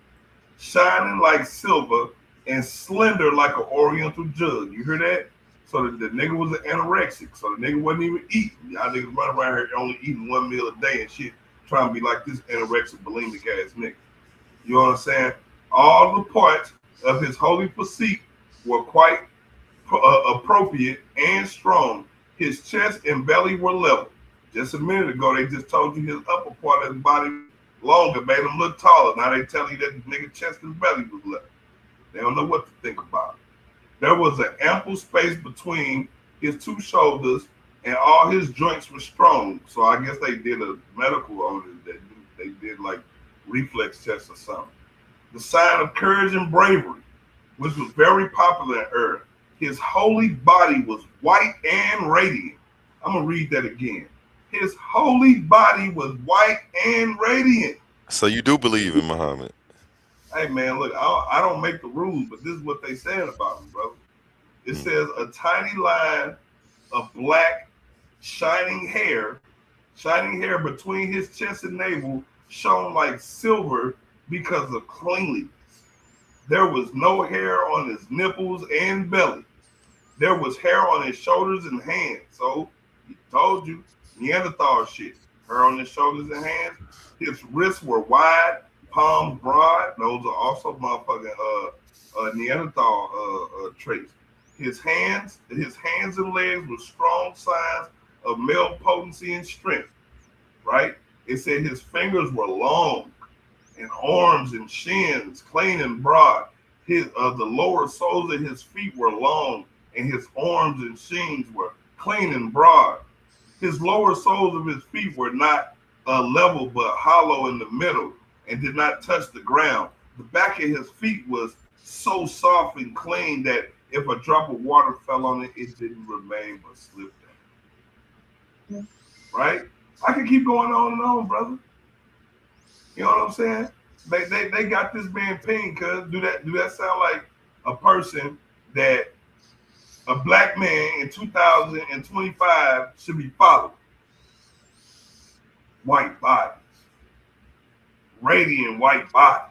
shining like silver, and slender like an oriental jug. You hear that? So the nigga was an anorexic. So the nigga wasn't even eating. Y'all niggas running around here only eating one meal a day and shit, trying to be like this anorexic, bulimic ass nigga. You know what I'm saying? All the parts of his holy physique were quite appropriate and strong. His chest and belly were level. Just a minute ago, they just told you his upper part of his body longer, made him look taller. Now they telling you that the nigga chest and belly was level. They don't know what to think about it. There was an ample space between his two shoulders, and all his joints were strong. So I guess they did a medical on it. They did like reflex tests or something. The sign of courage and bravery, which was very popular in Earth. His holy body was white and radiant. I'm gonna read that again. His holy body was white and radiant. so you do believe in Muhammad. Hey man, look, I don't make the rules, but this is what they said about him, brother. It says a tiny line of black shining hair between his chest and navel shone like silver because of cleanliness. There was no hair on his nipples and belly. There was hair on his shoulders and hands. So he told you, Neanderthal shit. Hair on his shoulders and hands. His wrists were wide, palms broad. Those are also motherfucking Neanderthal traits. His hands and legs were strong signs of male potency and strength. Right? It said his fingers were long, and arms and shins clean and broad. The lower soles of his feet were long, and his arms and shins were clean and broad. His lower soles of his feet were not level but hollow in the middle and did not touch the ground. The back of his feet was so soft and clean that if a drop of water fell on it, it didn't remain but slipped down. Right? I can keep going on and on, brother. You know what I'm saying? They got this man pinged, cuz do that sound like a person that a black man in 2025 should be following? White bodies. Radiant white bodies.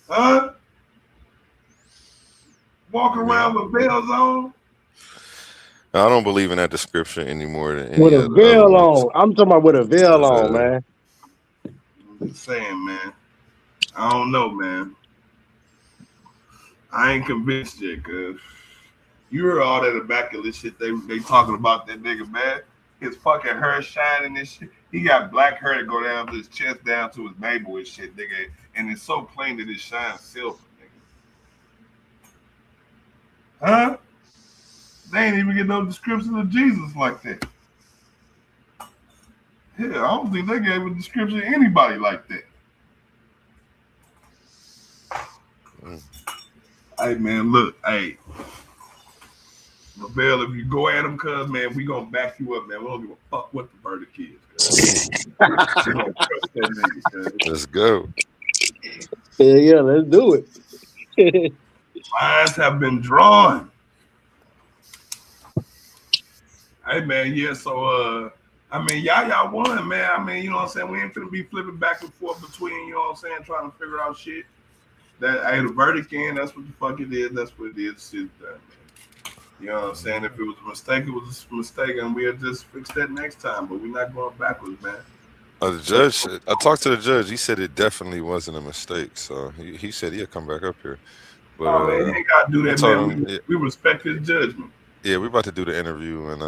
Huh? Walk around with veils on? I don't believe in that description any more than any With a of the other veil ones. on. I'm talking about with a veil 'Cause, on, man. I'm just saying, man. I don't know, man. I ain't convinced yet, cuz you heard all that immaculate shit they talking about that nigga, man. His fucking hair shining and shit. He got black hair that go down to his chest, down to his navel and shit, nigga. And it's so clean that it shines silver, nigga. Huh? They ain't even get no description of Jesus like that. Hell, I don't think they gave a description of anybody like that. Hey, man, look, hey. Lavelle, if you go at him, cuz, man, we gonna back you up, man. We don't give a fuck what the verdict is. We gonna trust that nigga, cuz. let's go. Yeah, let's do it. Lines have been drawn. Hey, man, yeah, so, I mean, Yaya won, man. I mean, you know what I'm saying? We ain't finna be flipping back and forth between, you know what I'm saying, trying to figure out shit. That, hey, the verdict in, that's what the fuck it is. That's what it is. Shit done, man. You know what I'm saying? If it was a mistake, it was a mistake, and we'll just fix that next time. But we're not going backwards, man. The judge, I talked to the judge. He said it definitely wasn't a mistake. So he said he'll come back up here. But Oh, man, he ain't got to do I that, told man. him, We respect his judgment. Yeah, we're about to do the interview, and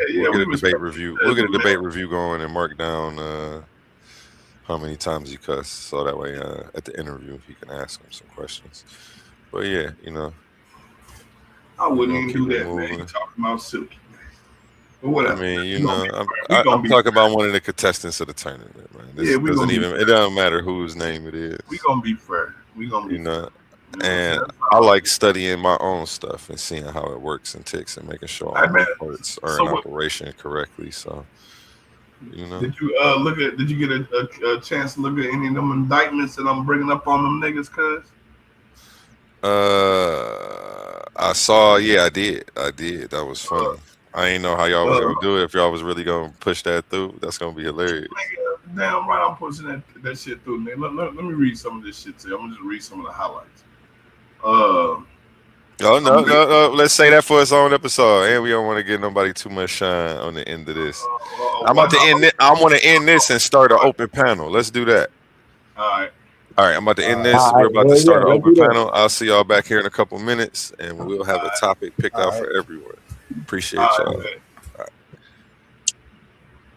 Yeah, we'll get we a debate respect review. what We'll you get guys a do, debate man. review going and mark down how many times you cuss, so that way at the interview he can ask him some questions. But yeah, I we're wouldn't gonna even keep do it that, man. You moving. talking about Silky, man. But I whatever, man. mean, We gonna be I'm fair. We gonna I'm be talking fair. about one of the contestants of the tournament, man. Yeah, This we gonna doesn't be even it fair. doesn't matter whose name it We is, gonna be fair. We gonna be you fair. know. You know what I'm saying? And That's I all. like studying my own stuff and seeing how it works and ticks and making sure I all my bet. parts are So in what? operation correctly. So, Did you look at? Did you get a chance to look at any of them indictments that I'm bringing up on them niggas? Cause I saw, yeah, I did. I did. That was uh, funny. I ain't know how y'all was uh, gonna do it. If y'all was really gonna push that through, that's gonna be hilarious. nigga, damn right, I'm pushing that shit through, nigga. Let me read some of this shit to you. I'm gonna just read some of the highlights. Oh Some no, big. no, no. Let's say that for its own episode. And we don't want to give nobody too much shine on the end of this. I'm about What? to end it. I want to end this and start an open panel. Let's do that. All right. All right, I'm about to end All this. All We're right, about to hell yeah, start an let's open do that. panel. I'll see y'all back here in a couple minutes, and we'll have a right. topic picked All out right. for everyone. All Appreciate right. y'all. Man.